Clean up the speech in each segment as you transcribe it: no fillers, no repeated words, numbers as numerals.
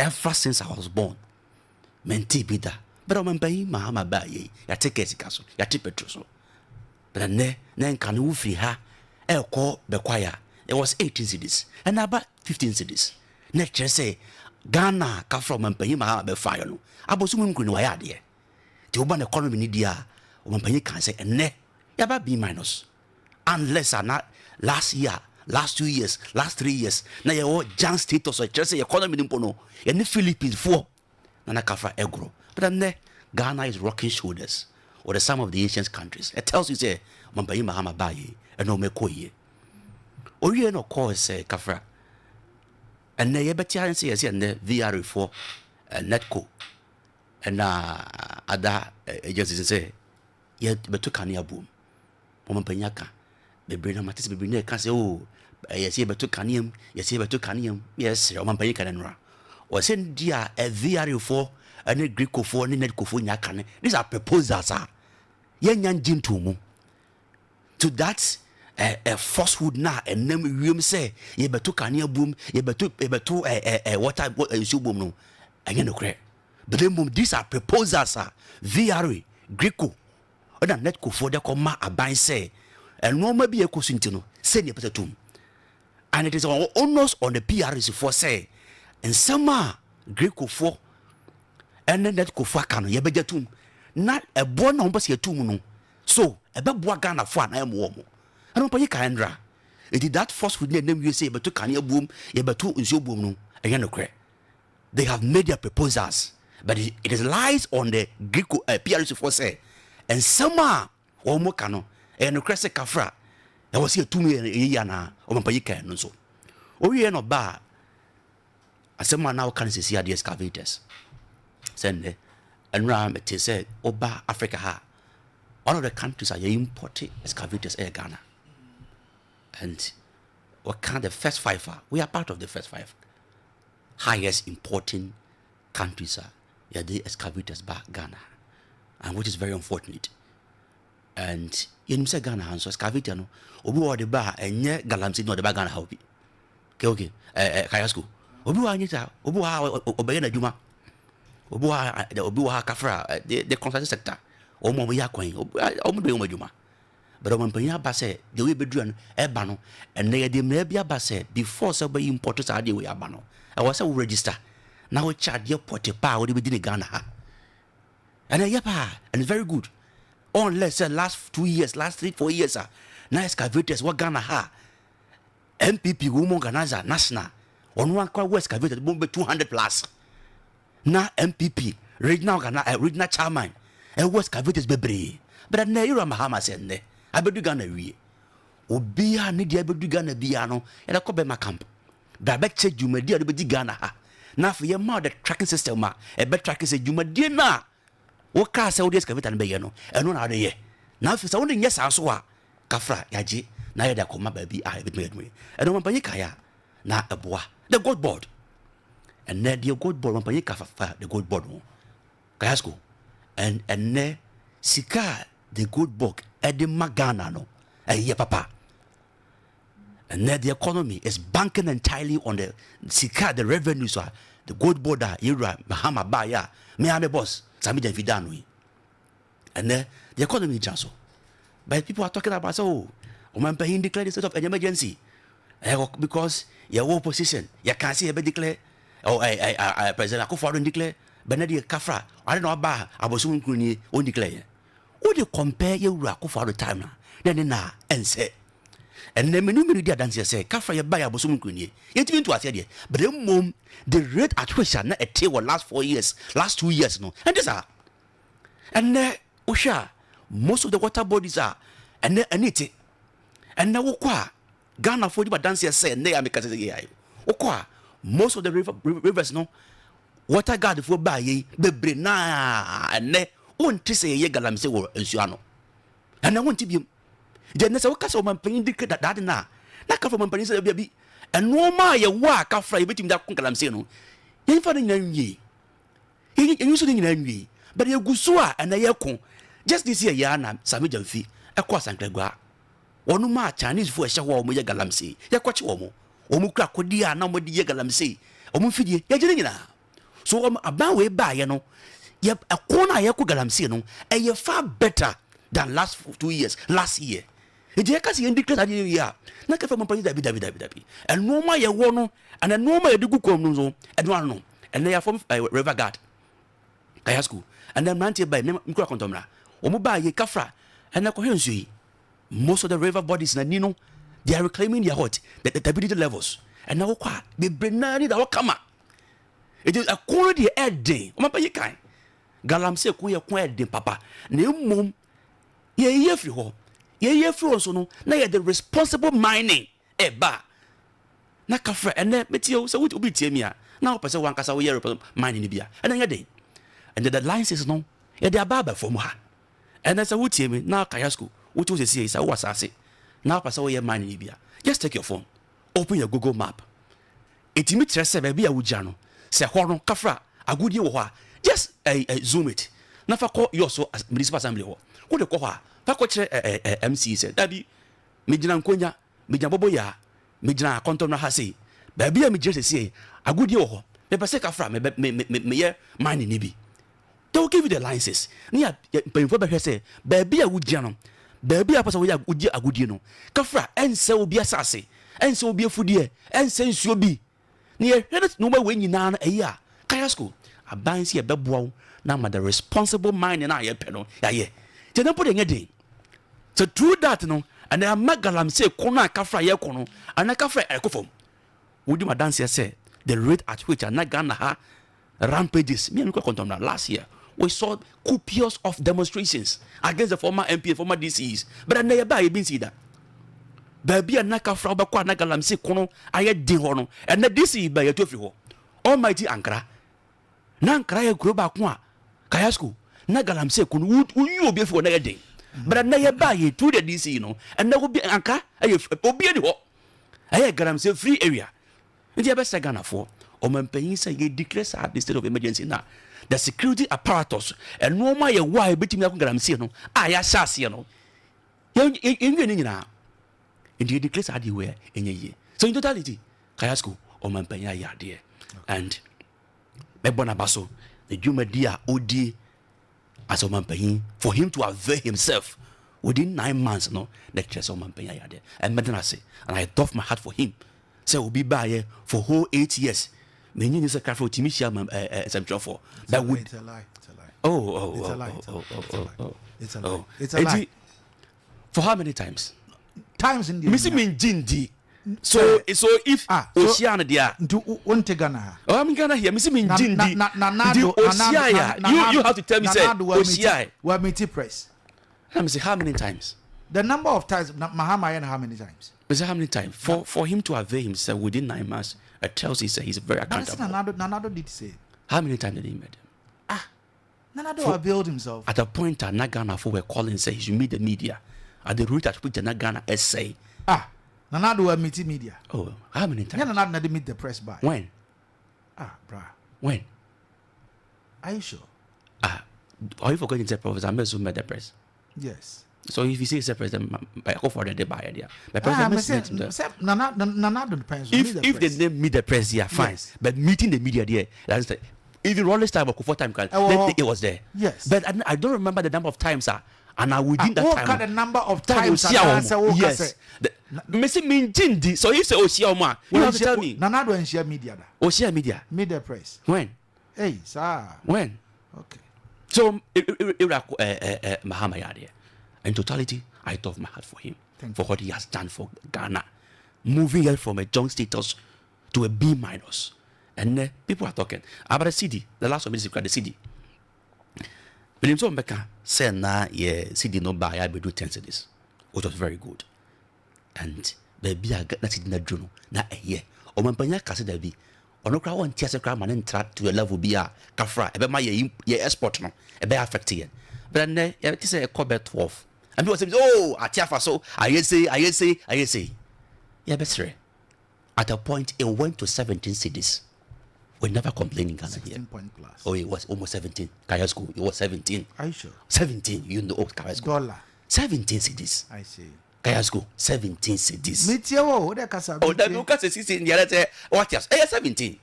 ever since I was born. Menti bida. But I'm paying Mahama Baye, ya take Castle, ya tip petroso. But then can you free her? El call Bequia. It was 18 cities, and about 15 cities. Nature say, Ghana come from and pay Mahama be fire. I was soon going to Wayadi. The urban economy Nidia, when pay can say, and ne, yaba B minus. Unless I not last year, last 2 years, last 3 years, now you Jan status or just say economy in Pono, and the Philippines 4. Nana Kafra Egro. But then Ghana is rocking shoulders with some of the Asian countries. It tells you, say, Mambayi Mahama Baye, and no Mekoye. Or you no call say Kafra. And they better say, as in the VR4 Netco. And other agencies say, yet but to Kania boom. Pompanyaka. The brain of Matis be can say, oh, yes, but to Canium, yes, but to Canium, yes, Mampanyaka. Or send dear a VR4 and a Greco for and a Netco for Yakane. These are proposals, Yan Jim Tumu. To that, a falsehood now, and name you say, ye but to Cania boom, ye but to what I boom no, again no credit. But then these are proposals, VR, Greco, or the Netco for the comma a bind say, and no maybe a cosintino, send your petatum. And it is almost on the PRC for say. And some Greco for and then that Kofa can ye bejatum. Not a born number here two. So a Babwagana fan I am warm. I don't pay Kandra. It is that first with name you say, but to Kanya boom, ye but two in so boom. Again, okay. They have made their proposals, but it is lies on the Greco PRC for say. And some or more cano and the Crescent Kafra. I was here 2 million a year now, or Mampayika and so. Oh, ye no bar. Someone now can see the excavators. Send and ram it is said, Oba Africa ha. All of the countries are importing excavators air Ghana. And what kind of first 5 are? We are part of the first 5 highest importing countries are. Yeah, the excavators back Ghana. And which is very unfortunate. And in say Ghana and so excavator no Obu or the bar and yet Galamsi no the bag Ghana help. Okay, Kayaso. Obu anyita obu ha obeye na djuma obu ha kafra the construction sector omo ya kwan omo be djuma but omo panya ba say the way bedru an e ba no and they dey na bia ba say before say be import sa dey we aba no I was say we register now we charge your porte pa we be in Ghana ha and and it's very good unless say last 2 years last 3-4 years now excavators what Ghana ha MPP woman organizer national on one call West excavated bomb 200 plus. Now MPP, regional chairman, and West excavated bebre. But I never Mahama send I bet you gonna we. Obia need you do Ghana biano, and I call my camp. But I bet you may dear the Ghana. Now for your mother tracking system, a bet tracking said you may dear na. What car sell this excavator and bayano, and one other year. Now if it's only yes, I saw Kafra, Yaji, neither come my baby, I would made me. I don't want Payakaya. Na a bois, the gold board. And then the gold board on Payaka, the gold board. Kayasko. And ne Sika, the gold book, at the Magana, no, a year papa. And then the economy is banking entirely on the Sika, the revenues are the gold border, Ira, Mahama Baya, Miami boss, Samijan Fidanui. And then the economy is also. But people are talking about so, Oman Pahin declared the state of an emergency. Because your opposition, you can't see a bit declare, or President Akufo declare, Benedict Kafra, I don't know about Abosun Kuni, won't declare. Would you compare your Akufo the time now? Then na and say, and then many dancer say, Kafra, you buy Abosun Kuni. It's been to us here, but the mom, the rate at which are not a tail last 4 years, last 2 years, no, and this are. And Usha, most of the water bodies are, and it, and now Ghana for you, but dance say, nay, I make a say, Okwa, most of the rivers, no, water guard for by ye, be na, and ne, won't say ye galam say, or Ensuano. And I want to be. Then there's a castle man paying the that na, not from Peninsula baby, and no ma ye walk after between that Kunkalam Seno. You find in ye. He used in ye, but you gusua and a yakon. Just this year, Yana, Samijan fee, a cross and Gregua. One ma Chinese for a shower with Galamsi, Yaquachomo, Omukra Kodia, no more dear Galamsi, Omufidi, Yajanina. So about we buy, you know, yep, a corner yaku galamsey no, and you far better than last 2 years, last year. It just indicate that year. Na ka from panyida bi. And no ma ye wo no, and no ma ye de gukom no so, and one no. And they are from River Guard. Kayaso. And then man by me nkura kontomra. Omo ba ye kafra, and na ko hensu. Most of the river bodies na nino, they are reclaiming their what, the stability levels. And now kwa be brenani da wakama. It is a quality air day. Omo ba ye kan. Galamsey ko ye kwa din papa. Na mum ye free ho. Ye free also no. Na ye the responsible mining ba. Na kafra and then metio so we be tie me a. Na opese wan kasa we ye mining ni bia. And then ye dey. And the licenses no. Ye dey ababa from ha. And then so we tie me na Kayaso. What was say is I was say. Now pass away mining ni bia. Just take your phone. Open your Google map. Etimi trese baby a wujano. Se ho no kafra agudie wo ho a. Just zoom it. Na fa call your so municipal assembly ho. Wo de ko ho a. Fa ko kire MC said. Dabi me gina nkonya, me gina bobo ya, me gina kontom na ha sei. Baby a me gina sei agudie wo ho. Me pese kafra me ye mining ni bi. They will give you the licenses. Nia paying be say baby a wujano. Baby a pass away agudie no. Kafra ense obi asase. Ense obi afudie. Ense nsuo bi. Near no way when you na eya. Kayaso. Aban si ebeboa na ma the responsible mind na ye pe no. Ya ye. Te na put den. So through that no and I Galamsey kono kafra ye kono. Ana kafra ekofom. Wodi ma dance say the rate at which ana Ghana ha rampages. Me nko kontom na last year. We saw copious of demonstrations against the former MP, former DCs. But I never buy been see that. Baby and Naka Fraba Kwa Nagalamsey Kono, I had Dihono, and the DC by a two. Almighty Ankara. Nankara Groba Kwa, Kayaso, Nagalamsey Kun, would you be for another day? But I never buy it to the DC, you know, and there will be Anka, I have Obia. I had Galamsey free area. And the best I can afford. Oman paying say ye declares at the state of emergency now. The security apparatus and no my why between Galamsey no. I assassin no. You now. Indeed declares at the way in a year. So in totality, Kayaso Oman paying ya dear. And Mebona Basso, the Juma dear OD as Oman paying for him to avail himself within 9 months no lectures Oman paying ya dear. And Medanase, and I doff my heart for him. Say we'll be by for whole 8 years. Many is a car for Timishia for that would it's a lie. Oh, it's a lie. It's a lie. It's a lie. For how many times? Times in the Missy mean Jindi. So if Oceana dia to won't Ghana. Oh, I'm gonna hear Missy mean Jindi. You have to tell me say Oceana. Where me press. Let me say how many times? The number of times Mahama how many times? How many times? For him to avail himself within 9 months, it tells us he's very accountable. Nanado did say. How many times did he meet him? Nanado availed himself. At a point, Nagana for were calling say he should meet the media. At the route at which the Nagana essay. Nanado will meet media. Oh, how many times? Nanado meet the press by. When? Bruh. When? Are you sure? Are you forgetting the Professor Amezu met the press? Yes. So if you say the president, I go for the debate idea. But Nanado depends. If they name meet the press, yeah, fine. Yes. But meeting the media there, that's the even Rollins time or for time then it was there. Yes. But I don't remember the number of times, and I within that time. The number of times. Yes. Missing mean Jindi. So if say Oshia, you have to tell me. Nanado and share media. Oshia media. Media press. When? Hey, sir. When? Okay. So Mahama Yadi. In totality, I thought my heart for him. For what he has done for Ghana. Moving here from a junk status to a B minus. And people are talking about the CD. The last one is the CD. William Zombeka said, nah, yeah, CD no buy, I will do 10 CDs. Which was very good. And the B I got that in the journal. Now a year. Or my panya cast the B. Or no crowd one tears a crowd man and track to a level B. Kafra, about my export no, a bear affected. But then it is a Corbett 12. And people say, oh, Atiafa, so I say. Yeah, but sir, at a point, it went to 17 cities. We never complaining Ghana here. 16 point plus. Oh, it was almost 17. Kayaso, it was 17. Are you sure? 17, you know, Kayaso. Dollar. 17 cities. I see. Kayaso, 17 cities. Mitio, what the Casa? Oh, that Lucas is 16, the other say, what else? 17.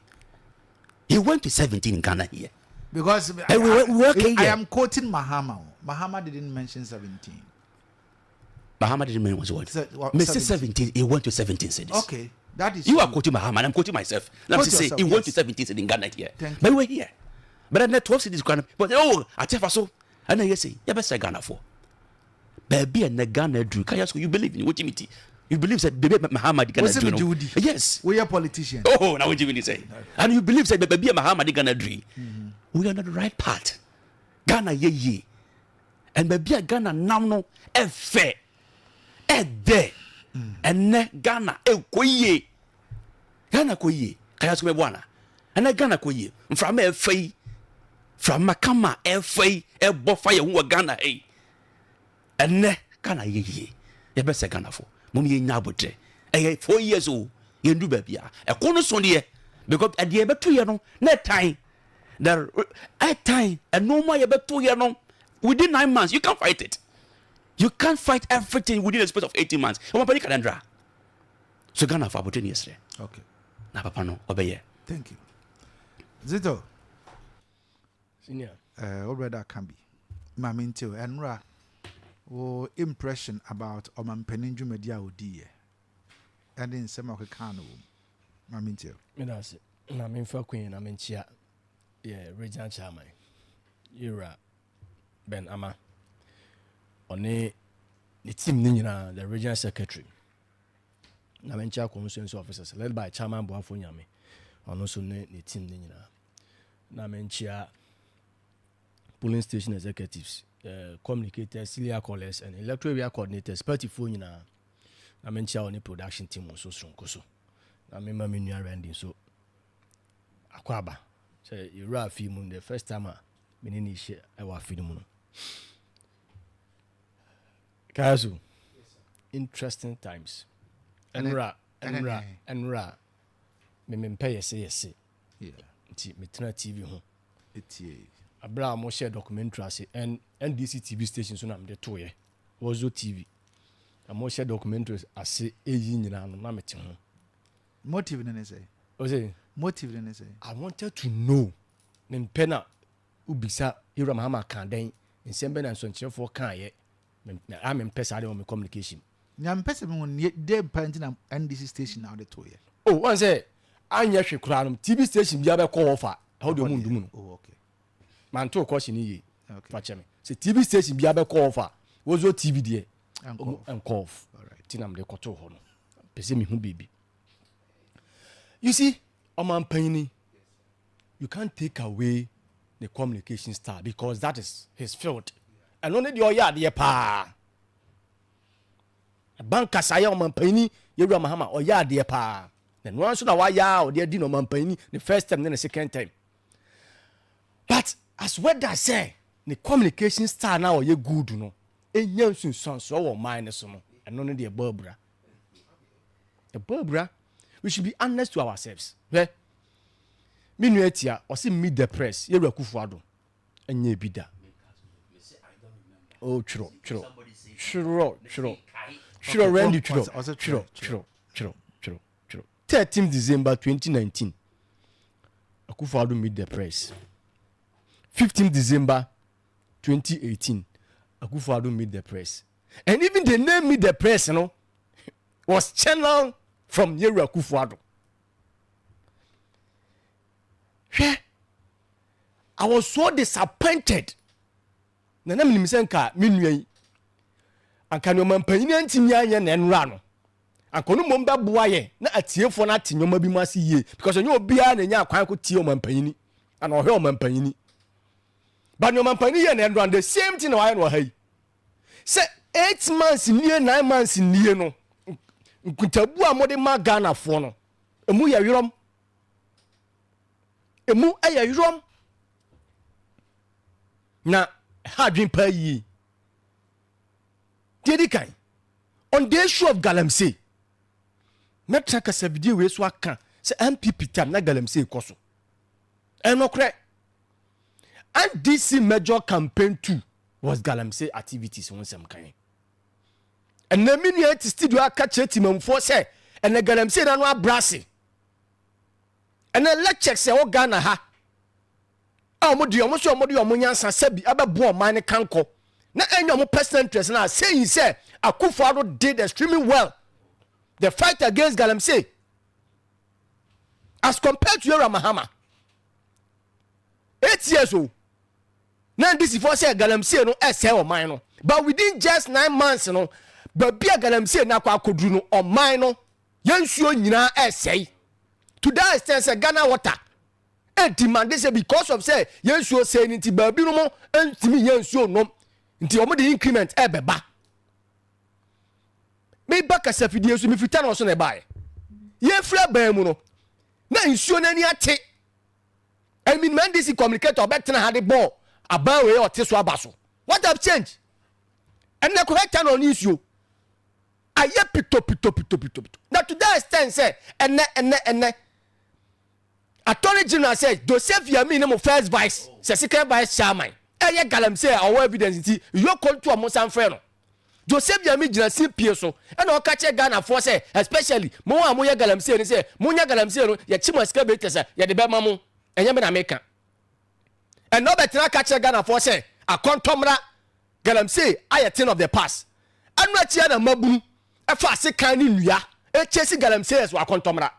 He went to 17 in Ghana here. Because we okay I here. am quoting Mahama. Mahama didn't mention 17. Mahama didn't mention what? Mr. 17, he went to 17 cities. Okay, that is. You are quoting Mahama, and I'm quoting myself. I'm saying he went to 17 cities in Ghana here. But we were here. But then 12 cities, but I tell so. And then you say, you better Ghana for. Baby and the Ghana drew. Kayaso, you believe in what you believe that baby Muhammad Ghana drew. Yes. We are politicians. Oh, now what you say? And you believe that baby Muhammad Ghana drew. We are on the right path. Ghana ye. And baby Ghana now no fair. There. And ne Ghana koye. Ghana koye. Kayaso me bwana. And ne Ghana koye. From fa. From Makama fa fire who Ghana eh. And ne Ghana ye. You better say Ghana for. Mummy in Nabotre. 4 years old. You do baby. A corner son here. Because at the about 2 years, net time. There at time and no more about 2 years. Within 9 months, you can't fight it. You can't fight everything within a space of 18 months. I'm a calendar. So Ghana for about 10 years. Okay. Na papa no obey. Thank you. Zito. Senior. What brother can be. Maminto and Ra. Or impression about Oman Peninju Media Odi. And in some of the cano. Maminto. Medasi. Na minfa queen na minchia. Yeah, regional chairman. Ira Ben Ama. One the team nina the regional secretary. Na minchia constituency officers led by Chairman Boafo Nyame. And also the team nina. Na minchia polling station executives. Communicators, senior callers, and electoral area coordinators, party phone I mention on the production team so strong. So I remember me near ending so Akwaba. So you are film the first time I mean share our film. Kayaso. Interesting times. And ra me pay yes. Yeah. Me turn TV home. It's Abra mo share documentary and NDC TV station so na me de to ye Wozo TV mo share documentaries ase eyi nyina no na mete ho motive ne say o say motive ne say I wanted to know me mpena ubisa Ira Mahama kan den nsembe na nsonchefo kan ye me am mpesa de me communication nyam pese me won de parent na NDC station na de to ye oh one say anya hwe kura no TV station bia be call offer how do mu ndum no oh okay man to question yi okay fa cheme say TV station bia be call offer Wozo TV there and cough all right tinam de koto ho no pese me hu bibi you see Oman Payini you can't take away the communication style because that is his field and only the oya de pa banka saya Oman Payini Ira Mahama oya de pa then once na wa ya o de di no Oman Payini the first time then the second time but as what I say the communication style now ye good no enya nsunsun so wo mind so no eno no de babra we should be honest to ourselves me nu atia o se meet the press ye rakufu ado enya bida oh chiro Randy chiro 13th December 2019 Akufo Addo meet the press 15th December 2018 Akufo Addo meet the press and even the name meet the press was channeled from Yeri Akufo Addo. I was so disappointed na na minisenka minui anka no mampanyini antimi anya na enra no anka no momba boaye na atiefo na atenyoma bi mase yie because onye obia na nya akwan ko tie mampanyini ana ohwe mampanyini but no mampanyini ye na enra the same thing na why no hai say 8 months nie 9 months nie no nkutabu amode ma Ghana fo no emu ya wirom na hadwin pa yi dedikai on the issue of Galamsey metra kasa video we so aka say MPP tam na Galamsey koso enokre and DC major campaign 2 was Galamsey activities won some kind and na mini at studio aka chetimamfo say and Galamsey na no abrase and then lectures say o Ghana ha omodi omo nyansa sabi abebo man kanko na enyo mo personal interest na say Akufo-Addo did extremely well the fight against Galamsey as compared to Yora Mahama 8 years old. Now this is for say Galamsey no SL mine no, but within just 9 months no, but be a Galamsey na kwa kodru no on mine no, yensuo nyina essay. To that extent say Ghana water and demand say because of say yensuo say nti baabi no mo ntimi yensuo no nti omo the increment ebeba. Me baka safidie so me fita no so na bae. Ye fra ban mu no na nsuo nani ate. I mean man this communicator betena had the ball about we or teso abaso. What have changed? And na correct no nsuo. Aye pito. Now to that extent say ene Attorney General says Joseph Yami no first vice, second vice chairman. Eye Galamsey our evidence nti you call to amosan frɛ no. Joseph Yami General CPA so and o catch Ghana for say especially mo amoya Galamsey ni say mo nya Galamsey no ye chimo excavator say ye de be ma mo enye me na meka. And no better catch Ghana for say akontomra Galamsey aye thing of the past. Anu achia na mabunu e fa se kan ni nua e chesi Galamsey as akontomra.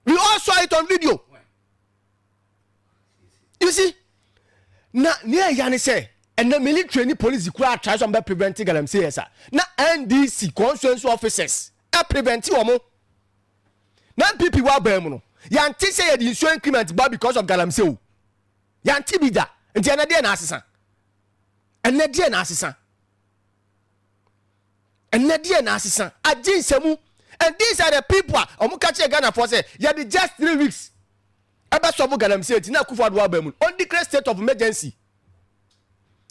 We all saw it on video. You see? Na near yani say, and the military and police could try to prevent Galamsey. Na NDC constituency officers are preventing omo. Na people were bemuno. Yanti say the insurance increment but because of Galamsey. Yanti be that. And the other day na assistant. And the day na assistant. And the day na assistant. Ajin semu. And these are the people omo catch Ghana for say you had just 3 weeks. Aba so bo Galamsey na Akufo-Addo abamu on declare state of emergency.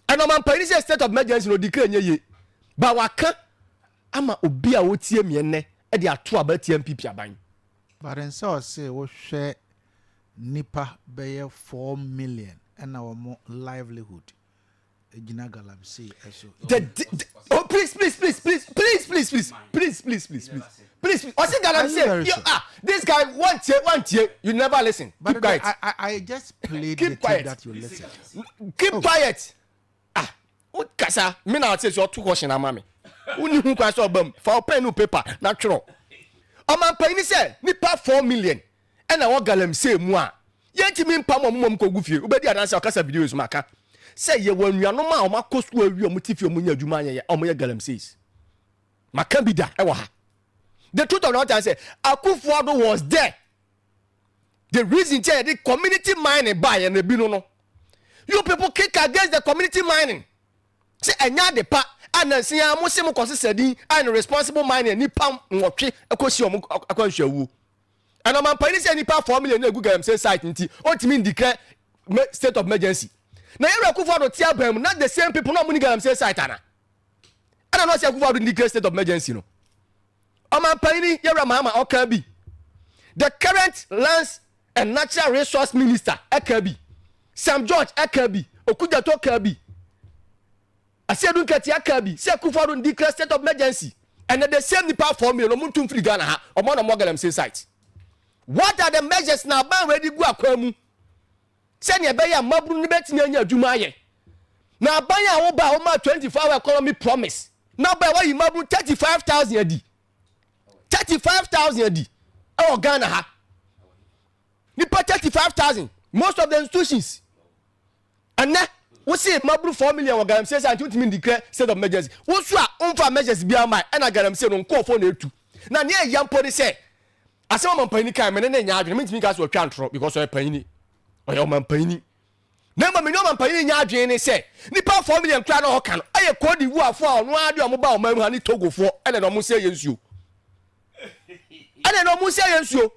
And no man pay say state of emergency no declare nye. Ba waka ama obi a wotie me ene e de ato abati MPP aban. But then so say wo hwe nipa be 4 million and our more livelihood. Gina Galamsey eso. Oh please. Please. I see Galamsey. This guy want you. You never listen. But keep quiet. I just played keep the quiet. tape that you listen. Keep quiet. What kasa? Me na say your two question na mama. Uni hu kwa so bam. For pen no paper natural. O man pay ni say nipa 4 million. E na wo Galamsey mu a. Yentimi mpa mo ko gufie. Obedi adanse okasa videos maka. Say ye wanuanom a omakoso awi omotifi omunya adwuma anye omoye Galamsey. Maka bi da e wo ha. The truth of the matter say Akufo-Addo was there. The reason say the community mining buy and the binu no. You people kick against the community mining. Say enya de pa anansi ya mo se mo kosesedi and responsible mining ni pam nwotwe akosi omo akwanhwawu. And man pani say nipa 4 million na egu Galamsey site nti o timi declare state of emergency. Na you Akufo-Addo tia bam not the same people no money Galamsey site ana. And no say Akufo-Addo declare state of emergency no. Oman Paini Yera Mahama Okabi. The current lands and natural resource minister Akabi. Sam George Akabi. Okujato Akabi. Asiadun Kati Akabi. Say Akufo-Addo declare state of emergency. And at the same nipa 4 million omuntu free Ghana ha. Omo na mo Galamsey site. What are the measures now ban ready go akwamu? Say ne be ya mabru ni betimi anya adwuma aye. Na ban ya wo ba wo ma 24-hour economy promise. Now by why you mabru 35,000 adi. 35,000 adi. Oh Ghana ha. Nipa 35,000. Most of the institutions. And now we see mabru 4 million wa Galamsey say until me declare state of emergency. Wo so a onfa measures bia mai e na Galamsey no nko fo na etu. Na ne yampo de say asema man pani kan me ne nya adwene me ntimi ka so twa ntro because o pani. O man pani. Na ma me no man pani nya adwene ne say nipa 4 million kra na ho kan. Aye kodi wu afo a ono ade o mo ba o man hu ani Togo fo e na no mo say yensuo. And no musa yensuo.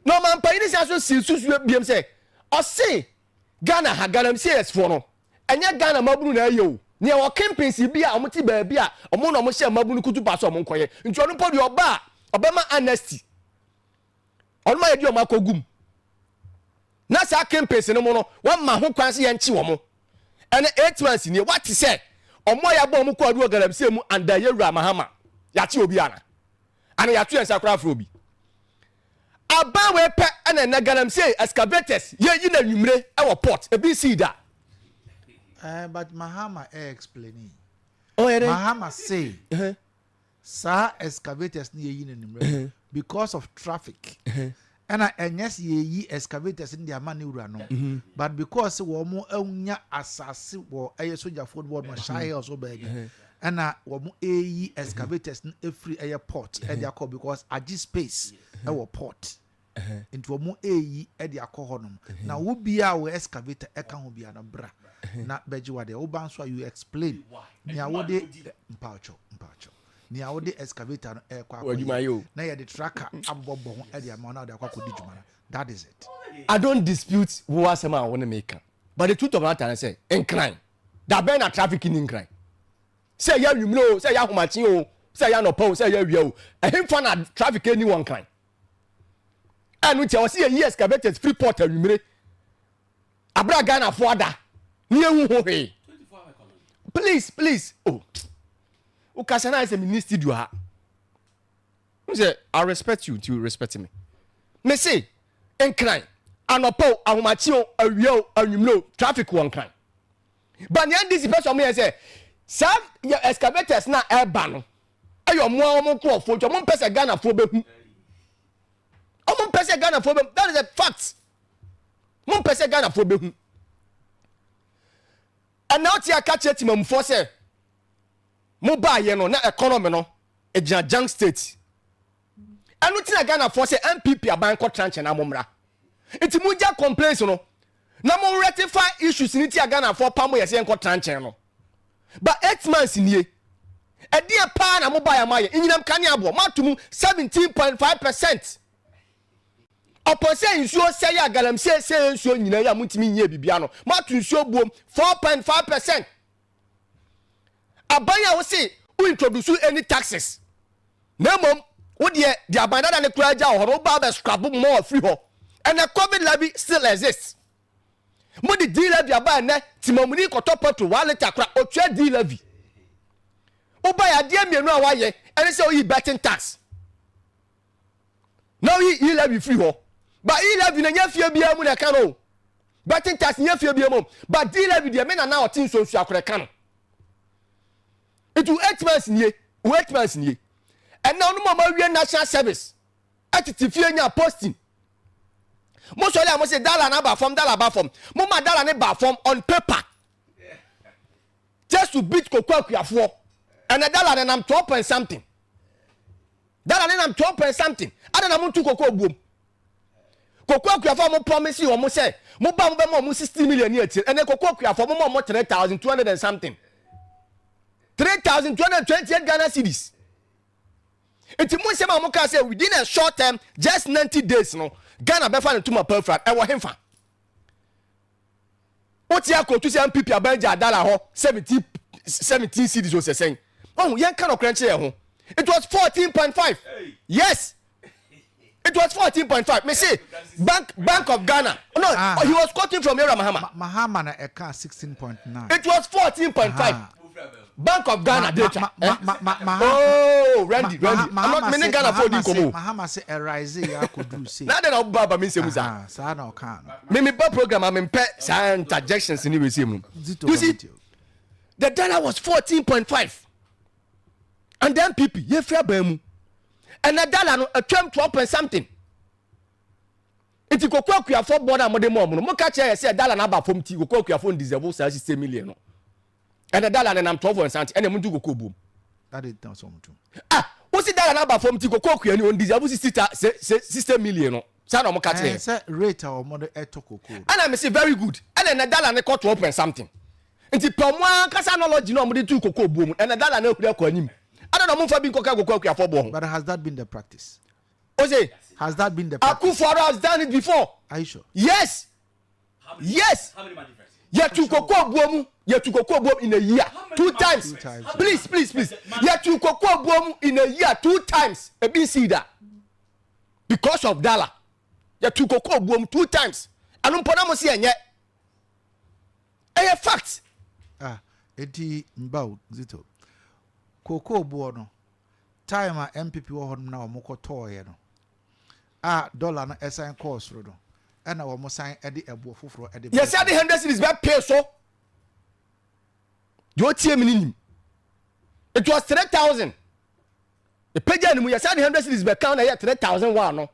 No man pay ni so susu biem say o say Ghana ha Galamsey yes for no. Enya Ghana mabunu na aye o. Ne o campaigns bi a omoti ba bi a omo no mo hye mabunu kutu pa so omo nkoye. Nti onu podi oba obema honesty. Onu ma ye di o makogum. Na sa campaigns no mo no wan ma ho kwan se ye nchi wo mo. Ene 8 months ni what say omo ya ba omo ko adu Galamsey mu anda ye wura mahama. Ya chi obi ana. And ya tu ensakra afro bi. Aban we pe and na galamsey excavators ye na nwumre e wo port e bi see that. But Mahama explaining. Oh yeah. Mahama say sa excavators ni ye na because of traffic. And yes ye excavators in their money no. But because we mo enya asase wo aye soldier football no shy also baby. And we mo excavators in free airport e dey call because agi space e wo port. Into we mo e dey call honom. Na wo bia we excavator e kan ho bia na bra. Na beji wa dey wo ban so you explain. Nia wo dey mpacho. Nia wo dey excavator no e kwa na ye the tracker abobo ho e dey ma na dey kwa kodi djuma. That is it. I don't dispute what asema I want to make. But the truth of the matter is say incline. That be na traffic in crime. Say ya nwumro, say ya homachi o, say ya no po, say ya wi o. E him fa na traffic anyone kind. And we tell see a year excavators free port nwumre. Abra Ghana for ada. Ni ehu ho he. Please. Oh. Ukasana is a minister do ha. Say I respect you, you respect me. Me say incline. Anopo ahomachi o, awi o, anwumro, traffic one kind. But the this person me say some excavators na eba no ayo mo omo kro fo jo mo pese Ghana fo behu omo pese Ghana fo behu. That is a fact. Mo pese Ghana fo behu. And now ti aka che timam fo say mo ba ye no na economy no e gina junk state anu ti na Ghana fo say MPP aban ko tranche na momra enti mo ja complaints no na mo rectify issues ni ti Ghana fo pa mo ye say ko tranche no. But 8 months in ye. A dear pan and mobile maya in them canyabo, Matumu 17.5%. Upon saying so say ya galam say so you know ya mutimi ye bibiano. Matu so boom 4.5%. Abaya will say who introduce any taxes. No mom, would ye the abandoned and the craja or Robaba scrap more free ho. And the COVID levy still exists. Modi deal levy aba ne timomuni kotopo to wallet akra otwa deal levy oba ya de mienu awaye ene say oyi betting tax now yi levy free ho but yi levy na nyafie bia mu na ka no betting tax nyafie bia mu but deal levy de me na otin so su akra ka no etu 8 months nie and now no mama wie national service atitifie nya posting. Most of them say dollar na ba form. Mama dollar na ba form on paper. Just to beat KOTOKO and the dollar na 12 point something. Dollar na 12 point something. Ada na muntu KOTOKO boom. KOTOKO mo promise you mo say mo ba mo 60 million year and then KOTOKO mo 3,200 and something. 3,228 Ghana cedis. It's mo say mo can say within a short term just 90 days no. Ghana be fan to my perfect e wo hemfa oti akotu se MPP abanja dollar ho 17 cedis o se sen oh yen kan okranche e ho it was 14.5 yes it was 14.5 me say bank of Ghana no he was quoting from Era Mahama na e ka 16.9 it was 14.5 Bank of Ghana data. Oh, Randy. I'm not meaning Ghana for the Komo. Mahama say a rise ya could do say. Now then I'll baba mean say muza. Sa na kan. Me program I'm in pet interjections in the same. You see, the dollar was 14.5. And then people, ye fair bemu. And the dollar no a 12 point something. Iti KOTOKO ya for border mo de mo no. Mo ka che say dollar na ba fom ti KOTOKO ya for deserve 60 million no. And the dollar and I'm 12 and something. And the muntu go boom. That is not so much. What's the dollar number from KOTOKO and on deserve 60 million no. Sana mo catch here. Say rate or model etokoko. And I say very good. And then the dollar na cut 12 and something. Nti pamwa kasa knowledge no mo de tu KOTOKO boom. And the dollar na kura ko anim. I don't know mo fa bi KOTOKO for bon. But has that been the practice? Ose, has that been the practice? Akufo-Addo has done it before. Are you sure? Yes. Yes. How many difference? Yeah, to KOTOKO boom in a year 2 times. Please. Yeah, to KOTOKO boom in a year 2 times. A bit see that. Because of dollar. Yeah, to KOTOKO boom 2 times. I don't put them see yet. A fact. Eti mbao zito. KOTOKO boom no. Time a MPP wo hon na omoko toye no. dollar na assign course ro no and our mo sign e de ebo foforo e de yes I the 100 cities be pay so you tie me it was 3,000 the page animu yes I the 100 cities be count na 3,000 wa no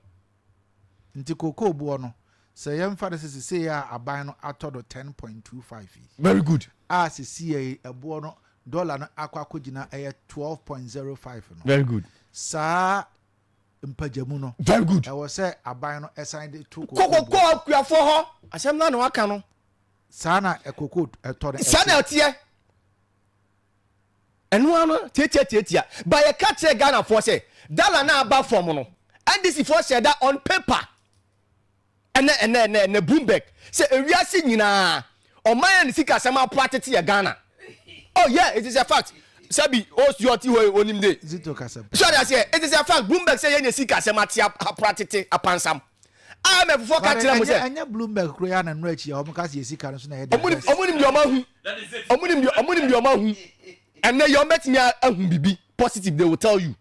nti koko buo no say yam fa say ya aban no atodo 10.25 very good see ebo no dollar no akwa 12.05 no very good sa mpajamu no very good I was say aban no assign to koko akuafo ho asem na no aka no sana ekoko eto de sana otie enu ano tietia ba ye ka che Ghana for say dollar na aba from no and this for say that on paper and Bloomberg say ewiase nyina o man ni sika asem apratete ye Ghana oh yeah it is a fact sabi osuoti onim de zito kasem so that say it is a fact Bloomberg say ye sika asem apratete apansam I me before ka tira mo say anya Bloomberg kro ya na no achi o mo ka se sika no so na ye omunim de omahu omunim de omahu and then you met me ahun bibi positive they will tell you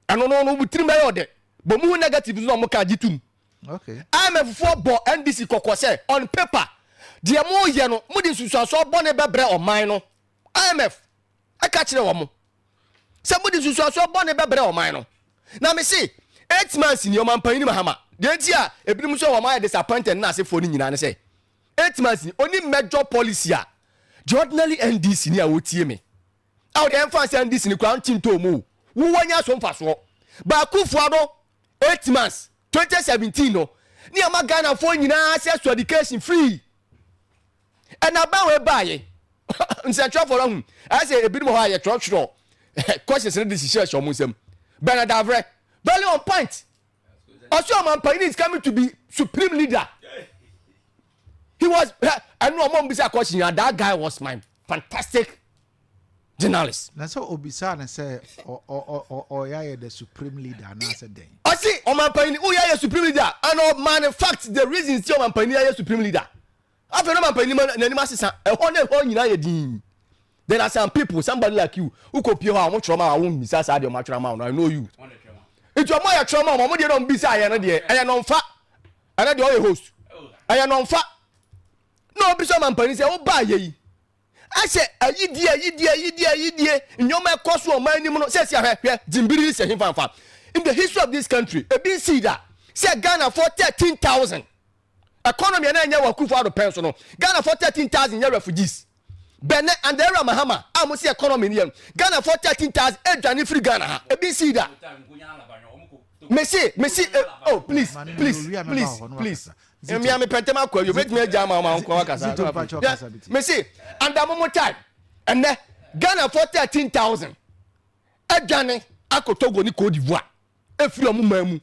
and no butrim be yode but mu negative no mo ka gitum okay I me before bo NDC kokko say on paper de mo ye no mu di susuaso bo ne bebre oman no IMF aka kire wo mo se mu di susuaso bo ne bebre oman no na me say 8 months ni o man pan ni mahama de ntia ebinim so wo man disappointed na ase fo ni nyina ne say 8 months ni oni major policy a ordinary NDC ni a wotie me aw de enfance NDC ni kwa ntinto mu wo wanya so mfaso ba kufu ado 8 months 2017 no ni ama Ghana fo nyina access to education free and about we buy nse for hu I say ebi mo ha ye trotro questions in this share show musem Bernard Avre very on point also man Payne is coming to be supreme leader he was I know mom bisa question and that guy was my fantastic journalist na so obisa na say o ya the supreme leader na say den I see o man Payne who ya supreme leader and o man in fact the reason still man Payne ya supreme leader after no man Payne na ni masesa e ho na ho nyina ye din there are some people somebody like you who copy how am trauma I won bisa sa de o ma trauma I know you it your my trauma mo de don bisa ya no de e no mfa ana de o ye host e no mfa no bisa man Payne say o ba ye I say ayidie nyoma ekoso o man ni mu no say ahwe jimbiri say himfa in the history of this country e bin see that say Ghana for 13,000 economy na nya wakufu ado penso no Ghana for 13,000 year refugees Bene and the era Mahama am say economy ni Ghana for 13,000 edwane free Ghana ha e bin see that Messi oh please me am pentema kwa you make me jama ma kwa kasa Messi and the moment time and Ghana for 13,000 edwane akotogo ni Cote d'Ivoire efiri omu mamu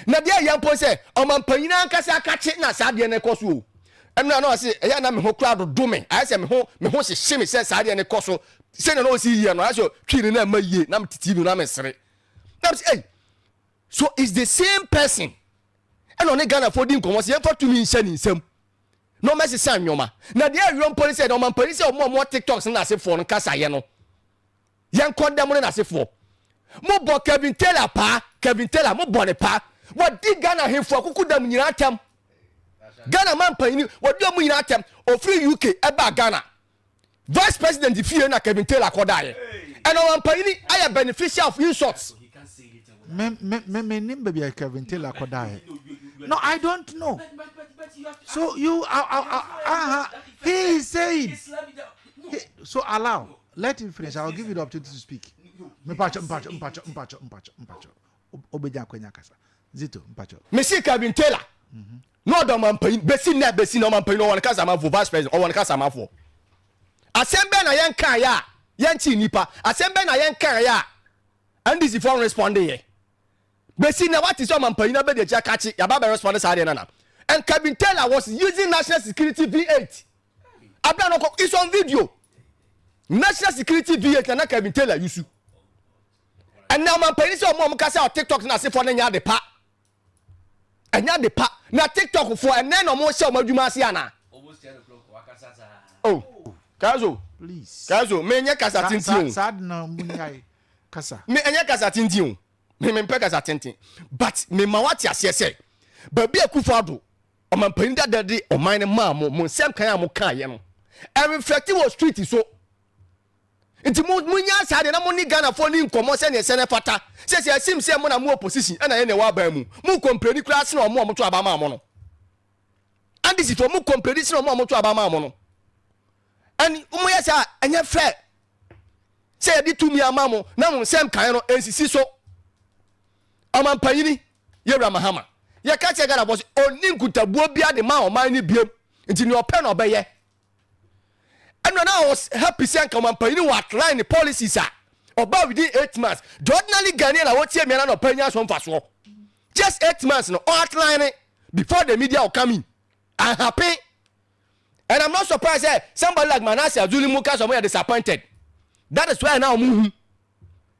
na dia yampo say o man panyina nkasa akache na saade ne koso emna na say eya na me ho kra do me I say me ho hye me say saade ne koso say na no si ye no I say twiri na maye na mtiti bi na me sere na say hey so it's the same person and on Ghana for dim komo say for to me nhyɛ ni nsam no message san nyoma na dia awion police say no man police say mo TikToks na say for no kasa ye no yen condemn no na say for mo bo Kevin Taylor mo bo ne pa what di Ghana hefo akuku dam nyina atam Ghana man panini what do mo nyina atam o free UK eba Ghana vice president fie na Kevin Taylor kodaye and on panini I beneficial of insults me nimbe bi Kevin Taylor kodaye no I don't know so you he is saying so allow let him finish I will give you the opportunity to speak me pacho obeja kwenya kasa zito mpacho Messi Kevin Taylor no do man pain besi no man pain no one kasa ma for vice president or one kasa ma for asembe na yen kan ya yen chi nipa asembe na yen kan ya and this if one respond here besi na what is your man pain na be de catch ya ba respond sa de na and Kevin Taylor was using national security V8 abia no it's on video national security V8 na Kevin Taylor use and now man pain say o kasa TikTok na say for na nya de pa enya de pa na TikTok for and then o mo say o madwuma ase ana almost 10 o'clock wakasa sa oh Kayaso please Kayaso me nya kasa tintin sad na munyai kasa me enya kasa tintin me peka sa tenten but me ma wati ase say ba bia Akufo-Addo o man pani da de o man ma mo nsem kan a mo kan ye no e reflect wo street so nti munya sa de na mo ni Ghana for ni nkomo se ne se ne fata se asim se mo na mo opposition na ye ne wa ba mu mu complain class na mo to aba ma mo no and this is for mu competition mo to aba ma mo no and mo ya sa anya fair say di tumi ama mo na mo nsem kan no ensisi so aman panyini yewra mahama ye ka che Ghana boss oni nkutabuo bia de ma o man ni biem nti ni ope na obeye and when I was happy saying aman panyini what line the policies are about within 8 months the ordinary Ghanaian na what tie me na no panya so mfaso just 8 months no outline before the media will come in. I'm happy. And I'm not surprised that somebody like Manasseh Azuli Muka somewhere disappointed. That is why now move.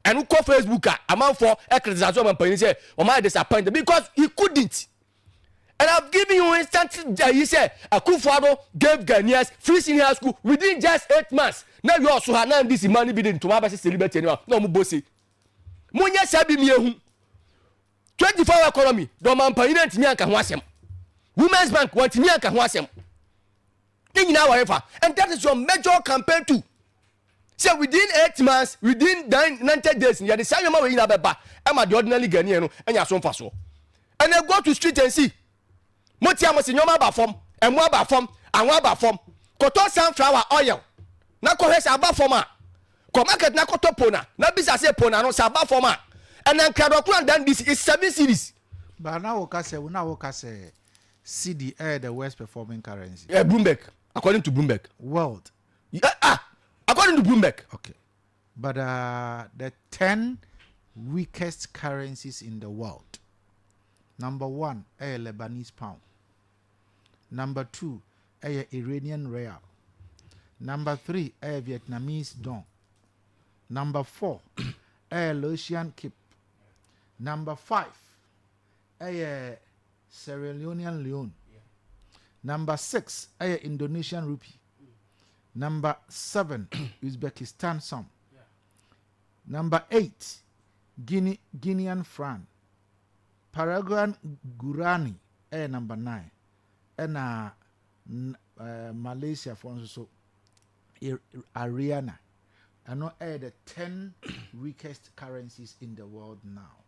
And who call Facebook a man for a criticism and penny say, "Oh my disappointed because he couldn't." And I've given you instant. He said, "Akufo-Addo gave Ghanaians free senior school within just 8 months." Now you also have now this money bidding to my best celebrity anymore. No more bossy. Munya sabi miyehu. 24-hour economy. Do man penny enti mi anka ho asem. Women's Bank want me anka ho asem. Thing now whatever. And that is your major campaign too. So within 8 months, within 90 days, you decide you ma we na beba. Am the ordinary Ghanaian no enya so mfa so. And then go to street and see. Moti am se nyoma ba fom, emu aba fom, anwa aba fom. Koto sunflower oil. Na ko hwese aba fom a. Ko market na koto pona. Na bisa say pona no sa aba fom a. And then Kadokura done this is 7 series. But now we can say CD the worst performing currency. Bloomberg, according to Bloomberg. World. According to Bloomberg. Okay. But the 10 weakest currencies in the world. Number 1, Lebanese pound. Number 2, Iranian rial. Number 3, Vietnamese dong. Number 4, Laotian kip. Number 5, Sierra Leonean leone. Number 6, Indonesian rupee. Number 7, Uzbekistan som. Number 8, Guinean franc. Paraguayan guarani, number 9. And Malaysia for so Ariana. I know the 10 weakest currencies in the world now.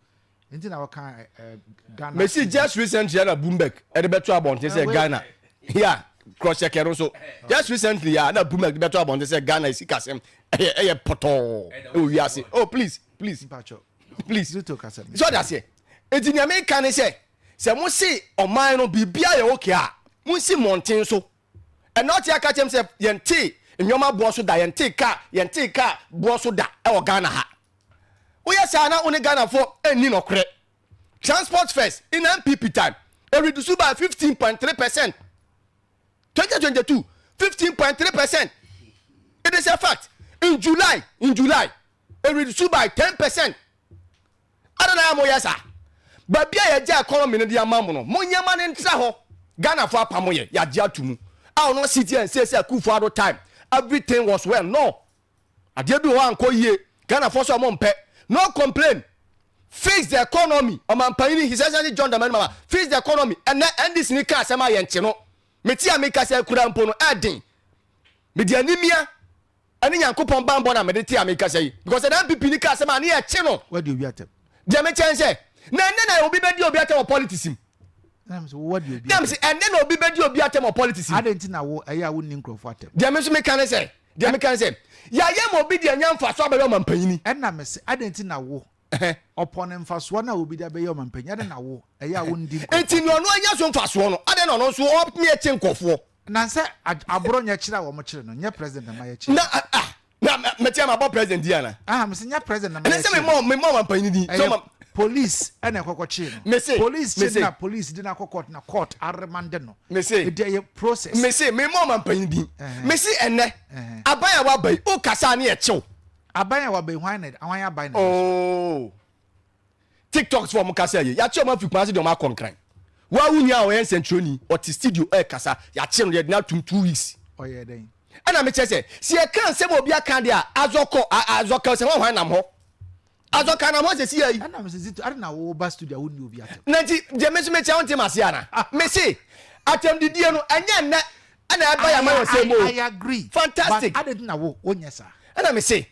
Into our kind Ghana. Messi just recently had a Bloomberg. At better about they say Ghana. Yeah, cross check also. Just recently, yeah, na Bloomberg better about they say Ghana is kasem. Poto. Oh yes. Oh please. Please. You talk as so that's it. Enti ni American say mo see o man no bibia ye okay a. Mo see mountain so. And not ya catch him say yente nyoma bo so da yente ka bo so da e o Ghana ha. Oya say na oni Ghana for eni no kre. Transport first in MPP time it reduced by 15.3%. 2022 15.3%. It is a fact. In July it reduced by 10%. I don't know how much. But be a ja economy no dia mamuno. Monyama ne ntra ho. Ghana for apamoye ya dia tumu. I will not sit here and say Akufo-Addo time everything was well. No. Ade bi ho anko yie. Ghana for so mo mpe. No complain. Fix the economy. Omampani his essentially John the man fix the economy and this nika asema ye nche no. Meti ameka say kura mpo no edin. Me di anemia ani Nyankopon bambo na me de ti ameka say because the MPP nika asema na ye che no. Where do you atem? Dia me chen say na obi be di obi atem politics. So what do you do? Dem say and then obi be di obi atem politics. I don't na wo eya wo nin krofo atem. Dia me so me kan say. Dia me kan say. Ya ye mo obi di anyamfa so abere omampanyini. And na me say I don't na wo. Upon mfaso na obi da be ye omampanyini ade na wo eya wo ndi. Enti no no anya so mfaso no ade no no so op me eche nkofo. Na say abro nya kira wo mo kire no nya president na ma ye kire. Na meti am about president dia na. Me say nya president na ma ye kire. Na say me mom omampanyini di. So police ene kokko chi no police chi na police di na kokko na court arremande no me say e process me say me mom ampan di me say enne abaya wa bai o kasa na e chew abaya wa bai hwan na awan ya bai na oh TikTok for mo kasa ye ya chew ma fi kwanse de ma konkran wa wunya o yen centroni o ti studio e kasa ya chew ye na 2 weeks oye den ana me che say si e kan se mo bia kan de a azoka se hwan nam ho azo kana mo se sia yi ana me se Zito ana na wo ba studio wo ni obi atem nanti je me so me tia won masia na me say atem didie no anya na ana aba ya ma wo say mo I agree fantastic but I didn't know wonya sa ana me say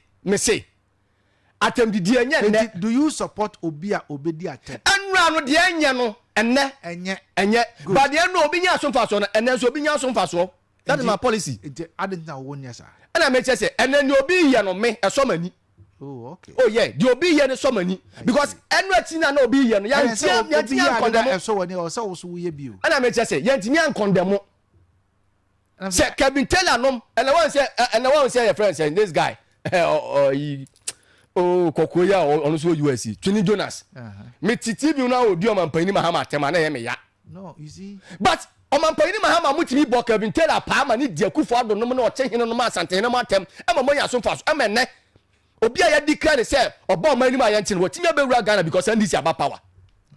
atem didie anya na do you support obi a obedi atem anura no de anya no enne enye but de no obi nya asomfa so no enne so obi nya asomfa so that is my policy I didn't know wonya sa ana me say enne ni obi ye no me esomani. Oh, okay. Oh yeah, the obi here no so many because enwati na obi here no yanti an condemn so woni o so wo ye bio ana me say yanti an condemn say Kevin Taylor nom and the one say your friend say this guy Kokoya on so USC Twini Jonas me titi bi na odi o man pani Mahama tema na ye me ya no you see but o man pani Mahama mutimi bo Kevin Taylor pa ma ni dia kufu ado nom na o che hene nom asante hene mo atem e ma mo ya so fa so e me ne obi a ya declare say obo man ni ma yantin wo tinya be wura Ghana because NDC aba power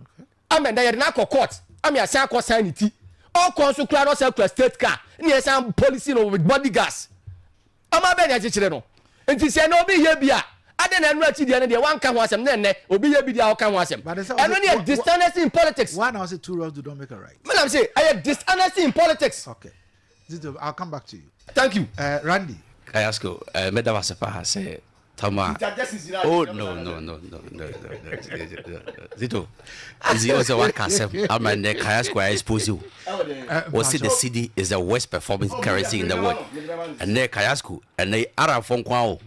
okay amen da ye na court am ya san ko sanity all consul clan no state car ni e san policy no with bodyguards ama be na chechire no enti se na obi ye bia ade na anu achi dia ne de wan ka ho asem na enne obi ye bi dia ka ho asem eno ne dishonesty in politics one I say two wrongs do don't make a right me say I dishonesty in politics okay Zito I'll come back to you thank you Randy Kayasko me da was pa say Tama. Oh no. Zito. Is he also one castle? I'm in the Kayasko I expose you. Was it the CD is the worst performing currency in the world? And there Kayasko and they are from Kwao.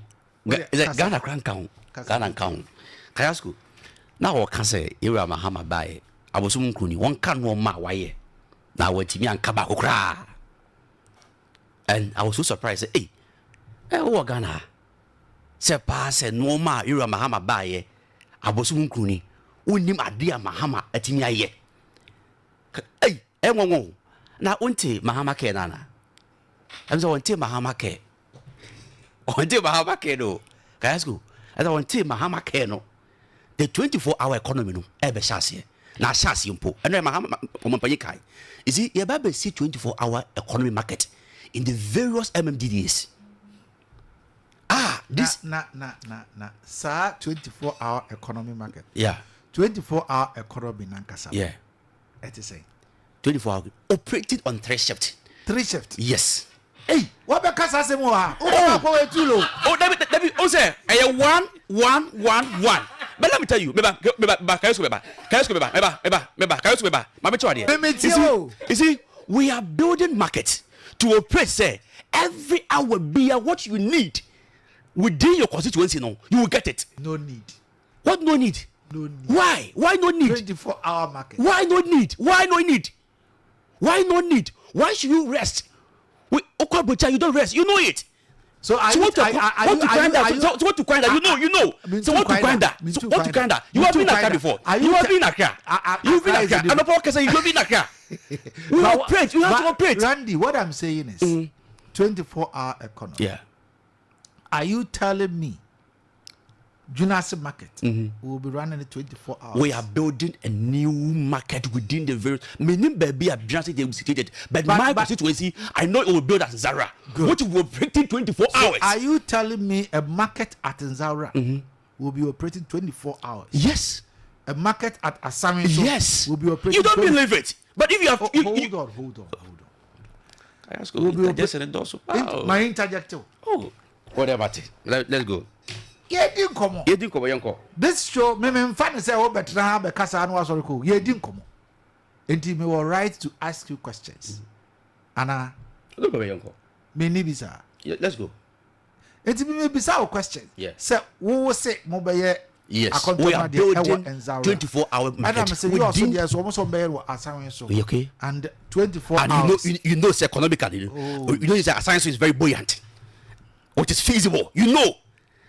Is it Ghana Crown Count? Ghana Count. Kayasko. Now I can say Ira Mahama by I was Kuni one can no ma why. Now what Timmy and Kabako cry. And I was so surprised. Hey, oh Ghana. Se pass no ma Ira Mahama baye abosom kruni unim ade a Mahama atimi aye ei enwonwo na unti Mahama ke nana amzo unti Mahama ke no Kayasko ada unti Mahama ke no the 24-hour economy no e be shase na shase mpo eno Mahama ompanyi kai is it ye ba be see 24-hour economy market in the various MMDDs. This na sir 24-hour economy market. Yeah. 24-hour economy nankasa. Yeah. It is saying 24-hour operated on 3 shifts. 3 shifts. Yes. Hey, what be kasa se mo ha? Oh, David, oh say, 1 1 1 1. But let me tell you, you see, we are building markets to operate say every hour be what you need. Within your constituency, no, you will get it. No need. What no need? No need. Why? Why no need? 24-hour market. Why no need? Why no need? Why no need? Why should you rest? You don't rest. You know it. So what to grind that? You know. So what to grind that? You have been in Accra before. You have been in Accra. You've been in Accra. I'm not saying you have been in Accra. We operate. You have to operate. Randy, what I'm saying is 24-hour economy. Yeah. Are you telling me Junase market will be running it 24 hours? We are building a new market within the various. Meaning, baby, Junase they will situated, but my constituency, I know it will build at Zara, which will operate in 24 hours. Are you telling me a market at Zara will be operating 24 hours? Yes. A market at ASANTE will be operating. You don't believe it, but if you have, hold on. I ask you, just an endorsement. My interjector. Oh. Whatever. Let's go. Ye din komo. This show me fan say o betra ha be kasa no asori ko. Ye din komo. Enti me were right to ask you questions. Ana. Look over yanko. Me ni bisa. Let's go. Enti me bisa o question. Yeah. Say wo say mo be ye. Yes. We are building 24-hour market. Madam say you also there so almost on be ASANTE so. Okay. And 24 and hours. You know it's economically. You know it's ASANTE is very buoyant. Which is feasible, you know.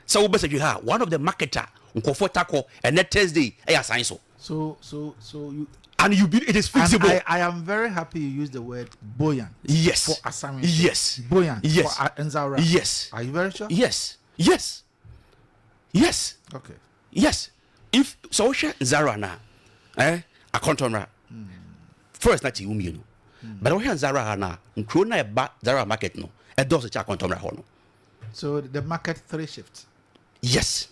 So you have one of the marketer, Nkofotako, and that Thursday, ASANTE. So you and it is feasible. I am very happy you use the word buoyant. Yes. For ASANTE. Yes. Buoyant. Yes. For Nzara. Yes. Are you very sure? Yes. Okay. Yes. If so, Zara na, a contour. First, not you know. But when Zara na, Krona Zara market no, a does a contour hono. So the market 3 shifts. Yes.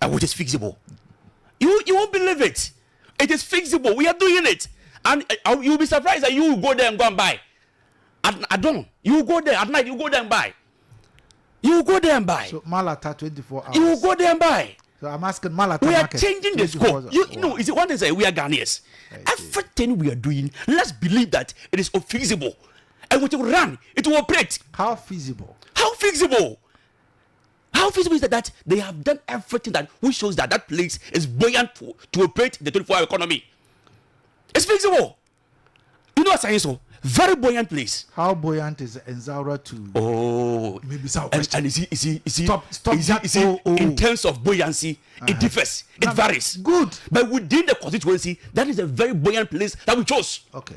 which is fixable. You won't believe it. It is fixable. We are doing it. And you'll be surprised that you will go there and go and buy. I don't. You go there at night, you go there and buy. You go there and buy. So Malata 24 hours. You go there and buy. So I'm asking Malata. We are changing the scope. You know, is it one thing say we are Ghanaians? Everything we are doing, let's believe that it is feasible. And it will run, it will operate. How feasible? How feasible? How feasible is that they have done everything that which shows that that place is buoyant to operate the 24-hour economy. It's feasible. You know what I'm saying? So very buoyant place. How buoyant is Nzaura to? Oh, maybe some and is he stop in terms of buoyancy, it differs, it varies. Good, but within the constituency, that is a very buoyant place that we chose. Okay.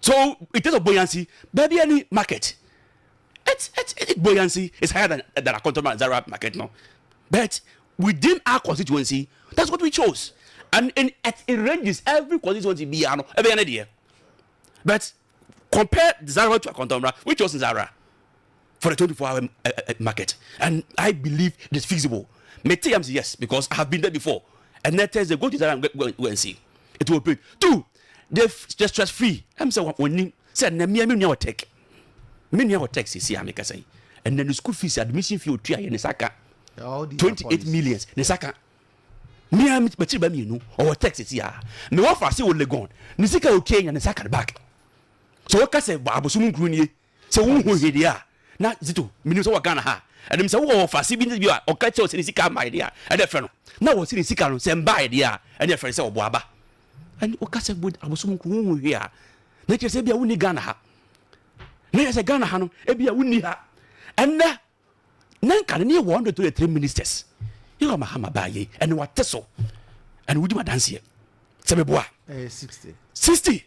So in terms of buoyancy, maybe any market, its buoyancy is higher than a Akontomra Nzaura market now. But within our constituency, that's what we chose, and it ranges every constituency beyond every idea. But compare Nzaura to Akontomra, we chose Nzaura for the 24-hour market, and I believe it is feasible. Mete yes, because I have been there before, and that tells them go to Nzaura and go and see. It will operate. 2, they're stress free. I'm saying when said me take. Many of taxes see I say, and then the school fees admission fee try in Saka 28 million. Nesaka. Me am but you know or taxes here. Me offer say will gone. Nisika okay and Saka back. So what can say Babosum Gruni? So who here? Not Zito, Minus or Ghana ha. And them say, oh, for Sibin, you are or catch us in Sika, my dear, and a friend. Now was in Sika, send by dear, and their friends say, Waba. And Okasa would Abosum Grun here. Nature say, be a winning Ghana ha. There's a Ghana Hanum, Abia Winnia, and none can near 1 to 3 ministers. You are Mahama Baye, and what Tesso, and would you dance here? Sabebois 60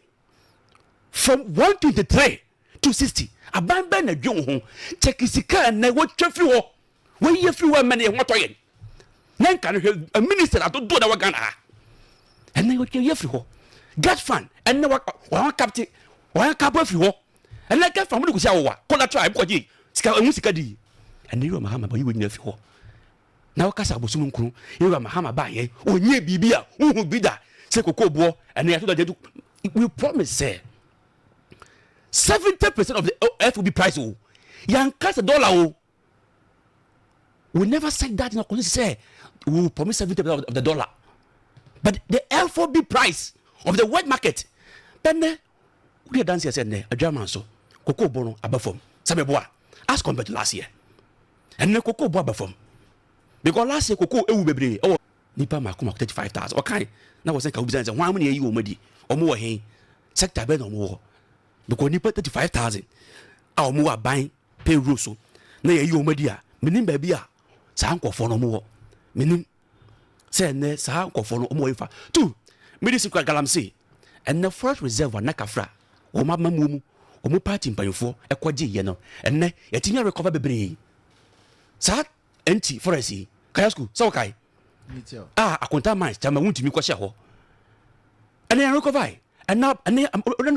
from 123 to 60. A band a young home, check his car and never traffic. When you flew a man and what I none can have a minister that don't do our Ghana, and they would kill you. Got fun, and no one captain, one cup of you. And like that, from the Kusawa, Kola tribe, Ska Musikadi, and you are Mahama, but you would never. Now Casabusum crew, you are Mahama Baye, or near Bibia, who will be that, Seko Bo, and they have to we promise, say 70% of the earth will be priced. Young cast $1. We never said that in our constitution. Say we will promise 70% of the dollar, but the earth will be price of the world market. Then we are dancing said a German so. Cocoa bono abafom. Sabeboa. As compared to last year. And the cocoa boa abafom. Because last year cocoa bebre. Oh, nipa makuma 35,000. Okay. Now was saying Kabuzan and 1 million you already. Or more hey. Sector ben or more. Because nipa 35,000. Our more buying pay russo. Nay you media. Minim babia. Sanko for no more. Minim. Say ne Sanko for no more. 2. Medicine galamsey. And the first reserve wa nakafra. O mama mumu. Omo party mpanyfo ekwaje ye no enne yetinya recover bebre sa enti foresi Kayaso so kai akonta mines chama wuntimi kwahye ho enne recover enna enne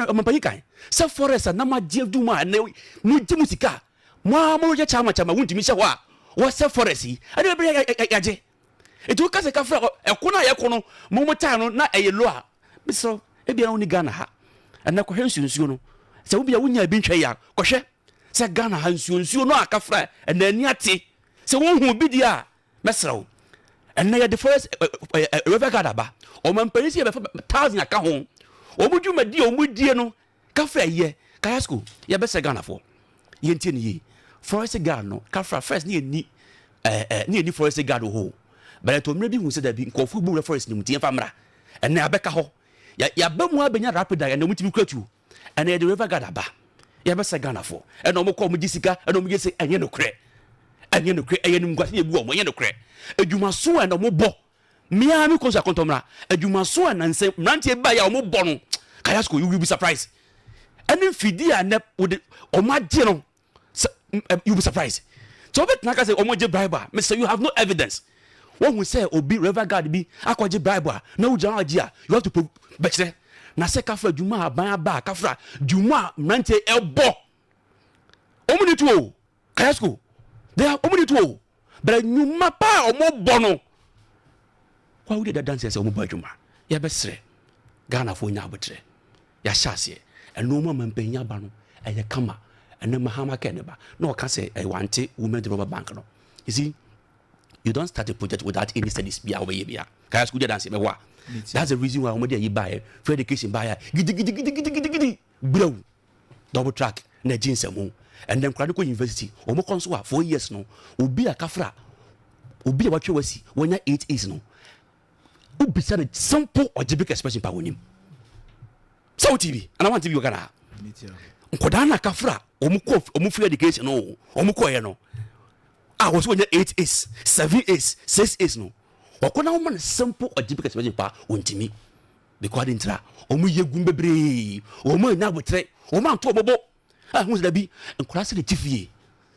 amampayi kan sa forest na magye duma enne mugye musika mo je chama wuntimi hye ho a wo sa forest enne bebre yaje etu kase ka fra ekona ye kono mo ta no na eyelo a biso ebia woni Ghana ha enne ko hwensunsuo no se obi a wunya bi ntwa ya kohwe se Ghana ha nsuo no akafra and ani ate se wonhu bi dia mesrawo and na the first river gadaba o man panisi be 1000 aka ho o mudwuma di o mudie no kafra ye Kayaso ye be se Ghana fo ye ntie ni ye forest Ghana no kafra first ni ni forest Ghana ho but to mre bi hu se da bi nkofu bu forest ni mutie fa mra and na abeka ho ya ba mu abenya rapid and mutimi kwatu and the river gadaba ya be se Ghana fo and no mo ko mo gisika and no mo gese enye no kre enye no ngwase ye bu o mo enye no kre adwumaso and no mo bo mia mi ko so akontomra adwumaso and nanse mrantie ba ya o mo bo no Kayaso you will be surprised and in fidi and with o ma je no you will be surprised so bet na ka say o mo je bribe me say you have no evidence when we say obi river guard bi akwaje bribe na u jan agi a you have to BECHEM na se kafra dwuma aban aba kafra dwuma mrante elbo omuni to Kayaso they are omuni to but nyuma pa omo bono why would that dance say omo bo adwuma ya besre Ghana fo nya abotre ya hyase and no more mampanya ba no eye kama and mahama keneba no ka say I want women to bank no you see you don't start a project without any studies be away bia kaya school dance be wa that's the reason why omodi ayi buy for education buy gidi bro double track na jinsemu and then kwado ko university omo konso 4 years no obi akafra obi a watwe wasi wonya 8 years no obi say simple algebraic expression pa wonim so TV and I want TV Ghana nkoda na kafra omo free education no omo ko ye no was when 8 is 7 is 6 is no wakona woman simple algebraic expression pa ontimi because intra omo yegum bebre omo nya botre omo anto obobo hu se da bi nkura se de tifie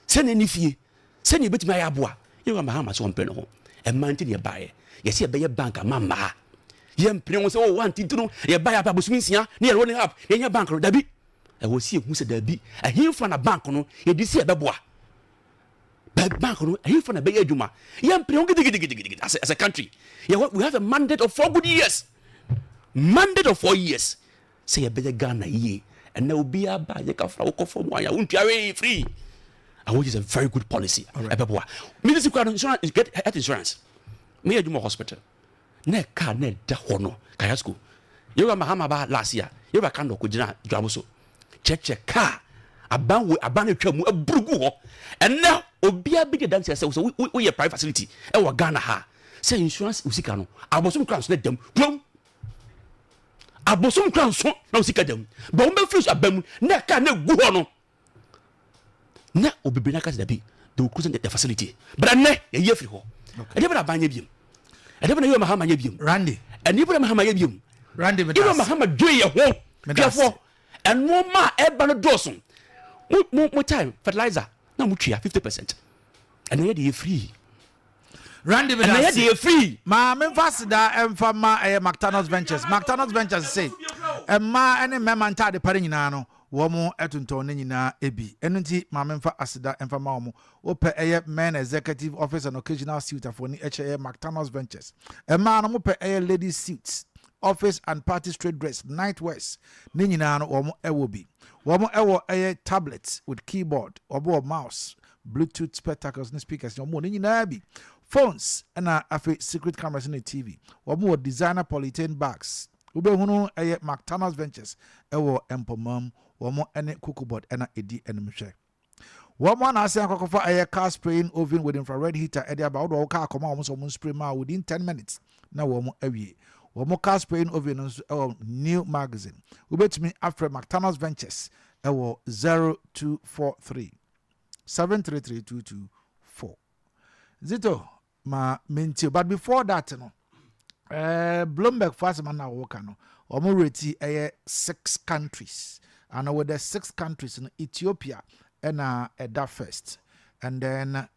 se na ni fie se na betima ya aboa ye wa mahama so mpre no ho e manti de bae ye se be ye bank amama ye mpre wo se o want tinu ye bae apa bosuminsia na ye rolling up ye nya bank da bi e wo se hu se da bi a himfa na bank no ye di se e beboa bank no himfa na be ye adwuma ye mpre wo gidi as a country we have a mandate of 4 good years mandate of 4 years say ye be Ghana ye and now be a ba ye ka fra wo for mo ya untiawe free and which is a very good policy ebeboa ministry of insurance get health insurance me adwuma hospital na ka na da ho no Kayaso you ga mahama ba last year you ba kan do ko gina dwaboso cheche ka aban atwa mu aburugu ho and now obia be the dance say we private facility e wo Ghana ha say insurance usika no abosom kran so na dam plom abosom kran so na usika dam ba wo be free abam na ka na gu ho no na obibi na kasa dabi they will close the facility but na ye free ho e dey na banye biem e dey na yo mahama ye biem Randy and you mahama ye biem Randy me you mahama dwe ye ho therefore and no ma e ba no doson mo time fertilizer na mo twa 50% and na ye dey free Randy me and na ye dey free ma me fasida emfa ma McDonald's Ventures say ma ene mema nta de pare nyina no wo mo etonton ne nyina ebi eno nti ma me mfa asida emfa ma wo mo ope men executive office and occasional suit for ni McDonald's Ventures ma no mo pe ladies suits office and party straight dress night wears ne nyina no wo mo ewo bi wo mo ewo tablets with keyboard obo mouse bluetooth spectacles and speakers no mo ne nyina bi phones and secret cameras in the TV wo mo designer polythene bags ube hunu McDonald's Ventures ewo empomam wo mo ene cookboard ena edi enimhwe wo mo na asan kokofa car spraying oven with infrared heater edi about wo car koma wo so mo spray ma within 10 minutes na wo mo awie wo mo car spraying oven new magazine ubetumi after McDonald's Ventures ewo 0243 7332224 zito ma mentio but before that no Bloomberg first man na work no omo rate 6 countries and with the 6 countries in Ethiopia and that first and then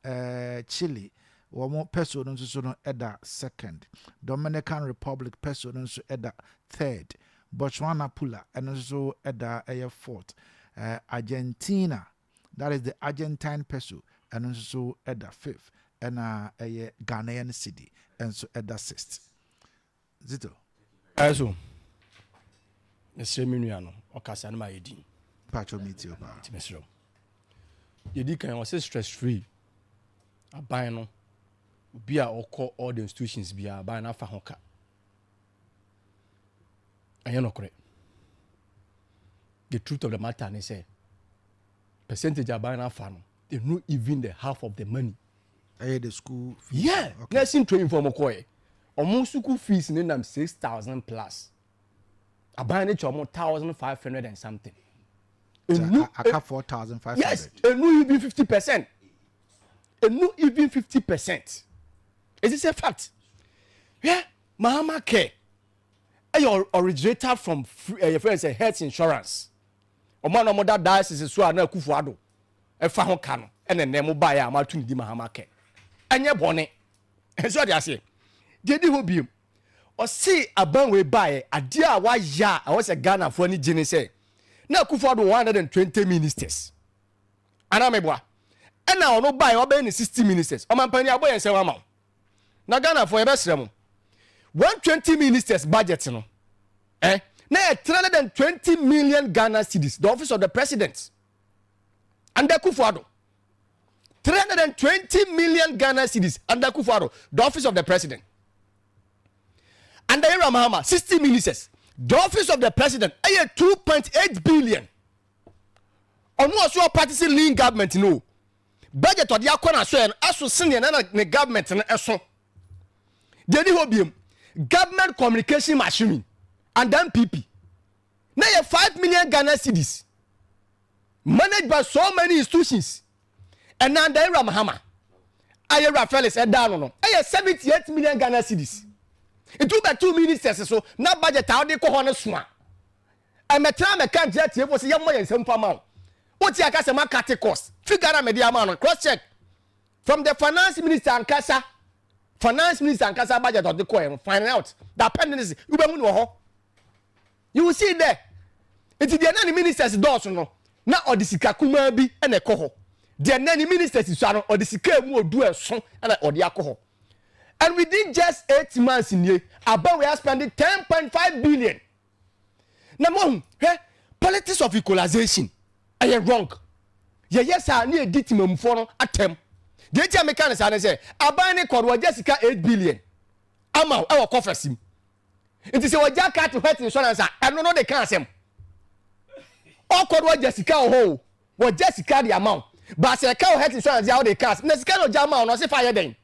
Chile omo peso no so no eda second Dominican Republic peso no so eda third Botswana pula and so eda fourth Argentina that is the Argentine peso and so eda fifth and Ghanaian cedi and so eda sixth Zito. Also, Mr. Minuano, or Cassan Mayedi. Pacho Mitio. Mr. Yedi can was stress free. A bino be or call all the institutions be a bina for Honka. I am not correct. The truth of the matter, they say percentage of bina farm, they know even the half of the money. The school fees. Yeah, okay. Let's training for Mokoye. Almost school fees in them 6,000 plus. I buy it to almost 1,500 and something. I got 4,500. Yes, and no even 50%. And no even 50%. Is this a fact? Yeah, Mahama Care. You originator from your friends health insurance. O man o that diocese so na Kufuado. E fa ho ka no. E ne mo buy am atun di Mahama Care. Anya bone. E so dey say. Dedi ho biem o see aban we buy ade a wa ya I was a Ghana for ni gene say na Kufuado 120 ministers ana meboa ɛna ɔno buy ɔbɛn ni 60 ministers ɔmampani abɔ yɛn sɛ wama na Ghana for yɛbɛsrɛ mo 120 ministers budget no na 320 million Ghana cedis the office of the president under Kufuor 320 million Ghana cedis under Kufuor the office of the president under Ira Mahama 60 ministers the office of the president 2.8 billion on what so practicing lean government no budget of the akwana so aso senior na government na eso de ni hobium government communication machinery and then PP na 5 million Ghana cedis managed by so many institutions and now the Ira Mahama Ayera Felix down no 78 million Ghana cedis it took by 2 ministers so na budget how they ko ho no so a metra me kan je tie fo se yemo yen sempa ma o ti aka se ma cut cost figure na me dia ma no cross check from the finance minister and kasa budget of the coin find out that pendency you be mu no ho you will see there it the na ministers doors no na odisika kuma bi na ekoho the na ministers so no odisika mu odu eso na odi akoho and within just 8 months in here about we are spending 10.5 billion na mo politics of equalization are wrong yes I need edit memfo no atem the tia mechanics and say abani kod Jessica 8 billion ama e wo kofesim nti se wajja cat health insurance eno no de kan asem o kod Jessica ho wo Jessica the amount but say ka health insurance how they cast na sika no jama no se fire den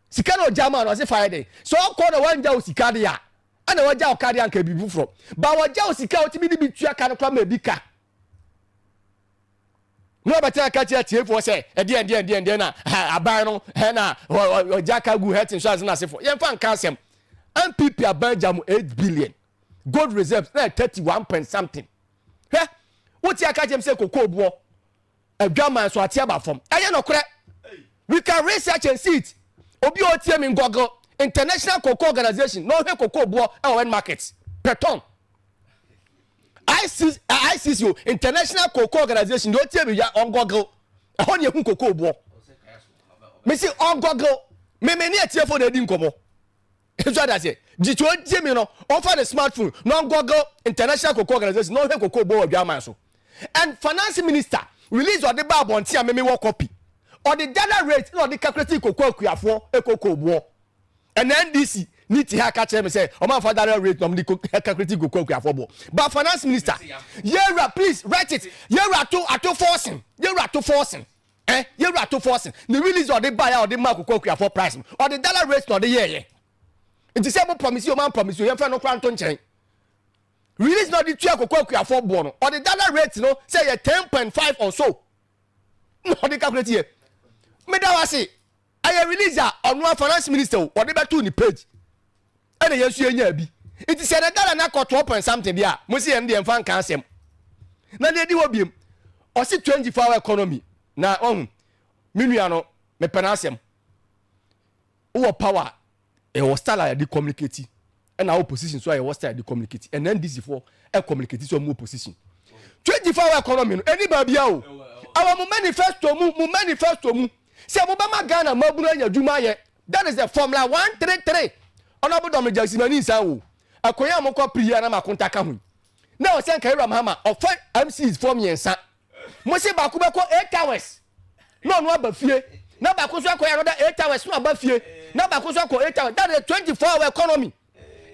sika no jama no se fire den so o kod one ja sika de ya ana wajja o kade anka bibu from but wajja sika o timi ni bitua ka no kwa ma bika no better catch it for say e na aban no na ojaka gu health insurance na se for yen fan cancel MPP aban jam 8 billion gold reserves na 31 point something what you catch him say koko buo adwaman so atia ba from eye no kore we can research and see it obi o tie me Google International Cocoa Organization no he koko buo e when market per ton ICCO International Cocoa Organization do tie me on Google e ho ne hu koko buo me see on Google me ni atie for the di nkomo so that say jicho tie me no on for the smartphone no on Google International Cocoa Organization no he koko buo adwaman so and finance minister release or the Bible on tia me work copy or the data rate or the calculating cocoa kuafo ekoko buo and NDC need to catch me say o man for data rate no the calculating cocoa kuafo buo but finance minister yera please write it yera to forcing yera to forcing the release or the buy or the mark cocoa kuafo price or the dollar rate or the year it is able promise you man promise you fa no kwanto nchen release not the tua cocoa kuafo buo no or the dollar rate no say 10.5 or so no the calculate here me da wase I release on one finance minister or the betu ni page and yesu enya bi it is a dollar na ko 12 point something bia mo see em de fan kan asem na de di obiem o si 24-hour economy na minua no me penasem wo power e wo style de communicate and our opposition so I was style de communicate and then this for e communicate so mo opposition 24-hour economy no anybody bia o our manifesto mu say mo ba ma Ghana mabunu anya dwuma ye that is the formula 133 honorable Dom Jackson sa wo akoya mo kwa priya na makonta ka hu na o sen ka Ira Mahama of MCs form yensa mo se ba ku be ko 8 hours no aba fie na ba ku so akoya another 8 hours no aba fie na ba ku so ko 8 hours that is 24-hour economy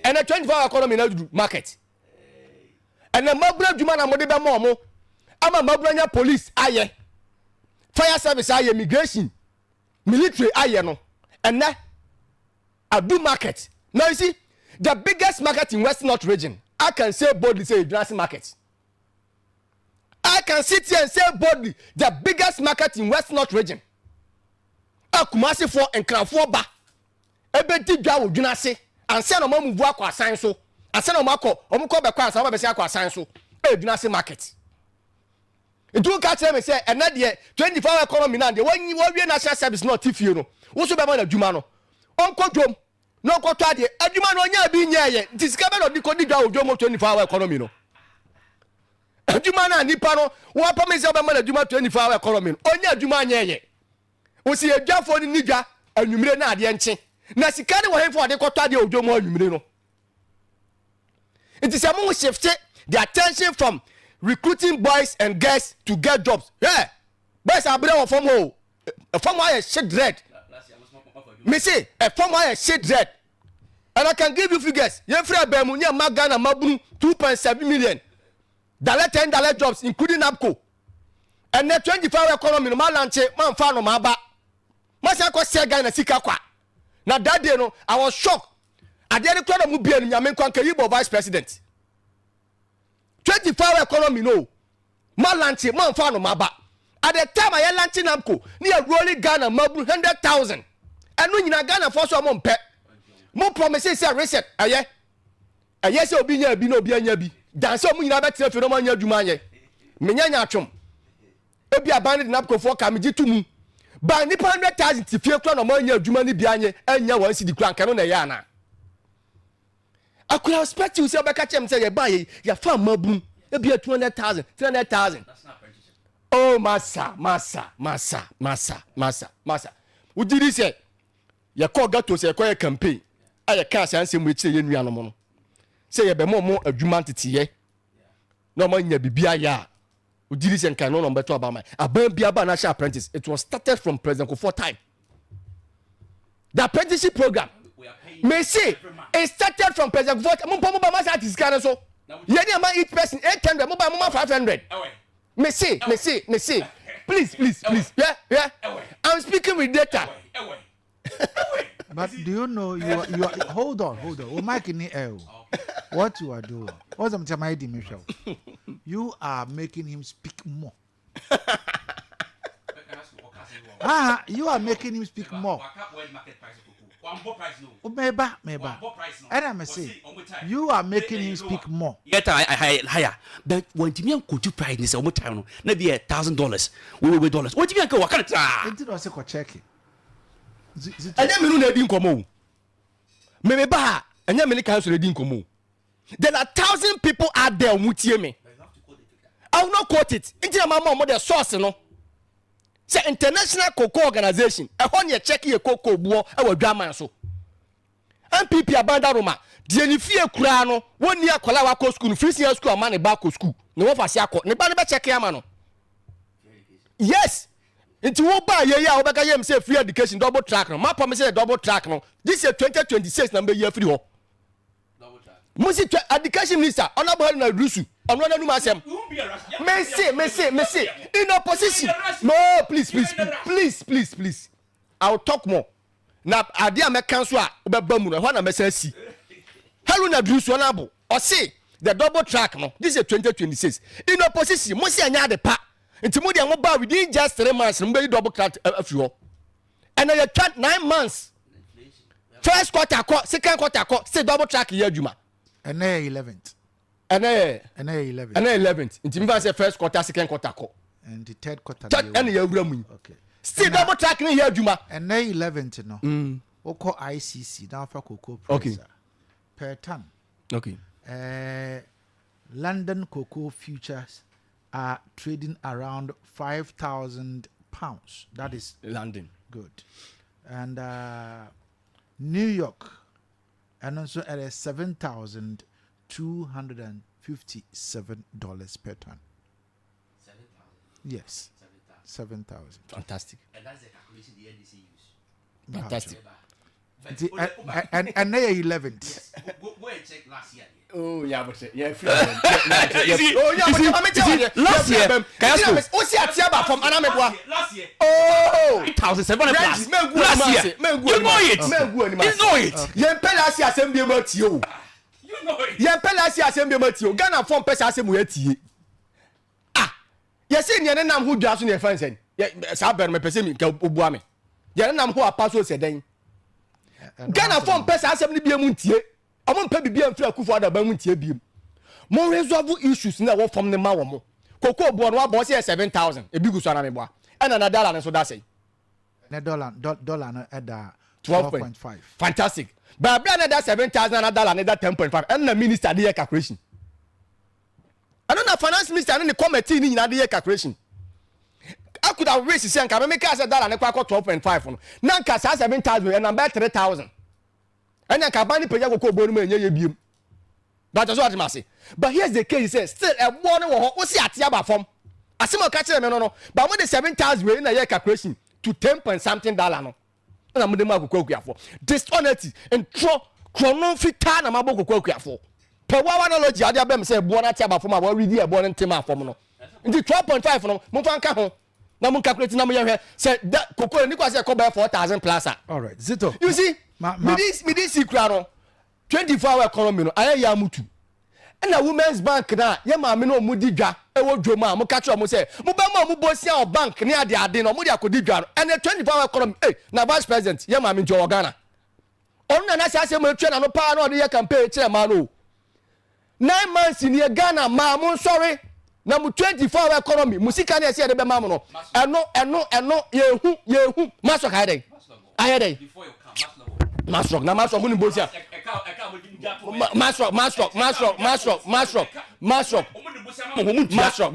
and a 24-hour economy na do market and the mabunu dwuma na mo de be mo ama mabunu anya police aye fire service aye immigration military aye no and I do market now. You see the biggest market in West North region, I can say boldly say Idrasi market. I can sit here and say boldly the biggest market in West North region akumase for enkranfo ba ebedi dwa wo dwunase anse no mamuvu akwa asan so anse no makọ omukọ be kwa asan ba be se akwa asan so dwunase market. It will catch them and say another 24-hour economy now. The one you national service not if you know. What's about the Jumano? Uncle Jom, no Kotadi, a Jumano, yeah, being yeah, discovered or the Kodiga of Jomo 24-hour economy. No, adwuma na nipa no wo pa me se obema na adwuma 24 hour economy onya adwuma anyeye wo si adwafo ni nidwa anwumire na ade enche na sika ne wo henfo ade kotɔ ade odwomo anwumire no it is among shift the attention from recruiting boys and girls to get jobs boys are brave from home from why shit red me say from why shit red and I can give you figures ye free abemu nya magana mabunu 2.7 million $10 jobs including APCO and the 24-hour economy no malanche man fa no maba masa ko sega na sika kwa na that day no I was shocked ade ne kwada mu bia no nyame nkwa nka yibo vice president 24-hour economy no malanche man fa no maba at the time I launching APCO ni a rolling Ghana mabu 100,000 and no nyina Ghana for so mo mpe mo promise say reset aye say obi nya bi na obi anya bi dance mo nyina betre fe no ma nya adwuma anye menya nya atwom ebi abande de APCO for ka me gitumu ba ni 100,000 ti fie kra no ma nya adwuma ni bi anye anya wan si di kra nka no na ya na I could expect you say obeka chem say ye ba ye ya fa mabum ebi 200,000 300,000 that's not apprenticeship. Oh massa udiri say ye call gato say call campaign aye ka sanse mu echi ye nua no mo no say ye be mo adwuma ntetiye no mo nya bibia ya udiri say nkan no beto abama aban bia ba national apprentice it was started from President Kofo time the apprenticeship program may say it started from President Kofo mo ba ma start scan so ye ni ama each person 800 mo ba mo 500 may say please yeah I'm speaking with data. But do you know you are hold on. We're making the air. What you are doing? What's the Michelle? You are making him speak more. You are making him speak more. Maybe. And I'm saying, you are making him speak more. Yet higher. But when Timmy could you price this almost time, maybe $1,000. We dollars. What do you mean? What kind of check it? Anya me no na edi nkomo. Me ba anya me kan so edi nkomo. There are 1,000 people out there who tie me. I will not quote it. Inti na mama the source no. Say International Cocoa Organization. E ho ne check ye cocoa buo e wa dwaman so. MPP abanda Roma. Die ni fie kura no, woni akola wa ko school, free senior school amane ba ko school. Ne wo fa se akọ. Ne ba ne be check ama no. Yes. Into wo ba ye ya obeka yem say free education double track no ma promise say double track no this year 2026 number year free ho double track musi education minister honorable na rusu ono na numa asem me say in opposition no please I'll talk more na ade a me kan so a obeba mu no ho na me say si haruna rusu honorable o say the double track no this year 2026 in opposition musi anya de pa It's more than about within just 3 months. Somebody double cut a few. And then you cut 9 months. First quarter, second quarter, say double track year Juma. And then 11th. And then 11th. And then 11th. It's even say first quarter, second quarter. And the third quarter. And you okay. Still double track year Juma. And then 11th, no. Oko ICC now for cocoa price. Okay. Per ton. Okay. London cocoa futures are trading around £5,000. That is London. Good. And New York, and also at $7,257 per ton. 7,000. Yes. 7,000. Fantastic. And that's the calculation the NDC use. Fantastic. And they 11th. Yes. Go and check last year. Oh yeah, but yeah, free. Oh yeah, but last year, Kayaso. Osi atiaba from Anamebwa. Last year. Oh, 1,700 plus. Last year. You know it. You know it. Yen pele asi assembly mati o. You know it. Yen pele asi assembly mati o. Ghana form pesa asemu etie. Ah. Ye say ne nam ho dwa so ne fan sen. Sa ber me pese mi ka obua me. Ye nam ho apaso se den. Ghana form pesa assembly bi emu ntie. Amon pa bibia mfira kufu ada ba mu ntie biem. Mo resolve issues na wo from ne ma wo mo. Koko bo no abo say 7,000. Ebi gu so na me boa. And na dollar ne so da say. Na dollar no at 12.5. Fantastic. But bra na that 7,000 na dollar na that 10.5. And na minister dey calculation. I don't know finance minister and the committee in the calculation. I could have raised the can make us a dollar and a quack 12.5. Nanka 7,000 and about 3,000. And I can buy the Payago Bonum and Yabim. That is what I must say. But here's the case: he says, still a one or what's the Atiaba form? A similar catcher, no. But when the 7,000 in a year calculation to 10 point something dollar, no. And I'm the Mago for dishonesty and chrono fit time. I'm about to for. Per one analogy, I have said, Bonatiaba from our ready a born in Tema for no. In the 12.5 no, Monfanka home. Now, I'm calculating number here. Said that Coco Nicholas a cover 4,000 plus. All right, Zito. You see, me this secret. 24-hour economy no aya ya mutu and a women's bank na ye ma me no mudi dwa e wo dwoma mo ka cho mo say mo ba ma mo bosia o bank ne ade no mo dia kodi dwa no and 24-hour economy na vice president ye ma me njo Ghana on na say mo twa na no pa na o de campaign kire ma no 9 months in Ghana ma mo sorry na mo 24-hour economy musika na say de be ma mo no eno yehu maso ka dey ayede before you come Masrock, na Masrock, who bosia? Masrock. Don't Masrock.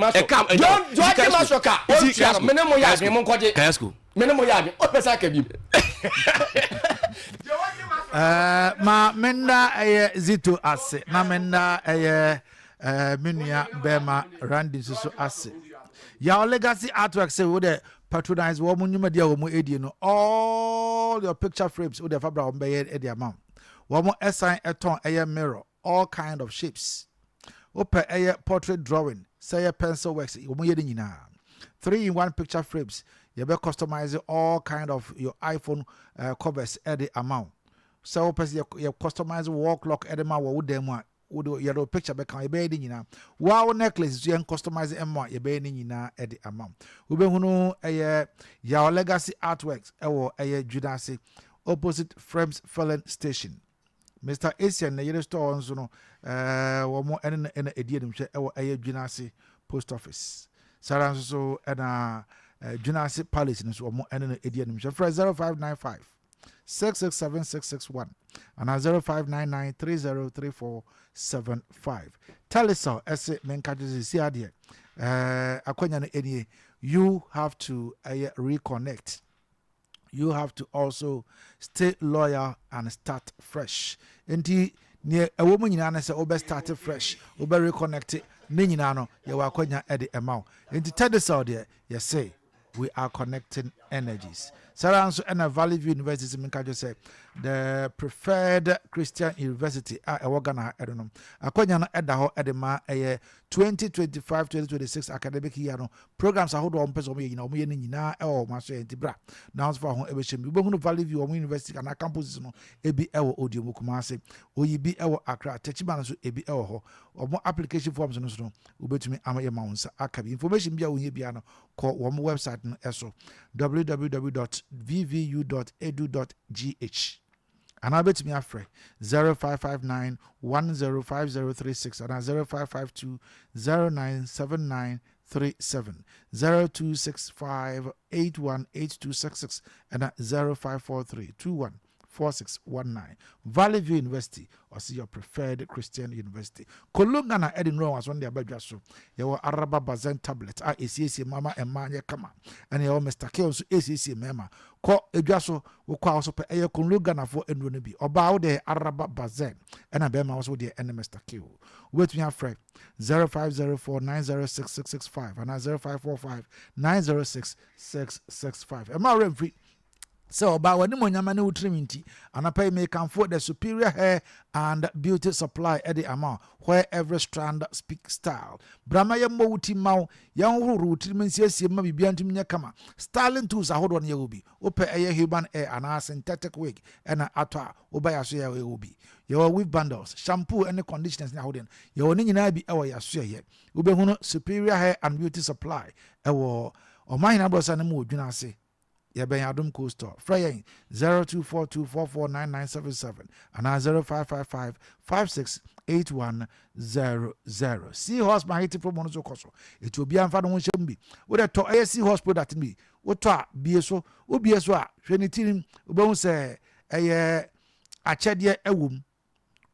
Menemo yard, me monkoje. Kayaso. Menemo yard. O pesa ke bi. Ma menda Zito ase. Na menda Minia Bema Randy so ase. Ya legacy artwork say we dey patronize wo munyuma dia wo mu edie no all your picture frames with the fabra on be e dia amount wo mo assign eton mirror all kind of shapes open portrait drawing say pencil works wo mo ye nyina 3-in-1 picture frames you be customize all kind of your iPhone covers at the amount so you customize wall clock at the amount wo dem a would your picture become a baby nyina wow necklace you customize more your baby nyina at the amount we be hunu your legacy artworks Judasi opposite Frames Filling Station Mr. Asian the store on no one more and edium Judasi post office Saran so and Judasi Palace and so more and edium 0595 667 and 0599303475. Tell us how essay menkaji see idea. Akwanya any you have to reconnect. You have to also stay loyal and start fresh. Inti near a woman in say obe start fresh, obe reconnect ninano, you are akwanya at the amount. Inti tell us how there, you say we are connecting energies. Saranso and a Valley View University Minkajo say the preferred Christian University Ghana I don't know. Akwanya edaho edema 2025-2026 academic year no programs are hold on person me nyina omo nyina e maso entibra now for ho ebechem bi bohunu Valley View University and campus no ebi e wo Odiemu Kumase oyibi e wo Accra Techiba so ebi e wo ho omo application forms no so ubetumi amaye maunsa akabi information bia onye bia no ko wo website no eso www.vvu.edu.gh and I bet me afre 0559 105036 and 0552 097937 0265 818266 and 0543 214619 Valley View University or see your preferred Christian University. Kolunga na Edinburgh was one day about so your Araba Bazen tablet ACC mama and manya kama and your Mr. Chaos ACC mema ko edwaso wo kwa so pe Kolunga na for endro no bi oba de Araba Bazen and abema was the Mr. Chaos wait me afre 0504906665 and 0545906665 am I free. So, about when you money utrimity and I pay me come for the superior hair and beauty supply at the amount where every strand speak style. Brahma Yamouti Mau, young rutriments, yes, you may be beyond me kama. Styling tools are hold on you will be. Open a human hair and a synthetic wig and an atwa, obey a share will be. Your wig bundles, shampoo and the conditioners now then. Your nina be our yasuya yet. Ubehuno superior hair and beauty supply. Or mine abros and mood, you know, say. Yeben Adum Coaster. Frey 0242449977 and 0555568100. Seahorse Mahiti from Monoso Koso. It will be unfound on Shembi. With a to a seahorse product me. What BSO, UBSO, Trinity, Ubon say a chadia a womb.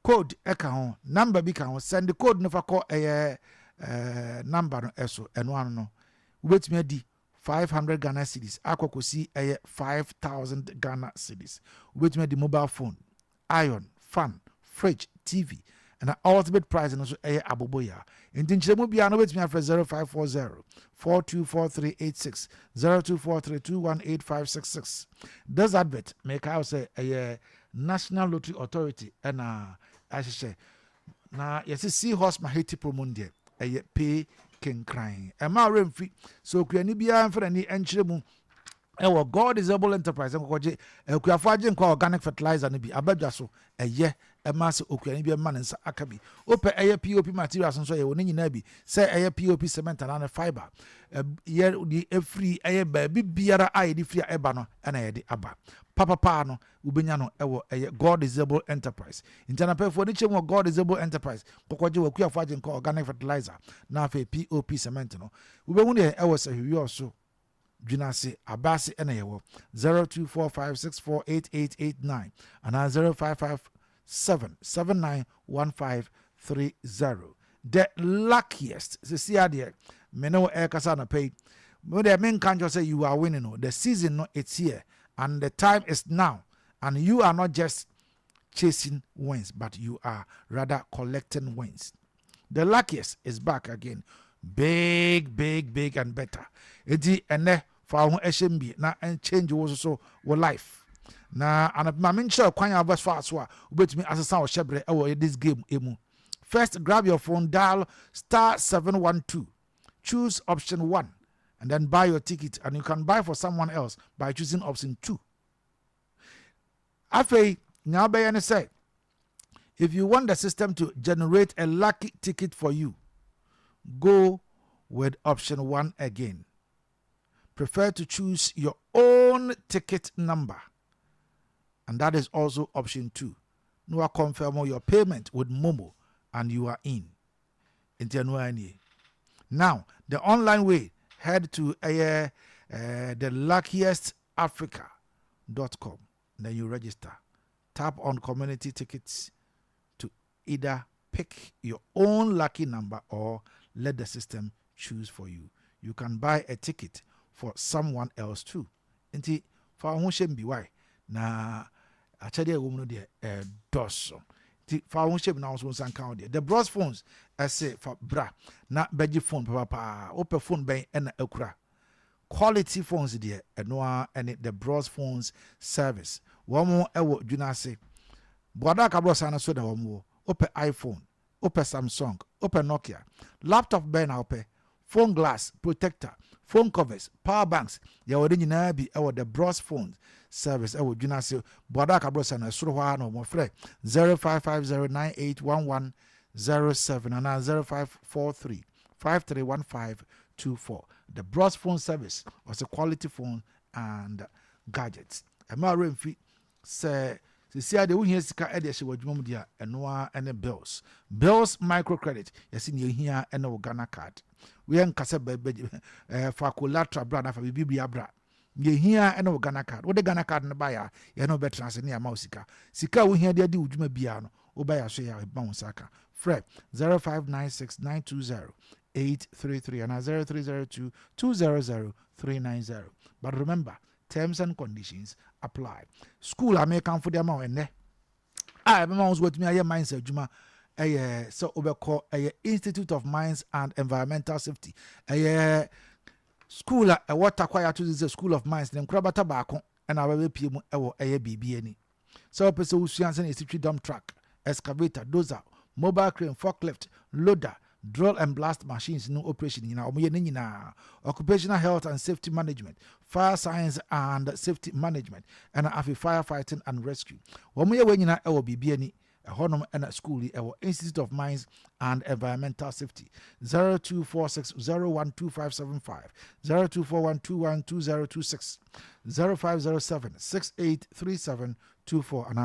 Code account, number becount, send the code never call a number no eso eno ano no wobetumi adi 500 Ghana cedis akwakosi 5,000 Ghana cedis wobetumi adi mobile phone, iron, fan, fridge, TV, and the ultimate price no so aboboya nti nkyeremu bia no wobetumi afre 0540 424386 0243218566. This advert make I say a National Lottery Authority and I say na yes see horse maheti promonde a pay king crying a ma remfi so kuani bia mfa ni enkyeremu ewo God is able enterprise nkoje ekuafo agye nkwa organic fertilizer no bi abadwa so eye emase okuani bi ma nsa akabi ope eye POP materials nso ye woni nyina bi say eye POP cement and fiber ye di free eye ba bi biara aye di free eba no na ye di aba papa no ubenya no ewo eye God is able enterprise intana pefo ni chemo God is able enterprise kokoje wakuafo agye nkwa organic fertilizer na fa POP cement no ubehu ne ewo sahwi oso Junasi Abasi Eneyewo 0245648889 and 0557791530. The luckiest Cecilia Meno Ekasana pay. But the main can't just say you are winning. The season no it's here and the time is now. And you are not just chasing wins, but you are rather collecting wins. The luckiest is back again. Big and better. Edi ene for ho HMB na and change was so wo life. Na and ma menche kwan ya best fast so obetumi asesa wo shebre e this game emu. First grab your phone, dial *712. Choose option 1 and then buy your ticket, and you can buy for someone else by choosing option 2. Afei nya be ene say if you want the system to generate a lucky ticket for you, go with option 1 again. Prefer to choose your own ticket number. And that is also option 2. No confirm your payment with Momo and you are in. Now, the online way, head to the luckiestafrica.com. Then you register. Tap on community tickets to either pick your own lucky number or let the system choose for you. You can buy a ticket for someone else too. Inti fa ho shem bi why na achade wo mu de doso. Inti fa ho shem na so san kan de. The bros phones say for bra na beji phone papa open phone ben na akura. Quality phones de eno and the bros phones service. Wo mo ewo dwuna se. Boda ka bros ana so da wo mo. Open iPhone, open Samsung, open Nokia, laptop ben open, phone glass protector, phone covers, power banks. Ya wode nyina bi e the bros phone service e wo dwuna se boda ka bros na soro ho na mo frɛ 0550981107 and 0543531524. The bros phone service was a quality phone and gadgets. Ema remfi say see the we sika e de she wadwum dia enoa ene bills microcredit yesi ne hia ene Ghana card we nkase for collateral bra na for bibia bra ye hia ene Ghana card wo de Ghana card ne ba ya ye no betra se ne ama sika wo hia de adi udwuma bia no wo ba ya so ya ba won saka fre 0596920833 and 0302200390. But remember, terms and conditions apply. School American for them and ne. I was with me a mines juma so overcall a Institute of Mines and Environmental Safety. A school a water quiet to the School of Mines, then crab tobacco and our PM a BBN. So person who Institute dump truck, excavator, dozer, mobile crane, forklift, loader, drill and blast machines no operation occupational health and safety management, fire science and safety management, and firefighting and rescue. BBN a honum and a school Institute of Mines and Environmental Safety 0246012575 0241212026 0507683724 and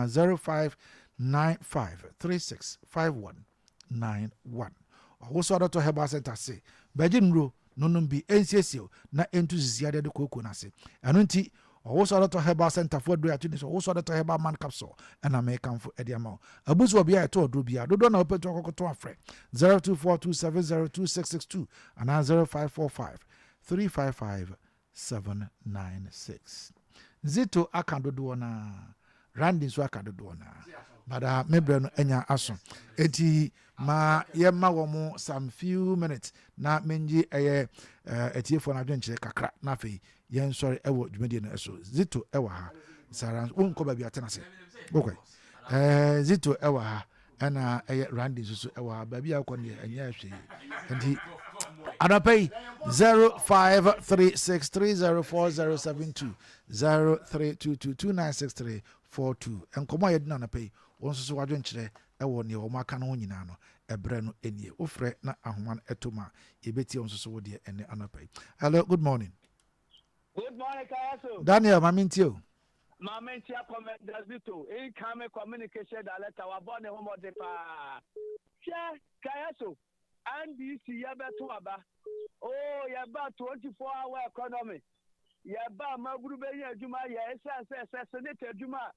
0595365191. Also Dr. Herbal Center say Bejin ro no bi ensiesie na entu sisiade de koko na se eno nti also Dr. Herbal Center for do atunis also Dr. Herbal Man Capsule and I make come for Eddie amount abusu obi a to do bia do na open to kokoto afre 0242702662 and 0545-355-796 Zito akadodo na Randy so akadodo na but mebre no enya aso eti ma yema wo mo some few minutes na menji etiefo na adwenkyere kakra na fe yen sorry ewo dwumedi no eso Zito ewa ha sara wonko ba bi atena se okay Zito ewa ha ana Randy so ewa ha ba bi akọ ne enya ahwe enti Anapai 0536304072 0322296342 enkomo yedina anapai wonso so wadwenkyere ewo ne wo maka no nyina no ebre no enie ofre na ahoman etoma ebeti wonso so wode ene anapai. Hello, good morning. Good morning, Kayaso. Daniel Mamintio. Mamintia comment Zito. Incoming communication director wa born home of the pa. Kayaso. And this yaba to aba. Oh, yaba 24-hour economy. Yaba magurube juma ya senator juma.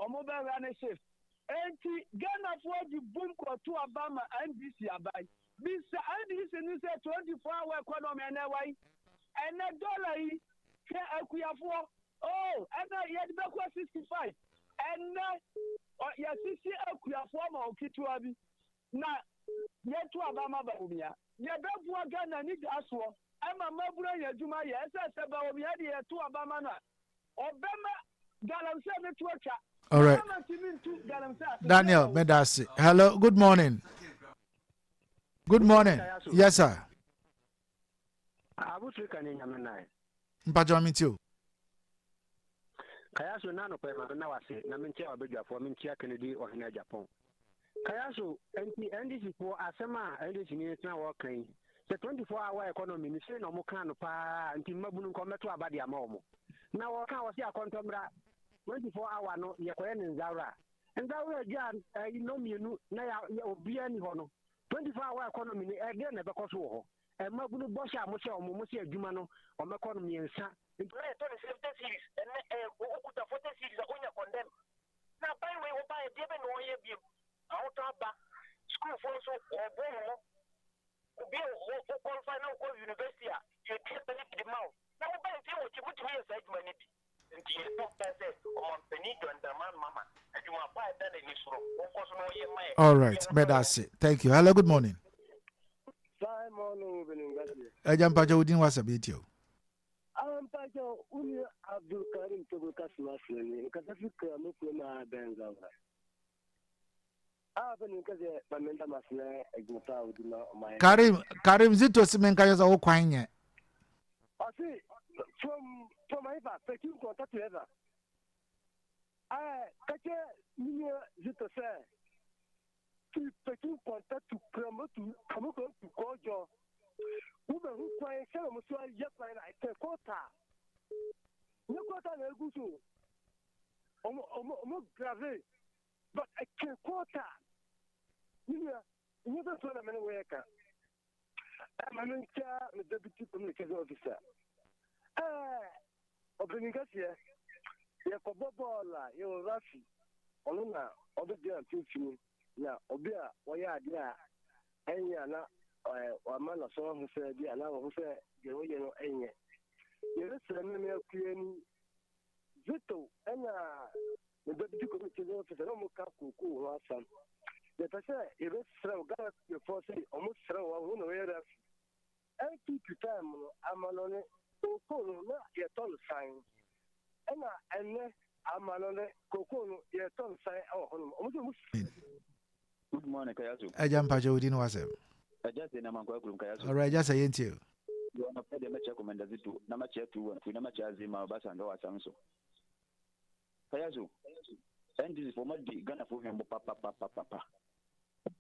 Omoba run shift. Enti Ghana for the boom to Abama and this yabai. This and this is 24-hour economy and why. And a dollar for oh, and yet back 65. And ya 60 for my Kituabi. Now yet to Abama Baumia. Ya Babua Ghana need aswo. I'm a Mabura Yajuma, yes, I said about me to Abama. Obama Galam said to a chat. All right. Daniel Medasi. Hello, good morning. Good morning. Yes, sir. I was looking in Mpacho mitio. Kayaso nano pe na wase na mentia obedwa for mentia Kennedy or na Japan. Kayaso NDC for asema NDC ni na wo kan. The 24-hour economy ni say no mo kan no pa nti mabunu nko meto abade ama omo. Na wo kan wo se akontomra 24-hour no ye koye ni nzawra. Nzawra jan no mienu na ya obia ni ho no. 24-hour economy ni e de na be koso ho. Mabunu bosha mo se omo mo se adwuma no o mekọ no miensa. Nti na to 70 series okuta 40 series onya condemn. Na buy we o buy de be no ye biem. Out aba school for so obo mo. Obi o qualify na ko university a you get benefit the mouth. Na o buy ti o ti mutu ye sa adwuma ni bi. Nti e to pese o man peni do ndaman mama. Adwuma buy that ni soro. O ko so no ye mai. All right, Medasi. Thank you. Hello, good morning. Morning, Mpacho udin wasabitio. Mpacho uni Abdul Karim to Kasmasini, Kasafika Mukuma Benza. Because Mamenta Masna, Egmota would not my Karim Zito Simenka is all quine. I see from Eva, taking contact together. I catch Zito say. Taking contact to promote to come to Gojo. Woman who crying, Sarah Musua, Japan, I take quota. No quota, no good. Almost grave, but I can't quota. You never saw a man worker. I'm a deputy communication officer. Opening us here, you're for Bobola, you're Rafi, Oluna, other girl, teaching. Na obia waya dia enya na wa na so ho se dia na ho se je wo ye no enye ye resere me akuani Zito ena ne deputy committee officer no ka kuku ho asam ye pese ye resere ga ye force almost sere wa ho no ye ref every time no amano ne ko no na ye ton sign ena enne amano ne koko no ye ton sign ho no omo. Good morning, Kayaso. Mpacho udin wasem. Just in a man Kayaso. All right, just a you. You want to pay the match commander to Namacha 2 and Namacha Zima Basando or Samso. Kayaso. And this is for my Ghana for him, papa.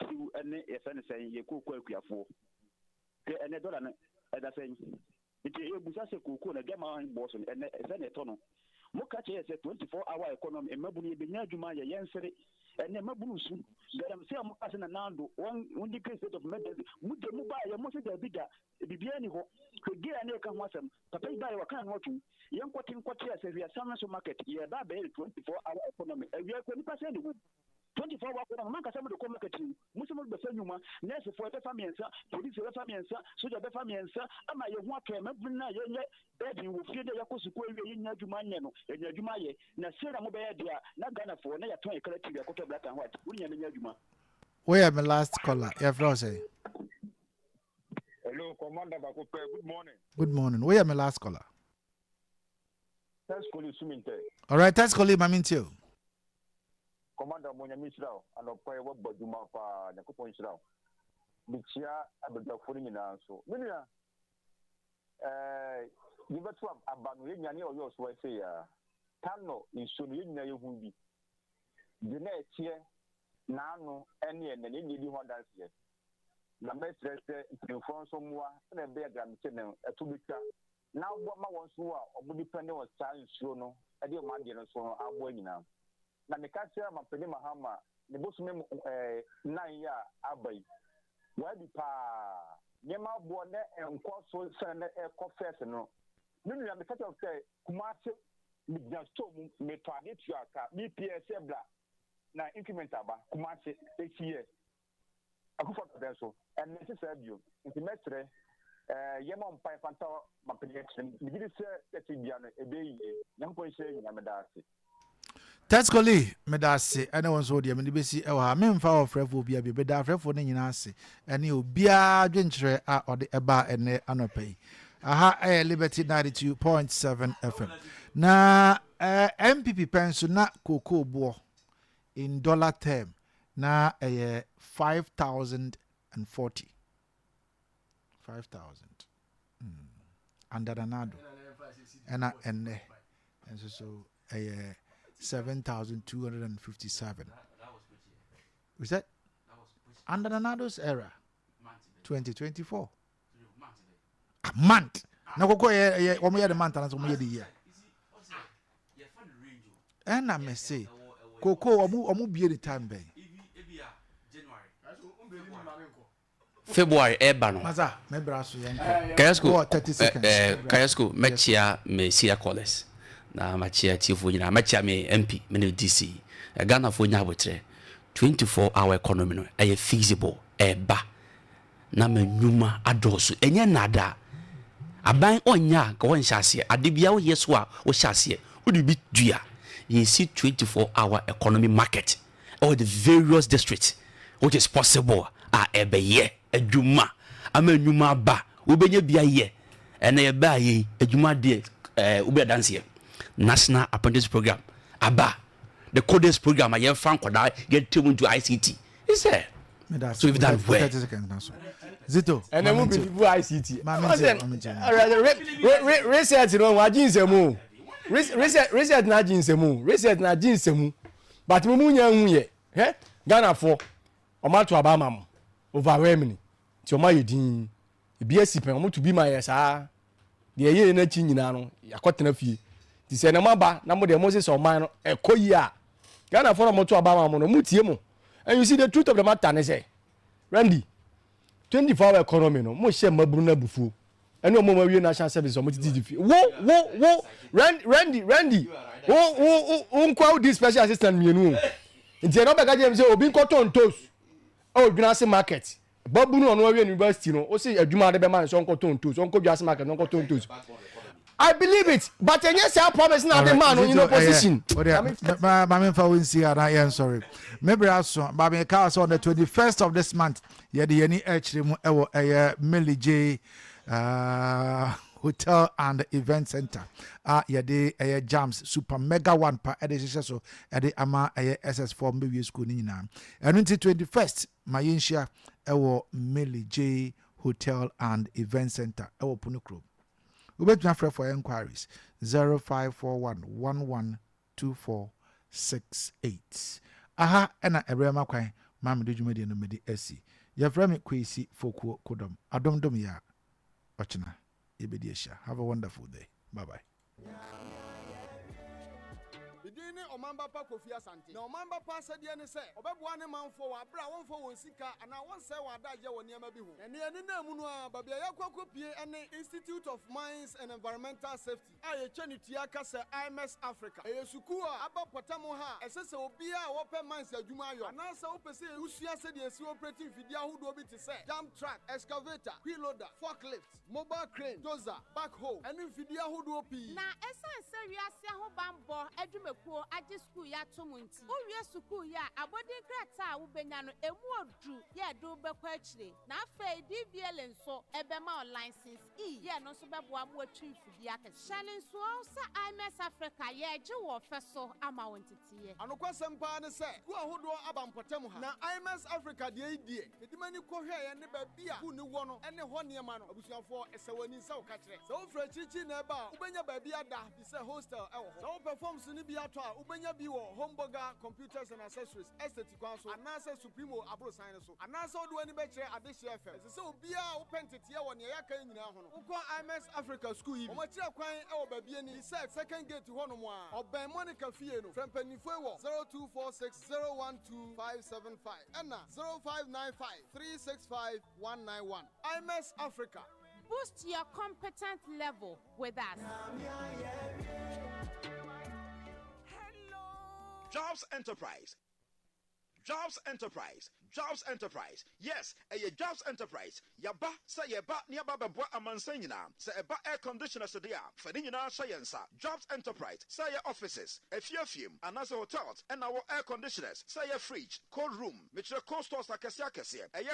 To any FN saying you cook for. And a dollar as I say, it is a cook, a gamma boss and a senator. Mokache is a 24-hour economy, and Mabuni Benyajuma, Yanseri. And then Mabusu, that I'm saying, I'm Nando, one decrease of medicine, Muba, your most of the bigger, the Bibiani, Kegea ne ka ho asem papa yi ba wa kan ho tu yen kwoti as we are so market ye ba be 24-hour economy we are kwani pase ni 24 hour economy man ka say mo de market muso mo be fa nyuma nurse for be fa miensa police be fa miensa soldier be fa miensa ama ye ho atwa mabun na ye bed wo fie de yakosu ko wie ye nya adwuma nye no nya adwuma ye na sera mo be ye dia na Ghana for na ya ton e kala tv akoto black and white wo nya nya adwuma. Where am I last caller? Yeah, say. Hello, Commander Bakope. Good morning. Good morning. Where am I last caller? Thanks for listening. All right, thanks for listening, too. Commander Monya Misrao, and a prayer what Baduma for the Coupon Israel. Bichia, I will be putting in answer. Minia, you better have about Yani or yours, why say, Tano is soon in your movie. The next year, Nano, any and any need you want that year. Na mestre in front somewhere na be gram channel atubika na ma won so a obudi pende was challenge show no e de ma de no so abo nyina na me ka tira ma pende mahama ne bosume 9 ya abai wa bi pa nye ma bo ne enko so se ne e ko first no me nua me kata say kumase me just me target you aka BPS bla na increment aba kumase ekie akufa pedeso and necessary you intimetre yema mpai fanta mapedection bigidi se etibiano ebeyi nyanko nse nyamedase Tescoli medase ana won so de me besi e wa me mfa of refo bia be da refo ne nyina ase ene obia dwenkyere a ode eba ene anopai aha Liberty 92.7 FM na MPP penso na koko bo in dollar term na 5,040 under the nado and so 7,257 was that under the nado's era 2024 a month na koko omo ye the month and omo ye the year and I may say koko omo bie the time be February eba no maza me braso Kayasko 30 seconds Kayasko mechia me sia college na machia chief nyina mechia me MP me no DC Ghana fo nya abotre 24-hour economy no e feasible eba na manwuma adoso enye nada aban onya ka won hyase ade bia wo yeso a wo hyase wo de bi dua you see 24-hour economy market or the various districts which is possible ebeye adwuma ama nwuma ba wo benya bia ye ene ye ba ye adwuma de wo be dance national apprentice program aba the codes program aye fan koda get table to ICT is there so if that way Zito and then we be ICT research no wa jinsemu research na jinsemu but mu nya hu ye Ghana for o ma to aba mam overwhelming ti o ma yedin ebiasi pen o to be my sa de ye na chi nyina no yakotena fie ti se na maba na mo de Moses o man no ekoyi a Ghana for mo to aba mam no mutie mo and you see the truth of the matter ne say Randy 24-hour economy no mo she maburu na bufu ene o mo ma wie national service o mo titi fie wo Randy wo nkwa this special assistant mienu nti no be ka je say obi nkoto ntos o dwunase market babu no no awie university no o say adwuma de be man so nkoto ntos o nko dwunase market no nkoto ntos I believe it but any say promise na the man in opposition ma me fa won see ara yan sorry maybe aso ba me ka so on the 21st of this month ye de yani actually mu ewo Millie J Hotel and Event Center yede jams super mega one pa edese so yede ama SS4 mbewie school ni nyina enu 21st mayinhia ewo Millie J Hotel and Event Center ewo Punukro ubetuna for inquiries 0541112468 aha ena ebrema kwan mam de dwumadi no medi asi ya frame kwesi fokuo kodom adomdom ya ochina ebedi asia. Have a wonderful day. Bye bye. bidin ne Omamba Pa Kofi Asante na Omamba Pa sɛdeɛ ne sɛ ɔbɛboa ne manfo wɔ abra wɔmfo wɔn sika anaa wɔnsɛ wɔ adagye wɔ nneɛma bi ho ɛne ɛne na mu no a babia yɛkɔkɔpie ɛne Institute of Mines and Environmental Safety a yɛkyɛ ne tua ka sɛ IMS Africa ɛyɛ sukuu a aba pɔtam ha ɛsɛ sɛ obiara a wɔpɛ mines adwuma ayɔ anaasɛ wopɛ sɛ wosua sɛdeɛ ɛsi operating mfidie ahodoɔ bi te sɛ dump truck, excavator, wheel loader, forklift, mobile crane, dozer, backhoe ɛne mfidie ahodoɔ pii na ɛsan sɛ wiase ho bambɔ adwumakuo agye sukuu yɛ ato mu nti wowie sukuu yɛ a abɔden krataa a wobɛnya no emu oduru yɛ de wobɛkɔ akyire na afei DVL nso ɛbɛma o license E yɛ no nso bɛboa mo atwi mfidie akɛse hyɛne nso sɛ IMS Africa yɛgye wɔ fɛ so ama wɔn titiɛ anokwasɛm paa ne sɛ sukuu ahodoɔ aba mpɔtam ha na IMS Africa deɛ yidie edimani kɔhwɛ yɛ ne baabi a sukuu ne wɔ no ɛne hɔ nneɛma no abusuafoɔ ɛsɛ w'ani sɛ wo ka kyerɛ sɛ wofrɛ kyirikyi na ɛba a wobɛnya baabi ada bi sɛ hostel ɛwɔ hɔ sɛ wo performs ne bi atɔ a wobɛnya bi wɔ Homburger Computers and Accessories Estate kwan so anaasɛ Supremo aborosan so anaasɛ wode w'ani bɛkyerɛ Adeakyia FM ɛsɛ sɛ obiara wopɛ nteteɛ wɔ nea yɛaka nyinaa ho no wokɔ IMS Africa School yi ɔmakyerɛ kwan ɛwɔ baabi ani sɛ second gate hɔ nom a ɔbɛn Monica fie no frɛ mpanyinfoɔ wɔ 0246012575 ɛna 0595365191 IMS Africa. Boost your competent level with us. Hello. Jobs Enterprise. Jobs Enterprise. Jobs Enterprise. Yes, a Jobs Enterprise. Yaba, say yaba, niaba beboa amansanyina. Say eba air conditioner sedia. Fadinina sayensa. Jobs Enterprise. Say offices, a few, another hotels, and our air conditioners. Say a fridge, cold room, which cold stores like a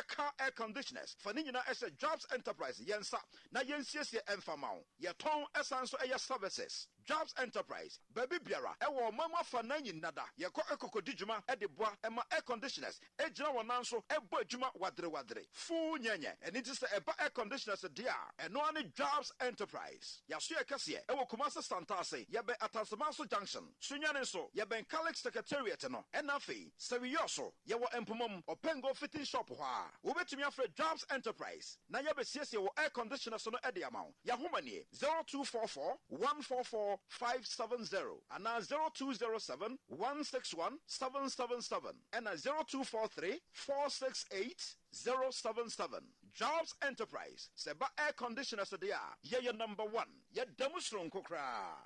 car air conditioners. Fadinina as a Jobs Enterprise. Yensa. Na yensies ye enfamao. Ye ton esanso a services. Jobs Enterprise. Baby biara. Ewo mama fananyi nada. Ye ko ekoko dijuma edeboa ema air conditioners. Ejina wananso ebo ejuma wadre. Fu nyenye. And it is eba air conditioners dia. And no any Jobs Enterprise. Yasu ekase. Ewo Kumasi Santase. Yebe Atansamaso Junction. Sunyane so. Yebe Calyx Secretariat no. Enafi. Sewiyoso. Yewo empomom. Opengo fitting shop hwa. Ubetumi afre Jobs Enterprise. Na yebe siese wo air conditioners no edi amount. Yahumanie 0244 144 570 and now 0207 161 777 and 0243 468 077. Jobs Enterprise. Seba air conditioners dia. Ye number 1. Ye demonstration kokra.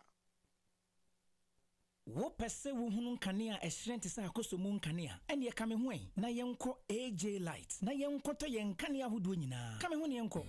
Wo pese wo hunu kanea ehyerente sa akoso mu kanea ene ye kame ho na yenko AJ Light na yenko to yen kanea hodo nyina kame ho ne yenko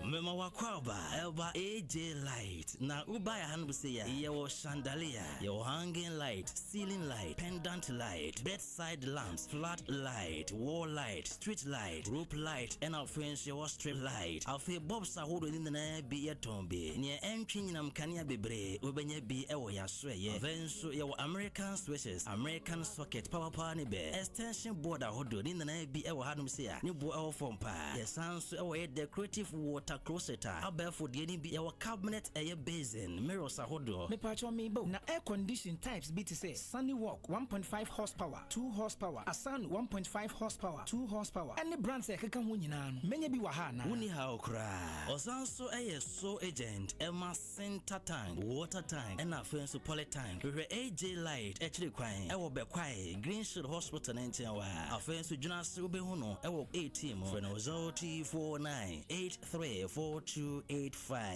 Mema wakwaba elba AJ Light na ubaya hanu se ya yewo chandelier yewo hanging light ceiling light pendant light bedside lamps flat light wall light street light rope light and our friends yewo strip light afi bobs ahodo ni na bi yetombe ne entwi nyinam kanea bebre obenya bi ewo yaso ye venso yewo American switches American socket power ne be extension board ahodo ni na bi ewo hanum se ya ne bo ewo fompa yesanso ewo ye decorative water closet abefo de ni bi e cabinet e basin mirrors ahodo me pacho me bo na air condition types be to say Sunny Walk 1.5 horsepower 2 horsepower Asan 1.5 horsepower 2 horsepower any brands e keka ho nyina no menya bi wa ha na woni ha okra osanso e so agent Emma center tank water tank and afenso poly tank we AJ Light e chiri kwan e wo be kwai Green Shield Hospital nchen wa afenso juna se obe hu no e wo 18 mo 0T49834285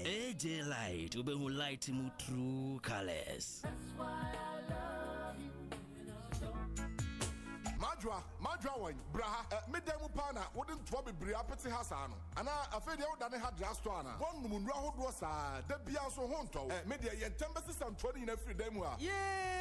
AJ Light ubehu light mu true colors. That's why I love you. Madra one braha medem pana wouldn't to be bria peti hasano ana afede wo dane ha drasto ana won numru ahodo sa da bia so honto media ye tembesi santoni na free dem a ye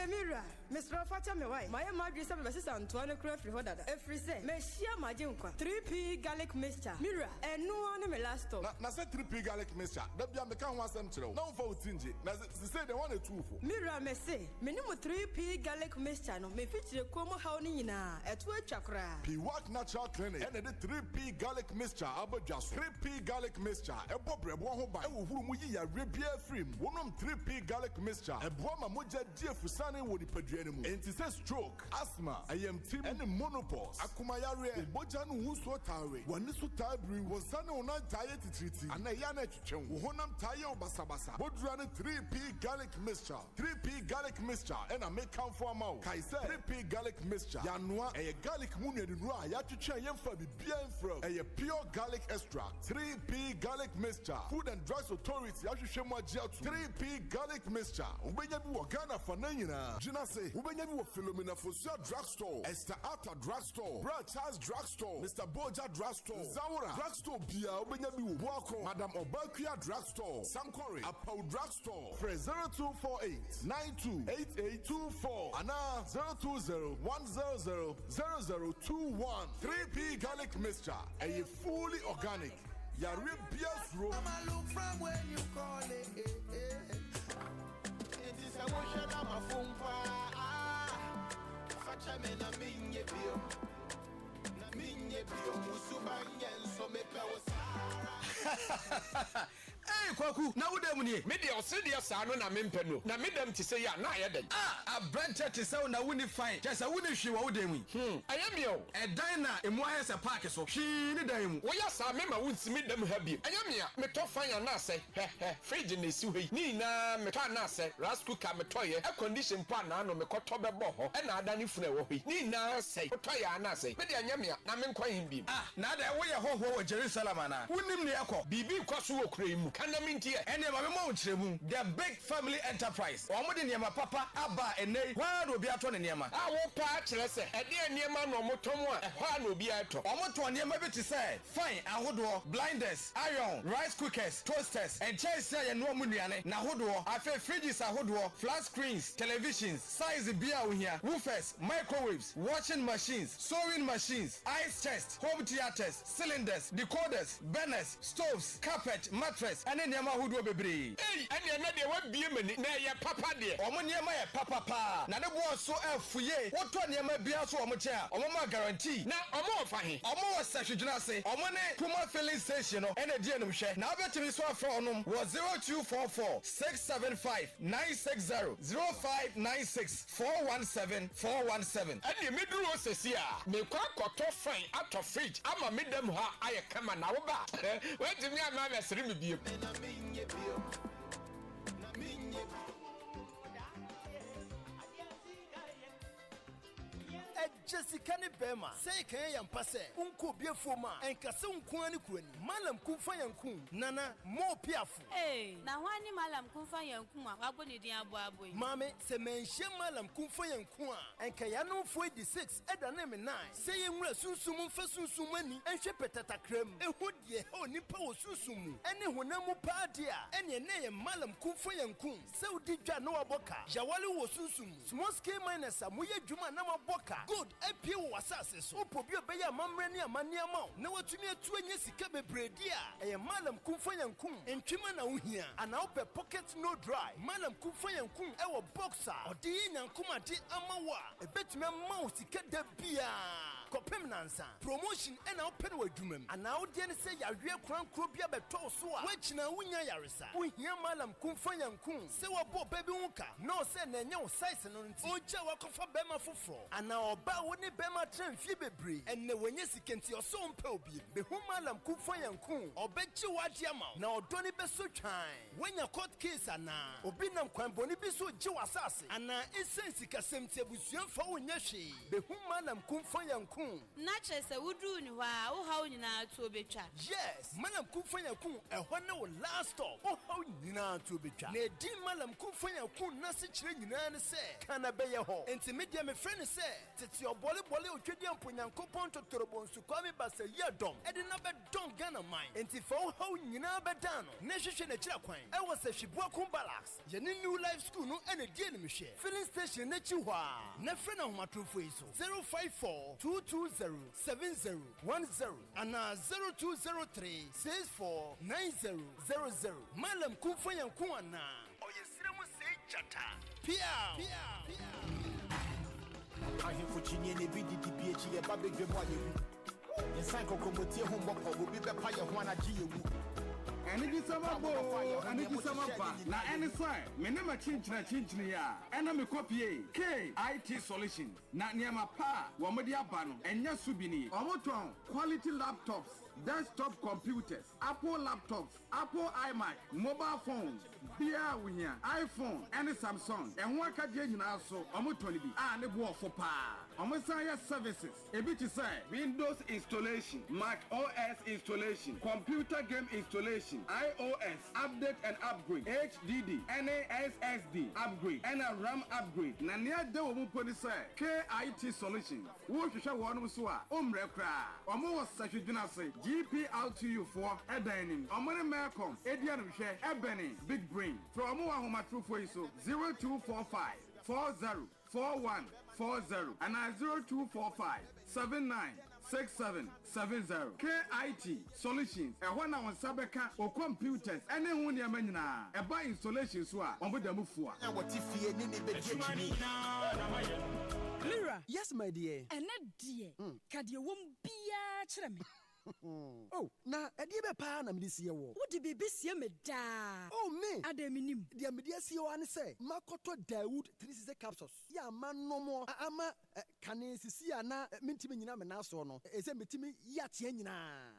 mira Mr. Facha me why my madri se be santoni kra free ho dada every say me shia maje nkwa 3p garlic mixture mira eno ane me last stop na say 3p garlic mixture da bia me kan ho asem kire na won utinje na say the one e tuufo mira me say me ni mo 3p garlic mixture no me fitire komo haw ni nyina etu atwakra. Piwak Natural Clinic and the 3P garlic mixture abadjas 3P garlic mixture ebo brebo ho ba e wo huru mu yi ya rebia frim wonom 3P garlic mixture ebo ma moja die fusane wo nipadua mu enti say stroke asthma IMT and menopause akuma yare moja no hu so tawe wani so tabri wonsane ona taye titriti ana ya na twetwen wo honam taye obasabasa bodura ne 3P garlic mixture 3P garlic mixture and a make count for amount kai say 3P garlic mixture ya noa e garlic mu nu a ya twetwen yemfa bibia mfro e pure garlic extract 3P garlic mixture Food and Drugs Authority ya hwehwe mu agye ato 3P garlic mixture ubenya bi wo Ghana fa na nyina gina say ubenya bi wo Philomena Fosia drugstore Esther Arthur drugstore Brad Charles drugstore Mr Boja drugstore Zawura drugstore bia ubenya bi wo Boako Madam Adeakyia drugstore Sankore Apau drugstore for 0248 928824 ana 020-100-0021 3P garlic mixture a fully organic Yaribia's room. Look from when you call it. It is a motion of a phone Such a man, I mean, you feel. I mean, you feel. Musubanyan, so me power. Hey, Kwaku, now what them here? Media Australia Sano na Mimpeno. Na midem to say ya na yeden. A branch to sound na wouldn't find. Just a wouldn't show what them. I am yo. A diner in Moyas a park so she need them. Well, yes, I remember wouldn't meet them happy. I am ya. Me to find a nase. Fridge in the suhi. Nina, me can nase. Rascal cametoye. A condition pana no me kotobe boho. And I done if no way. Nina say. Otoya nase. Media yamia. Na men kwa himbi. Now that way a ho Jerusalem. Wouldn't me ako. Bibi kwasu cream. And the big family enterprise. Omudi niema papa aba ene wa no bia to ne niema. A wo pa kire se e de niema no motomo a e hwa no bia to. Omoto niema bi ti say fine ahodo blinders, iron, rice cookers, toasters and chairs ya no mu nuane na ahodo afa fridges ahodo, flat screens, televisions, size bia wo hia, woofers, microwaves, washing machines, sewing machines, ice chest, home theaters, cylinders, decoders, burners, stoves, carpet, mattress and niema ahodo bebre. Hey, ene na de wa bie mani na ye papa de. Omo niema ye papa pa. Na de bo so afuye. Woto niema bia so omo che a omo ma guarantee. Na omo ofa he. Omo wo sahwedwuna se. Omo ne Puma filling station no ene die enum hwe. Na obetimi so afa onum wo 0244 675 960 0596 417 417. Ene me duru osesi a. Me kwa koto fine ato fridge ama me dem ha aye kama na wo ba. Wetimi ama me sere me bie. Jessica ne bema say kan yan pase unko biefo ma enkase unko ani kurani malam kumfa yanku nana mo piafo na hwani malam kumfa yanku a wabo ne din abo aboyi mame se menhye malam kumfa yanku a enka ya no 46 eda na me 9 say yenwura sunsum mfa sunsum ani enhwe petatakram ehu de onipa wo sunsum mu ene honam pa de a ene ne ye malam kumfa yanku se udi dwa no waboka jawale wo sunsum small scale miners a moye dwuma na waboka good apie wo wasase so opobi obeye amamre ne amaniama na watumi atu anya sika bebredi a eye malam kumfa yankum entwema na ohia ana ope pocket no dry malam kumfa yankum e wo boxer ode yankum ade amawa ebetumi ma sika da bia kopem nansa promotion e na ope no adwumam ana ode ne se yawe krankro bia beto so a wachina wunya yaresa ohia malam kumfa yankum se wo bo baby hunka no se na nya wo size no nti oja wakofa bema foforo ana oba woni bema tren fie bebre enne wenye sikenti oso mpa obi be hu malam kumfa yanku obechi wadi ama na odoni beso twan wenya court case ana obi nam kwan boni bi so ji wasase ana essence kasemti abusuan fa wonya hwe be hu malam kumfa yanku na chese wudru ni wa wo hawo nyina to obetwa yes malam kumfa yanku ehwo ne wo last stop wo hawo nyina to obetwa na di malam kumfa yanku na se kire nyina ne se kana be ye ho enti media me friend se tete obole otwedi amponyankopon totorobon su kwame basa yedom edi na be dom Ghana mine enti fa wo hawo nyina be dan no na hwehwe na kira kwan e wo se hwebua kun barracks ye ni new life school no ene die ne mehwe filling station na chi hwa na fre na homatrofo yi so 054-220-7010 ana 0203-649000 malam kumfa yankun ana oyesire mu sei chata pia ahemfo kyinye ne bi didi bi akyi yɛ ba bedwe mu ayewu yɛsan kɔkɔmɔtie ho mbɔpɔ obi bɛpa yɛ ho anagye yɛwu Energy summer bo, energy summer pa. Na any sign, me nema chinchina ya. Ena me copy KIT Solutions. Na niema pa, wamodi abano. Enya subini. Omotron quality laptops, desktop computers, Apple laptops, Apple iMac, mobile phones, Bia winya, iPhone, any Samsung. And one kaje nyina so, omotron bi. Ah, ne bo for pa. Omosaya services. Ebi say Windows installation, Mac OS installation, computer game installation, iOS update and upgrade, HDD, NASSD upgrade, and a RAM upgrade. Na near the woman say KIT Solutions. Wo hwehwe wonu so a omre kra. Omo was such say GPL2U4 edanim. Omo ne Melcom edian hwe ebene big brain. From omo ahoma trufo iso 0245 404140 and 0245 796770. KIT Solutions. E wana on sabeka o computers ene hu ne amanyina. E ba installation so a on bodamu fua. na watifie ni ne bedwe Mira, yes my dear. Ene dear. Kade wom bia kyerɛ me. Oh, na edi be pa na me di sie wo. Wo di bibi sie me da. Oh me. Ade me nim. Dia me di sie wo ane say, makoto Dawood 360 capsules. Ya ma no mo ama kane sisi ana mentimi nyina me na so no. Ese metimi ya tie nyina.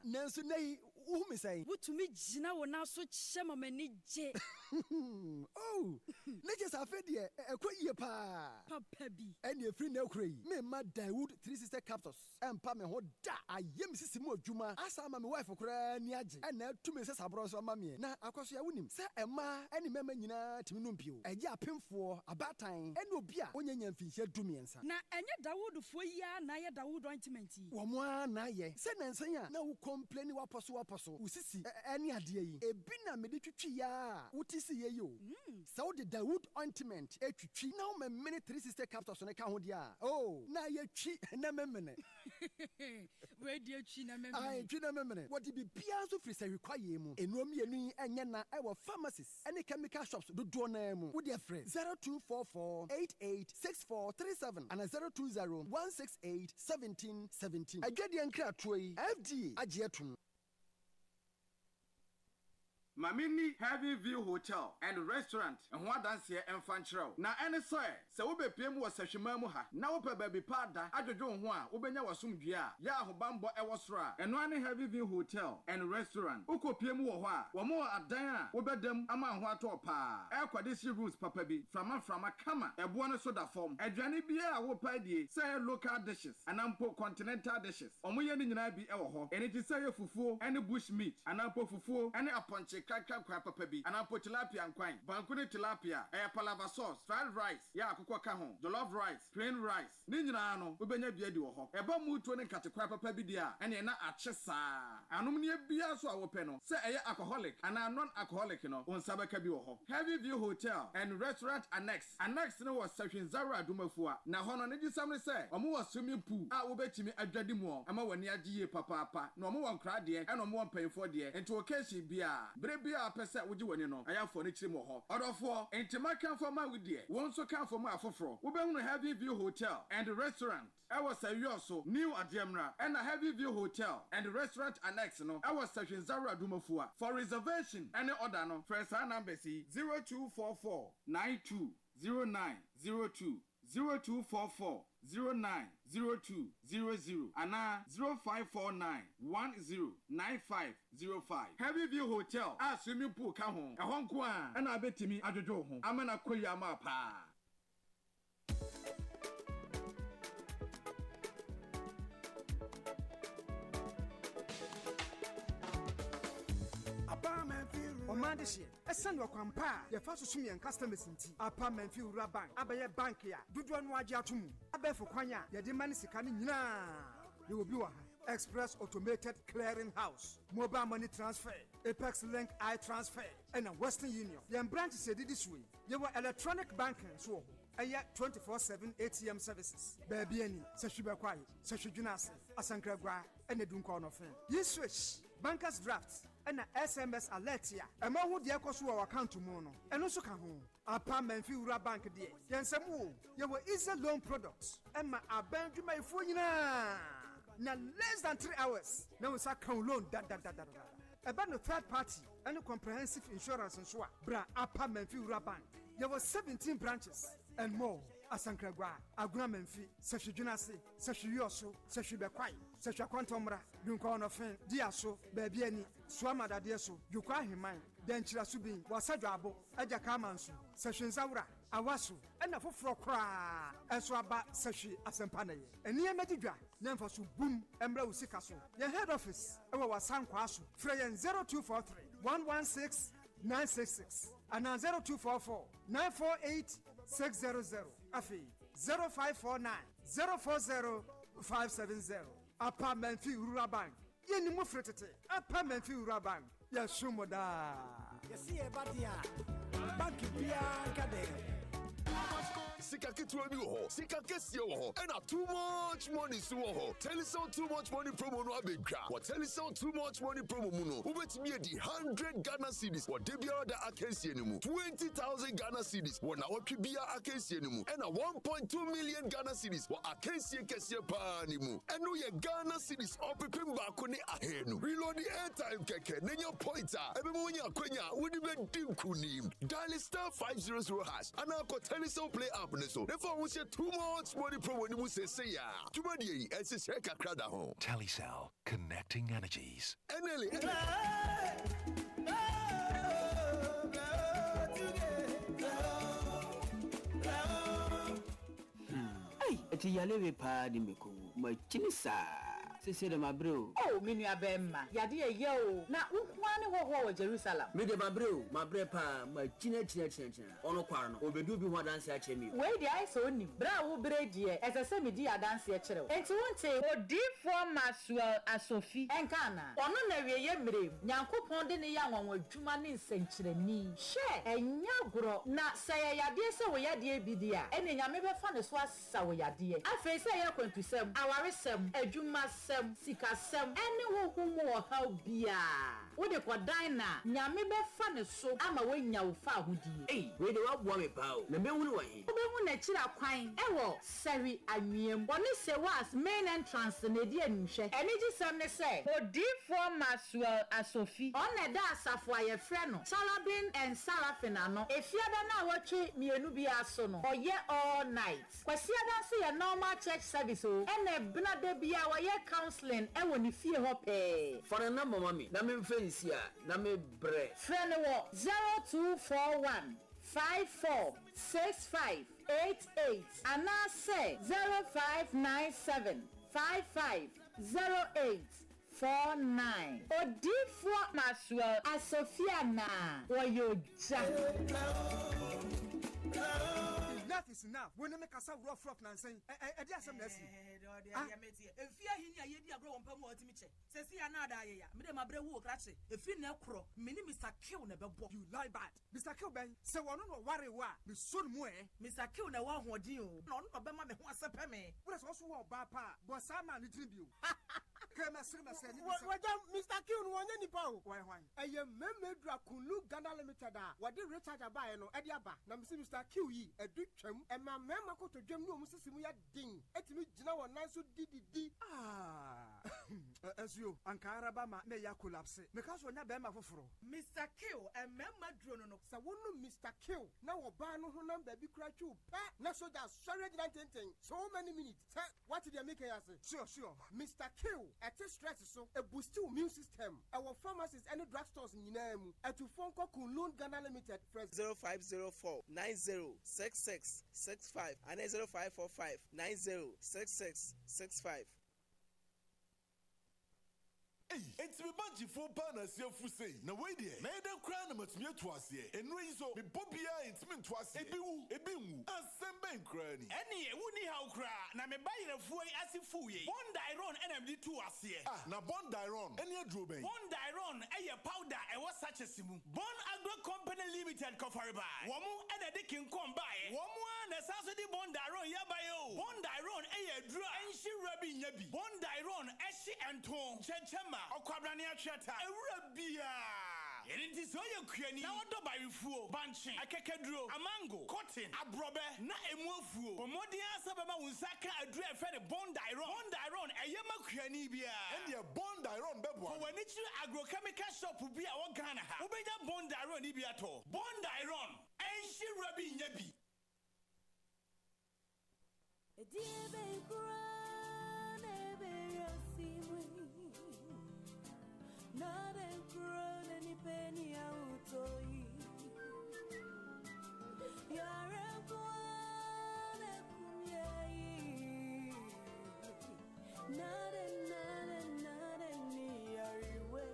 Nanso nei wo me say. Wotumi gyina wo na so kyɛ ma mani gye. Oh, neje sa fe de ekwaye pa. Papa bi. Ene efri na ekura yi. Me ma Dawood 360 capsules. Empa me ho da ayem sisi mu adwuma. Asa ma me wife kura ni age. Ena tumi se sabro so ma me. Na akwaso ya wonim. Se ema ene mema nyina timi no mpio. Eje apemfo abatan. Ene obi a onyanya mfinhia dumiensa. Na enye Dawood fo yi a na ye Dawood ointment yi. Wo mo a na ye. Se nansan a na wo complain waposo. Usisi ene ade yi. Ebi na me de twitwi ya. Utisi ye yo. Se wo de Dawood ointment etwitwi na wo me minute 360 capsules ne ka ho dia. Oh, na ye twi na memene. We de twi na memene. Ai twi na memene. What be bia so free say require mu. Enuom yenu enye na e wo pharmacies. Any chemical shops do do na mu. Wo de frɛ 0244 886437 and 020 168 1717. Agwade nkra toyi. FD agyetum. Mamini Heavy View Hotel and Restaurant and what dance here and fanchro. Na any soy, so we be PM was Sashimamuha. Now per baby pada, Ajojo Hua, Ubenya was Sumgia, Yaho Bambo Ewasra, and one Heavy View Hotel and Restaurant. Uko PM Wa, one more at Diana, Ubedem, Ama Huato Pa, Aquadisi Roots Papabi, from a Kama, a Buona Soda form, a Johnny Bia, Wopadi, say local dishes, and Ampo continental dishes. Omoyan in Nabi Ewo, and it is say fufu, and bush meat, and Ampo fufu, and a punch. Crab papabi and apple tilapia and quine bankuni tilapia palava sauce fried rice ya akukwa kahon jollof rice plain rice ninjina ano ubenya bia di wo ho eba mutuo ne katekwa papabi dia ene na achesa anom ne bia so awope no se eye alcoholic and non alcoholic no onsabaka bi wo ho. Heavy View Hotel and Restaurant Annex no was Sahwinzaro Adumafua na hono ne disam ne se omo was swimming pool a wobetimi adwade mu ama wani agiye papa na omo won kra de e na omo won panfo de enti occasion bia bia pesa woji woni no ayafo ne chiri mo ho odofo entima kan for ma wudie won so kan for ma afoforo wo be hunu Heavy View Hotel and Restaurant I was Sayoso new Adiamra and a Heavy View Hotel and Restaurant Annex no I was Sahwinzaro Adumafua for reservation any order no first number 0244 920902 0244 090200 and 0549 109505. Heavy View Hotel a swimming pool ka ho ehon ko a na betimi adwojo ho amana koyi ama pa. Omandishie esane okwampa ye fa susum yen customers nti apa manfi ura bank abaye bank ya dodo no age atomu abefo kwanya ye de mani sika ne nyina ye obi wa ha Express Automated Clearing House, Mobile Money Transfer, Apex Link I Transfer, and a Western Union. Your branch said this way. You were electronic banking, so a 24/7 ATM services. Baby, any, Sashiba Kwai, Sashijunase, Asankra, and a Dunkan of Fame. You switch bankers drafts, ɛna SMS alert ya ɛma ho de ɛkɔ so wɔ account mu no ɛno so ka ho apa manfi wura bank de yɛnsɛm wo yɛwɔ easy loan products ɛma aban dwumayɛfoɔ nyinaa na less than 3 hours na wo sa kan loan da ɛba no third party ɛne comprehensive insurance nso a bra apa manfi wura bank yɛwɔ 17 branches and more asankragwa aguna manfi sahwedwuna se sahweyɔso sahwebɛkwai sahwakwantomra dunkɔnɔfen diaso baabi ani suamadade so yukwa heman denkyira so bin wasadwabo agya kamanso sahwensawura awaso ɛna foforɔ koraa ɛso aba sahwe asɛmpa na yɛ ɛniyɛma didwa na mfa so bum ɛmra wo sika so yɛn head office ɛwɔ wasankwaa so frɛ yɛn 0243 116 966 ana 0244 948 600 afi 0549 040 570 apa manfi rural bank yeni mu fretete apa manfi rural bank ya shumoda yesi e badia bank bia kade Sika ketewa bi wo ho, sika kesie wo ho, and too much money so wo ho. Telecel too much money promo no abedwa. What Telecel too much money promo mu no, ubetimi edi 100 Ghana cedis. What debia da akensie ni mu, 20,000 Ghana cedis. What na watwe bia akensie ni mu, and 1.2 million Ghana cedis. What akensie kesie pa ni mu. Enu ye Ghana cedis opepem baako ne ahenu. Reload the airtime keke, nenya pointer. Ebe mo nya kwenya, wodi be dinkunim. Dial *500# and now Telecel Play app. So therefore we say too much money promo ni mu say ya tumadi ese sheka krada ho. Telecel, connecting energies. Enele eti yalewe pa di meko ma chinisa sese de mabreo oh minu abemma yade ye o na ukwane ho Jerusalem me de mabreo mabre pa ma china ono kwar no obedu bi ho danse a chemi we de ai so ni bra wo bredie esese me di adanse a kire enti wonte odifo masuel asofi enkana ono na wieye mire nyankopon de ne ya nwanwa adwuma ne nsankirani hye enya goro na saye yade se wo yade bi dia ene nyame be fa ne so asa wo yade afei se ye kwantusem awaresem adwuma sikasem ene wo humo ha bia wo de kodan na nyame be fa ne so ama wanya wo fa ahodie we de wabua me pa o na be hunu wa he wo be hu na kira kwan ewo seri anwiem woni se was main entrance na di anhwe ene gisem ne se odifo masuel asofi on da asafo ayefre no salabin and sarafin ano efiada na wotwe mienu bia so no oye all night kwasi adanse ye normal church service o ene bna de bia waye counseling ewo ni fie ho pe for the number mami na me mfensi a na me bre friend wo 0241 546588 and I say 0597 550849 odifo masuel asofiana woyoja enough is enough. When make us rough nansen. Edi asem na si. Efia hini ayedi agro won pam otimiche. Sesi anada ya. Me de mabre wo krache. Efi na kro. Me ni Mr. Kill na bebo. You lie bad. Mr. Kill ben. Se wono no ware wa. Me so mu Mr. Kill na wa hoden o. Na ono be ma me ho asepe me. Wo so so wo ba pa. Bo sa ma ni tribute. Kema sirma se ni. Waja Mr. Kill no wonya nipa o. Why? Eye memedra kunu Ghana Limited a. Wade recharge abae no. Edi aba. Na me Mr. Kill yi edu twam. E ma mema ko to dwam no mu sisimu ya din. Etimi gina won nan so dididi. Ezio ankara ba ma me ya collapse. Me ka so nya be ma foforo. Mr. Kill e mema drone no. Sa wonu Mr. Kill na wo ba no ho number bi kra twu pa. Na so da sorry gina tenten. So many minutes. Say what did you make here say? Sure. Mr. Kill at stress so a boost immune system. Our pharmacies and drugstores in Yinamu. At to phone call Kunlun Ghana Limited. Press 0504 906665 and 0545 906665. It's me bunch for partners here for say. No way there. Made them cry no much me twice here. And we so me Bobia it's me twice. Ebiwu. Asembe cranny. Any wuni how cry. Na me buy the fuy as if fuy. Bond iron NMD 2 as here. Na bond iron. Any drobe. Bond iron a powder I was such a simu. Bond agro company Limited Kofariba. Womu and a dicking come by. Womu and a Saturday Bondaron Yabayo. Bondaron a dra and she rubbing yabi. Bondaron Eshi and Tom. Chechema or Quabrania Chata. A Rabia. And it is all your cranny. Now do by fool. Banching. A kekadro. A mango. Cotton. A brother. Na a mofu. Pomodia Sabama Usaka a dra fan a Bondaron. Bondaron a Yama Cranibia. And your Bondaron Bebo. For when it's agrochemical shop will be our Ghana. Ubeda Bondaron Ibiato. Bondaron. And she rubbing yabi. Not a crown any penny out of you're a one, not a near way.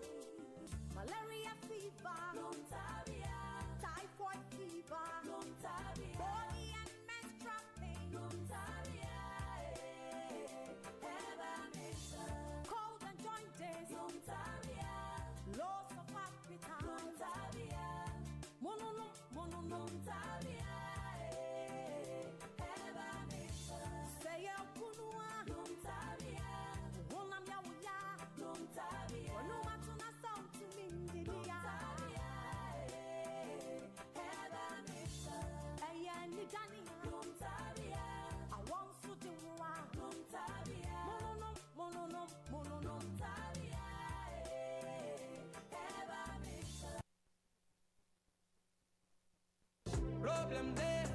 Malaria fever, Lontaria, typhoid fever, Lontaria, body and menstrual pain, Lontaria, cold and jointed, Lontaria, loss of appetite, Lontaria, mono, Lontaria, say a punua, Lontaria, Wonam Yawaya, Lontaria, no matuna sound to me, Lontaria, Ayani Dani, Lontaria, I want to do one, Lontaria, mono, Lontaria, problem there.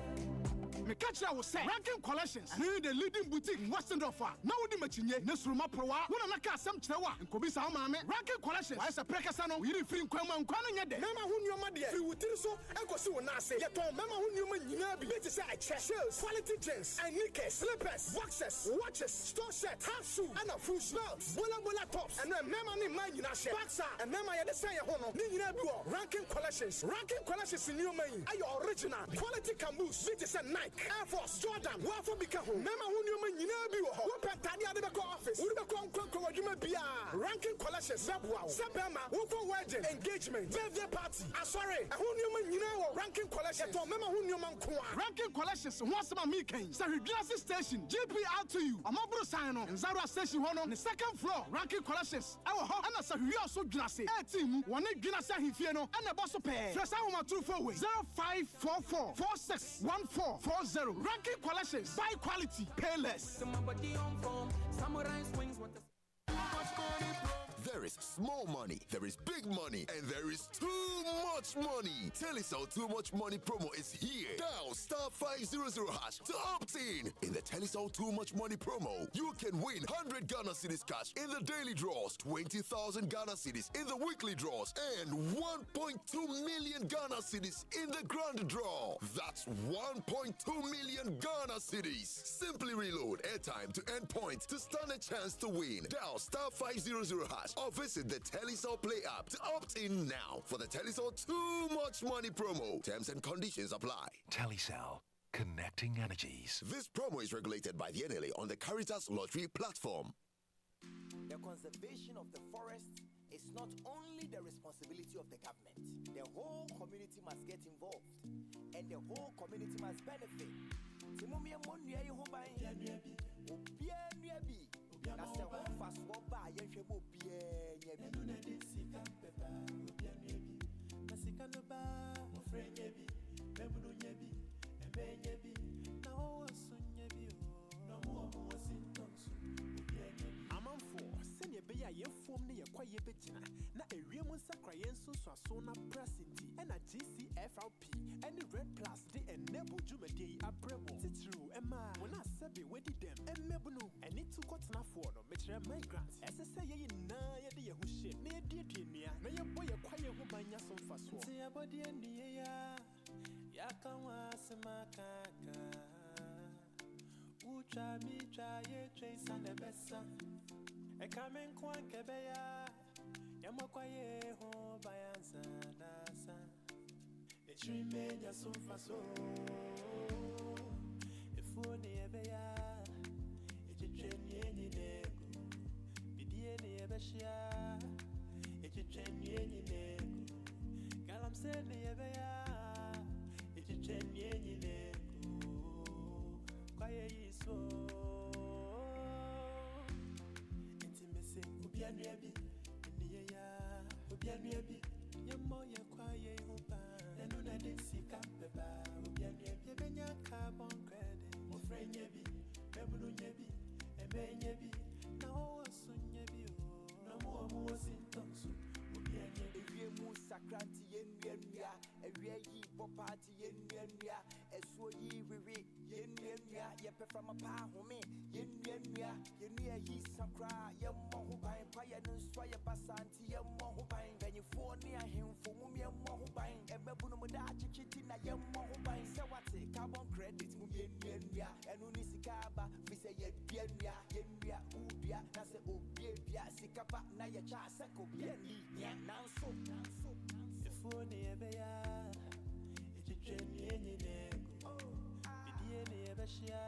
Me catch you say Ranking Collections. Ni the leading boutique in Western Offer. Now di machinye Nesruma Prowa. Wona naka asem kyerɛwa. Nkobi sa maame. Ranking Collections. Why say prekasa no? Yiri free nkwama nkwana nya de. Mema hu nyoma de. Free wutiri so enkosi wo na ase. Yeton mema hu nyoma nyina bi. Beti say check sales, quality jeans and knickers, slippers, boxes, watches, store set, half shoe, and a full belts, bola tops. And then mema ni man nyina hye. Boxer and mema ye de say ye ho no. Ni nyina bi wo. Ranking Collections. Ranking Collections ni nyoma yi. Ayo original. Quality caboose. Beti say Nike, Air Force, Jordan, Wafo Bika ho. Mema hu nyoma nyina bi wo ho. Wo pentade ade be ko office. Wo be ko nkwankwa wadwuma bia. Ranking Collections. Zabwa. Sebema. Wo for wedding, engagement, birthday party. Asore. Hu nyoma nyina wo. Ranking Collections. Yeton mema hu nyoma nkoa. Ranking Collections. Ho asema mi kan. Sa Hwidwase station. GPR to you. Amaburu sign no. Nzarwa station ho no. The second floor. Ranking Collections. Ewo ho. Ana sa Hwidwase so dwunase. 18 wone dwunase ahifie no. Ana bo so pe. Fresa ho ma true for way. 0544 461440. Ranking Collections. Buy quality, pay less. There is small money, there is big money, and there is too much money. Telecel Too Much Money promo is here. Dial *500# to opt in. In the Telecel Too Much Money promo, you can win 100 Ghana cedis cash in the daily draws, 20,000 Ghana cedis in the weekly draws, and 1.2 million Ghana cedis in the grand draw. That's 1.2 million Ghana cedis. Simply reload airtime to end point to stand a chance to win. Dial *500# or visit the Telecel Play app to opt in now for the Telecel Too Much Money promo. Terms and conditions apply. Telecel, connecting energies. This promo is regulated by the NLA on the Caritas Lottery platform. The conservation of the forest is not only the responsibility of the government. The whole community must get involved, and the whole community must benefit. That's the one fast walk by Yenshebo Pierre. Senior Baya, you form near Quiet Bettina, not a real Sacrayan Sona Prasity, and a GCFRP, and the Red Plus, the enable Jumadi, a brebo. It's true, Emma, when I said be wedded them, and Mebunu, and it took what's not for no mature migrants. As I say, you know, you who shit near dear Timia, may your boy a quiet woman, Yason Faso. See a body and the air, Yakawa Samakaka. Ucha mi try trace and the best. E kamen kwa kebeya yamo kwa ye ho bayanza dasa e trimenya sumfaso e funi ebeya e chichenye nyinegu bidie ni ebeshia e chichenye nyinegu galam se ni ebeya Obianuebi, Niya, Obianuebi, Yamoya Kwaye Huba, and Una de Sika Beba, Obianuebi, Benya carbon credit, Ofrenebi, Mebununebi, Ebenyebi, no Sunyebi, no more was in Tonsu, Obianuebi, Musakranti, Yenria, a Ye Popati, Yenria, a Swoyi, Yenria, Yepe from a pa, home, Yenria, Yenia, Ye Sakra, Yamohubine, Payan, Swaya Basanti, Yamohubine, then you fall near him for Mumia Mohubine, and Mebunumodachi Chitina, Yamohubine, Sawati, carbon credit, Yenria, and Unisikaba, Visa Yenria, Yenria, Ubia, Nasa Ubia, Sikapa, Naya Chasako, Yenria, now so. Phone Abia, it's a train nego. Bidiene Abashia,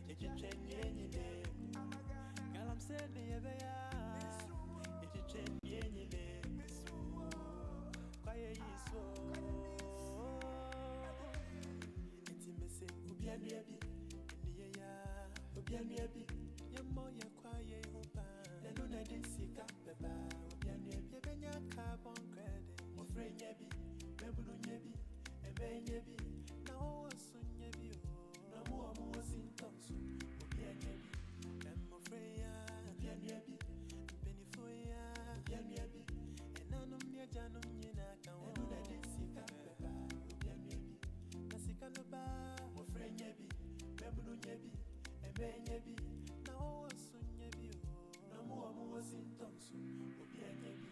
it's a train nego. Galam said Abia, it's a train nego. Kayaso, it's a missing Ubianuebi, Ubianuebi, Yamoya Kwaye Huba, and Una de Sika Beba, Ubianuebi, Benya carbon credit. Ofrenebi, Mebununebi, Ebenyebi, now Sunyebi, no more was in Tonsu, Obianebi, Emofreya, Obianebi, Benifoya, Obianebi, and Nanum near Janum Yinaka, and Una de Sika Beba, Obianebi, Nasikanoba, Ofrenebi, Mebununebi, Ebenyebi, now Sunyebi, no more was in Tonsu, Obianebi.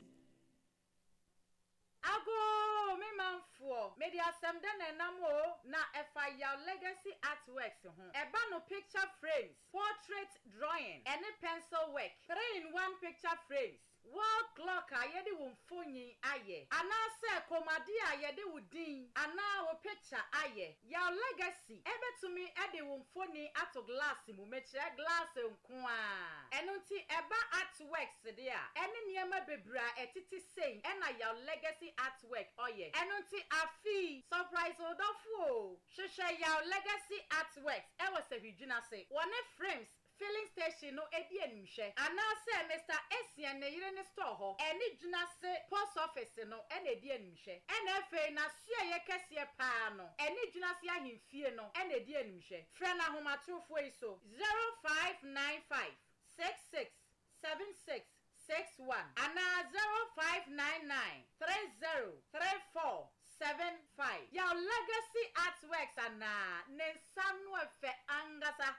Ago me manfo media semden enamo na efa your legacy artworks ho eba no picture frames, portrait drawing, any pencil work, 3-in-1 picture frames, wall clock ayede wo mfonyi aye anase komade ayede wo din ana wo picture aye your legacy ebetumi ede wo mfoni ato glass mu mechire glass nko a enunti eba artworks de a ene niema bebra etiti sei ena your legacy artwork oye enunti afi surprise odofo hwehwe your legacy artworks e wo se hwidwuna se one frames filling station no edi enhwe anase Mr. Esian ne yire ne store ho eni dwuna se post office no ena edi enhwe NFA na sua ye kese pa no eni dwuna se ahemfie no ena edi enhwe fra na homatrofo iso 0595 66 76 61 ana 0599 30 34 75 your legacy artworks ana nensanu efe angasa.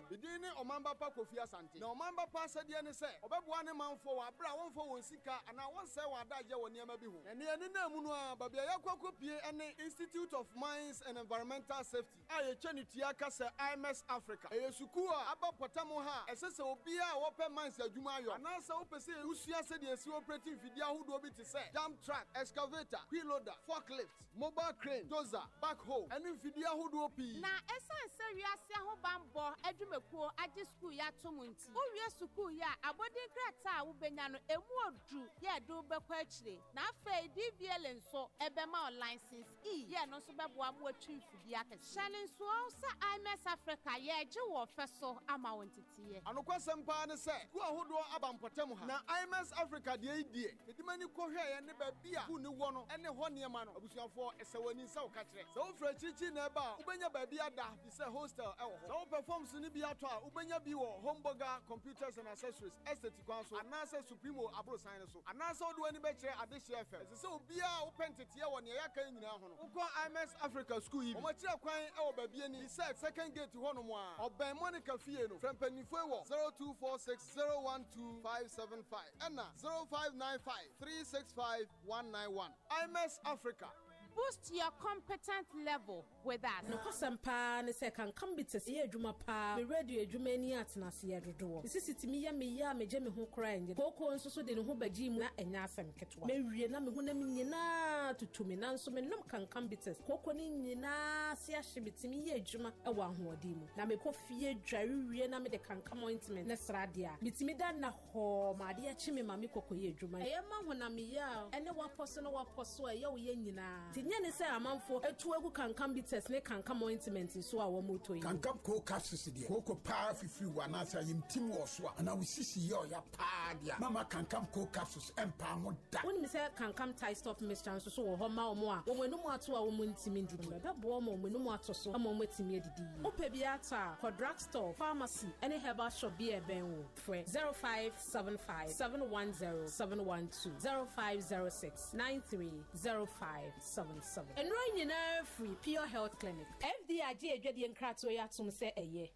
Bidini Omamba pa Kofi Asante. Na Omamba pa sadia ne se obeboa ne manfo wa bra wonfo won sika ana wonse wa daje won niam bi ho. Ene ene na mu no a babia yakokopie ene Institute of Mines and Environmental Safety. Aye cheni tuaka se IMS Africa. Eye suku a abapotamo ha esese obi a wope mines adwuma ayo. Ana se wopese usua se de esi operating video ahodo bi te se dump truck, excavator, wheel loader, forklift, mobile crane, dozer, backhoe. Ene video ahodo pi. Na esanse wiase ho bambo adwumekuo age school ya tomunti. Owie school ya abodin krata wo benya no emu odu ye do bekwa akire. Na afa DVL nso ebema license E ye no so beboa mo atwi fidi akese. Shane nso sa IMS Africa ye je wo feso ama wontitiye. Anokwasem pa ne se ku ahodo abampotem ha. Na IMS Africa de idie. Edimani kohwe ye ne ba bia ku ne wo no ene ho niema no abusuafo esawani sa wo ka kire. So wo fra chichi na ba ubenya ba bia da bi se hostel ewo ho. So wo performs ni bia to a ubenya bi wo Homburger Computers and Accessories estate kwan so anase Supremo abro sign so anase odo ani be kire Adeakyia FM. Se obia wo pentete wo ne ya kan nyina ho no. Uko IMS Africa school yi. Omo kire kwan ewo ba bia ni second gate ho no mo a. Oben Monica fie no. From penifo wo 0246012575 and 0595365191. IMS Africa. Boost your competent level with us. No kwasampa ne se kan kambites ye adwuma pa me radio adwuma ni atenase ye dodo sisiti mi ya meje me ho kra nje koko nso so de ne ho baji mu na enya asem ketwa me wie na me ho na me nyina tutumi na nso me nom kan kambites koko ni nyina se ahye bitimi ye adwuma e wa hoodi mu na me ko fie dware wie na me de kan kam ointment na srade a bitimi da na ho ma de achi me ma me koko ye adwuma e ma ho na me ya ene wa poso no wa poso e ye wo ye nyina nyane say amanfo etu egu kankam bitters ne kankam ointment so a wo moto yi kankam ko capsules de ko pa fifi wana sa yimtim wo so ana wo sisi yo ya pa dia mama kankam ko capsules empa mo da woni me say kankam tie stop mixture so wo ho ma wo a wo menum ato a wo ntimi ndidi be bo mo menum ato so ama mo timi adidi opa bi ata for drugstore pharmacy any herbal shop bi e ben wo frɛ 0575 710 712 0506 930577 enro nyina free pure health clinic FDIG adwade nkrato ya tum se eye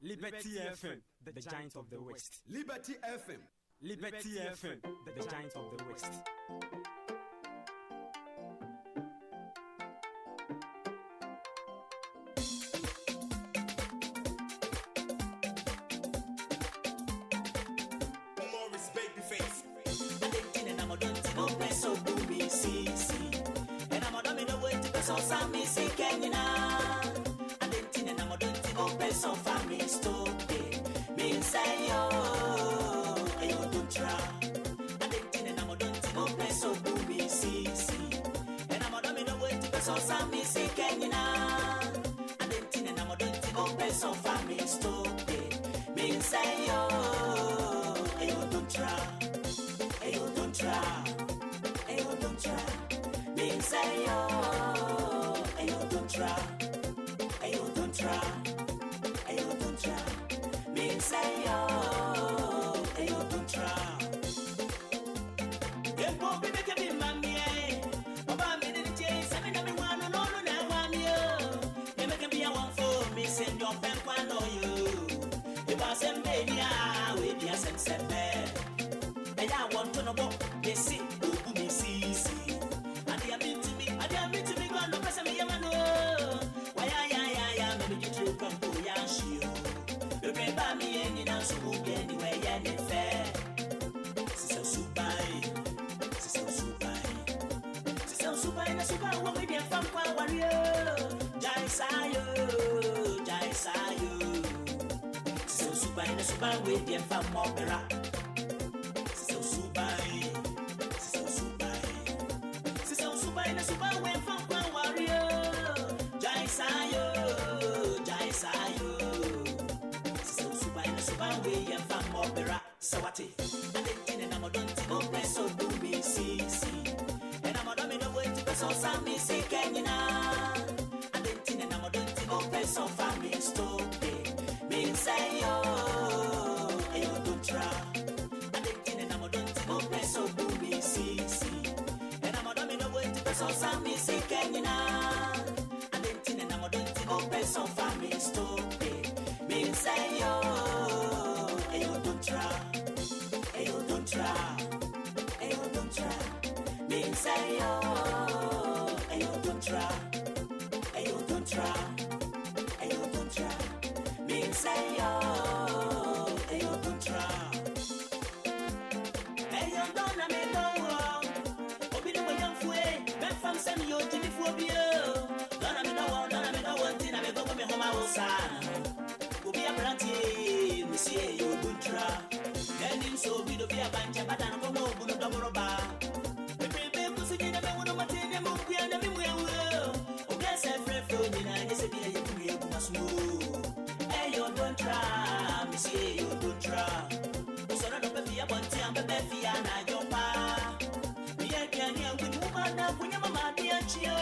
Liberty FM, the giant of the West. Liberty FM. Liberty FM, the giant of the West. Morris Babyface. And I'm a don't press so booby, see. And I'm a domino way to press on some missing Kenya. And I'm a don't press so family stop it. Me say yo, and you don't try. And I'm a don't press so booby, see. And I'm a domino way to press on some missing Kenya. And I'm a don't press so family stop it. Me say yo, and you don't try. And you don't try. And you don't try. Me say yo, and you don't try. And you don't try. And you don't try. Me say yo, and you don't try. Them poor people can be mommy, Oba me didn't change. I mean, everyone no want you. They make me a one for me. Send your pen one on you. If I send baby, we be a sense. I want to know what they see, who me see. And they are mean to me, go no press me, man. Why, maybe you trip from Koyashi. You remember me, and you know, so who be anyway, and it's fair. Sister Subai, and a super woman with your fun warrior. Jai Sayo. Sister Subai, and a super with your fun opera. Sawati, and I'm a don't press so booby, see. And I'm a domino way to press on some missing Kenya. And I'm a don't press so family stop it. Me say yo, and you don't try. And I'm a don't press so booby, see. And I'm a domino way to press on some missing Kenya. And I'm a don't press so family stop it. Me say yo, and you don't try. And you don't try. Me say yo, and you don't try. And you don't try. Me say yo, and you don't try. And you don't know me no. Obi no young fue, ben fam send you to me for you. Don't me one thing I me go me home outside. Obi a brandy, we say you don't try. Then so be the via bancha, but I don't know who the Moroba. The people sitting in the middle of the movie and the will. Oh, guess every phone in I guess you must move. Hey, you don't try, Monsieur, you don't try. So I don't be a bunch of Beffy and I don't buy. We can't hear with woman up when your mamma dear Chio.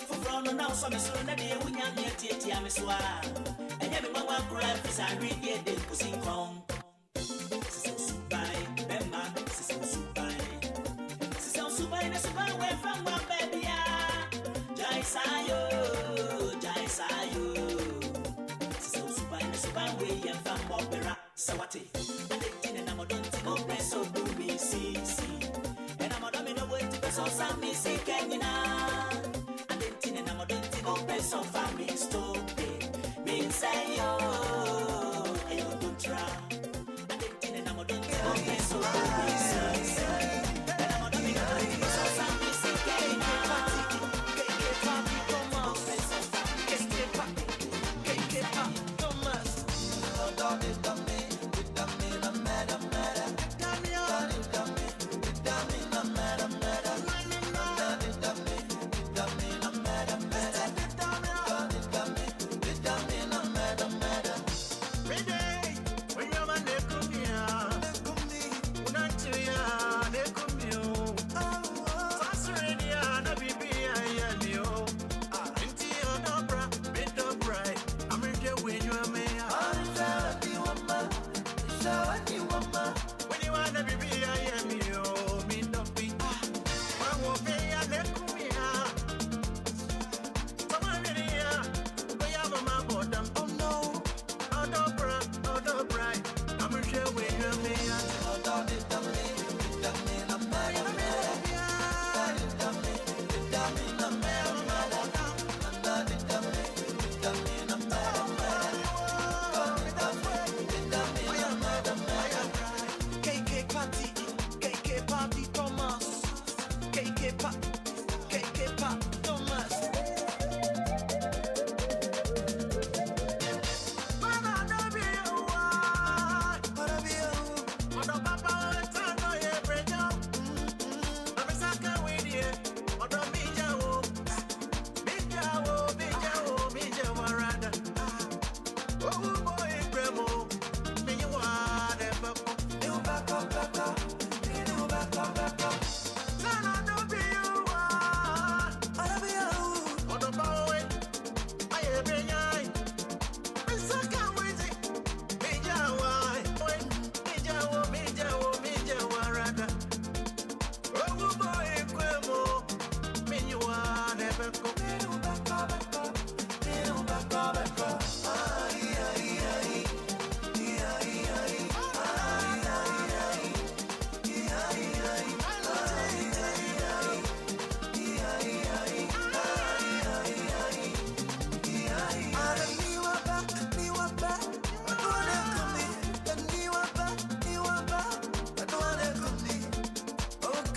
For from now, some is on the day when you're here, Tiamiswa. And every mama grabs and read the pussy kong. Sawati, and I'm a don't press so booby, see. And I'm a domino way to press on some missing Kenya. And I'm a don't press on family stop it. Me say yo, and you don't try. And I'm a don't press so booby, see. And I'm a domino way to press on some missing Kenya.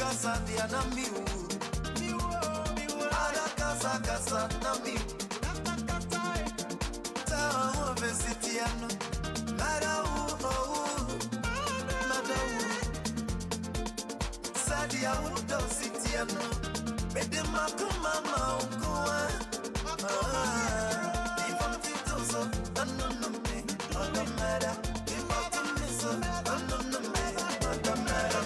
casa diana miu. Ada casa na miu. Tawa vesitiano. Sadia udo sitiano. Bede makumama ukua. Ifantitoso anonome odamara. Ifantimiso anonome odamara.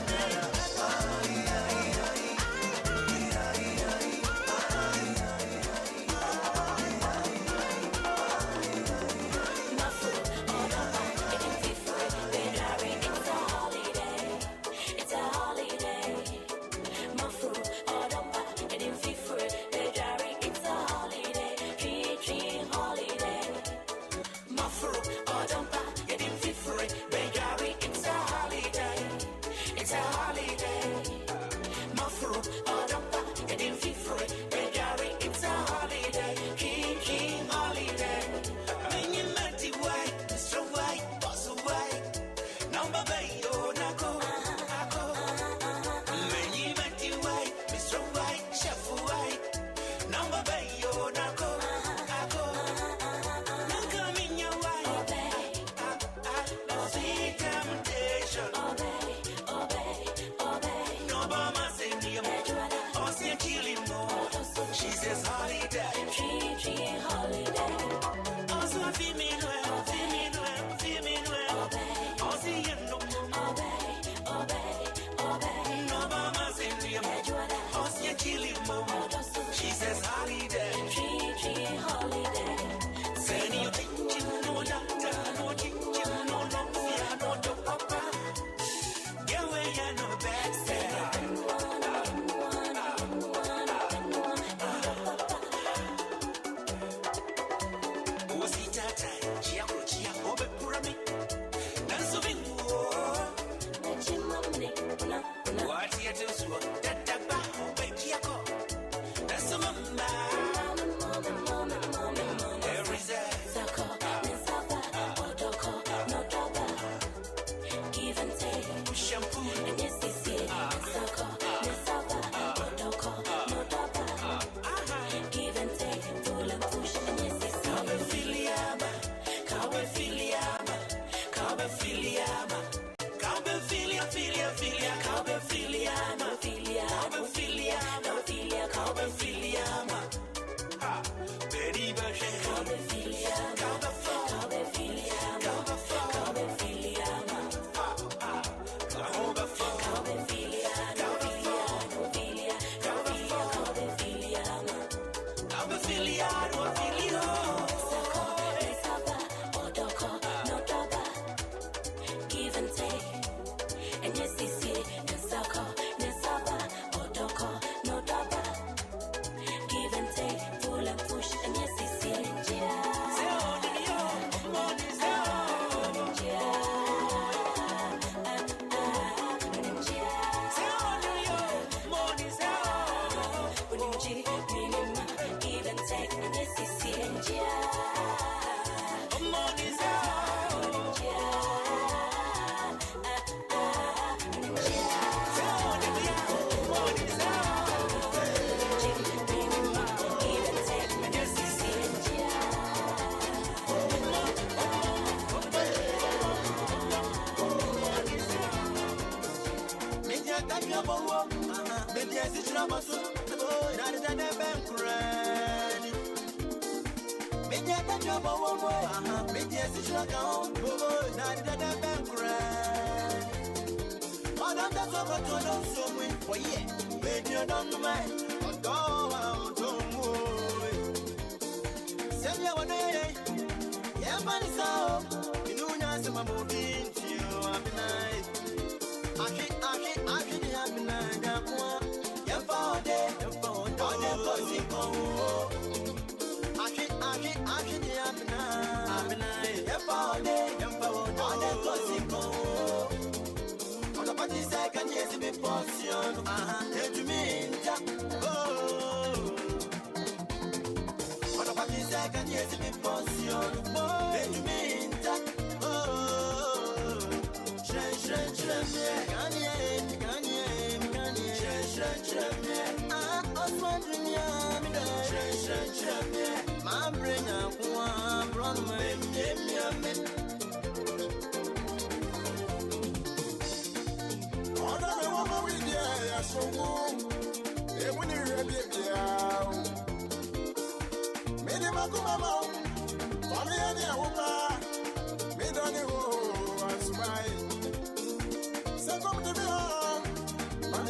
Kanye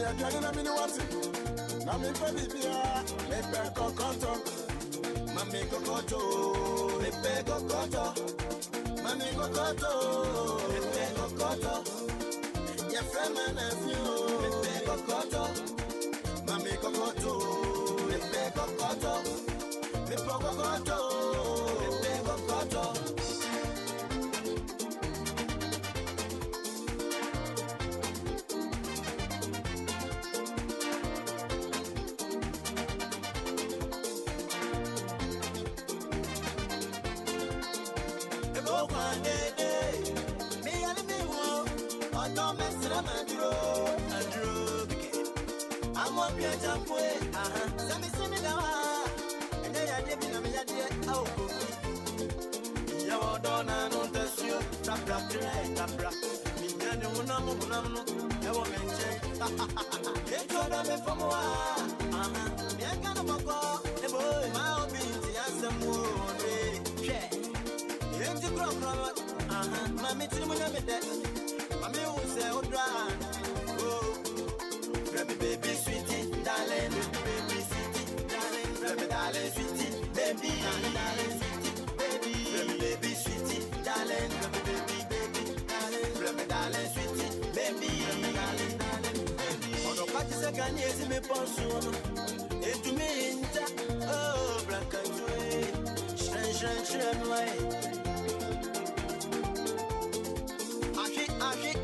ya dwani na mini wati. Na mi pe bibia, me pe kokoto. Mami kokoto, me pe kokoto. Mami kokoto, me pe kokoto. Your friend and nephew, me pe kokoto. Mami kokoto, me pe kokoto. Me pe kokoto, me pe kokoto. Mami tirimunya mede mami unse odra oh baby sweetie darling baby sweetie darling darling sweetie baby darling sweetie baby sweetie darling baby darling sweetie baby darling baby ono pati se kani ezi me ponsu etu me inta oh black and white shren way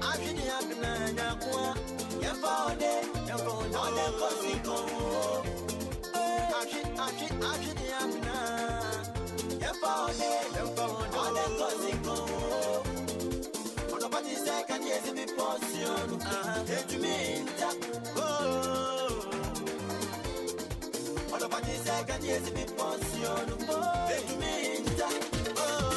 Ashi ni abina nyakwa yefode ode kosiko Ashi ni abina yefode ode kosiko Ono pati se kanye zi bi portion ejuminta oh Ono pati se kanye zi bi portion ejuminta oh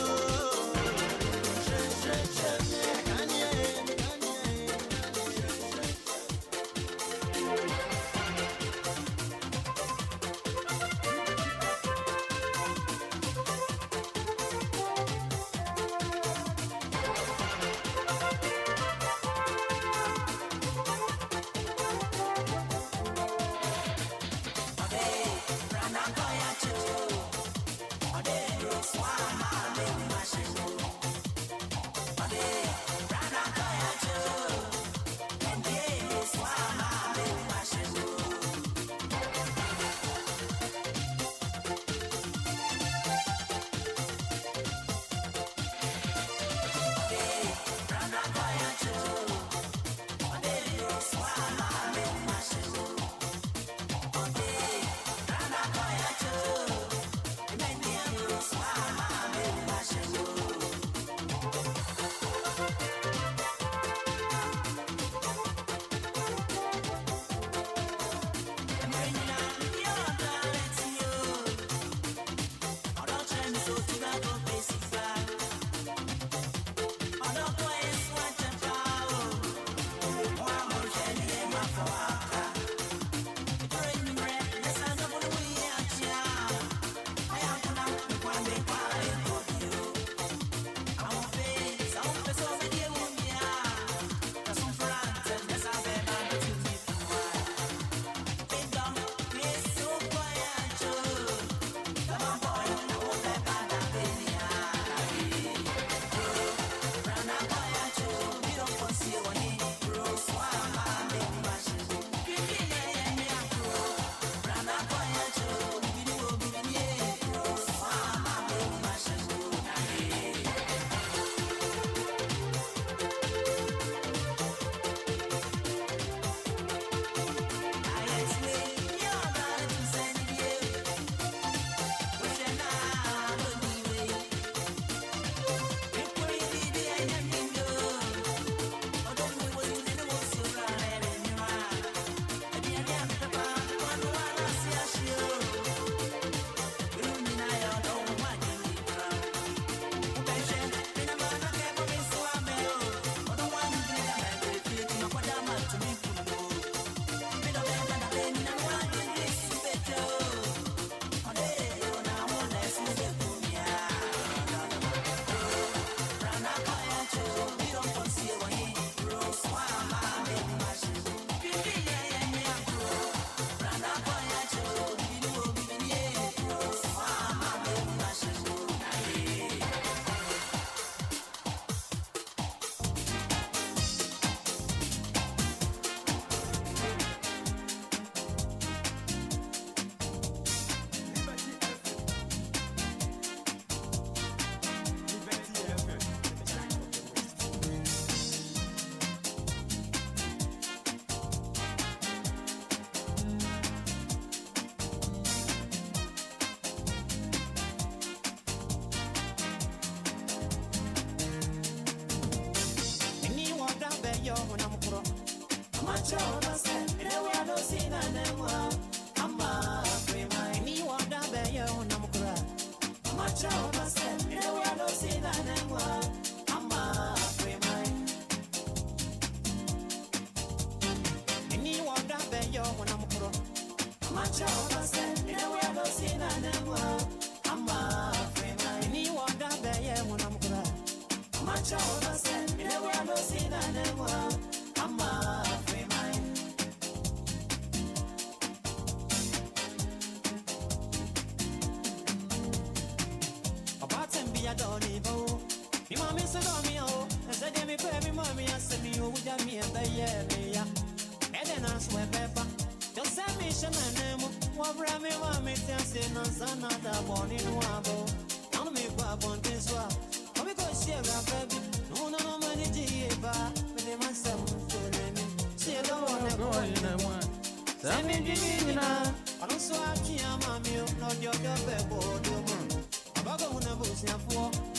Macho no say, the way I don't see na nemwa. Ama free mind. Ni wanda be yo namukura. Macho no say, the way I don't see na nemwa. Ama free mind. Ni wanda be yo namukura. Macho no say, the way I don't see na nemwa. Ama free mind. Ni wanda be yo namukura. Macho no say, the way I don't see na nemwa. Ama free mind. About him be a donny bo. Me mommy said on me oh. I said me pay me mommy I said me oh with me and me ya. And then I swear pepper. Just send me shaman. What bring me mommy say no son of the born in wabo. I'm me pop on this one. I'm because she a baby. No money jiba. But they must have see the one that go in the one. Send me the dinner. I don't so happy, I'm a meal, not your baby. I'm going to bush for.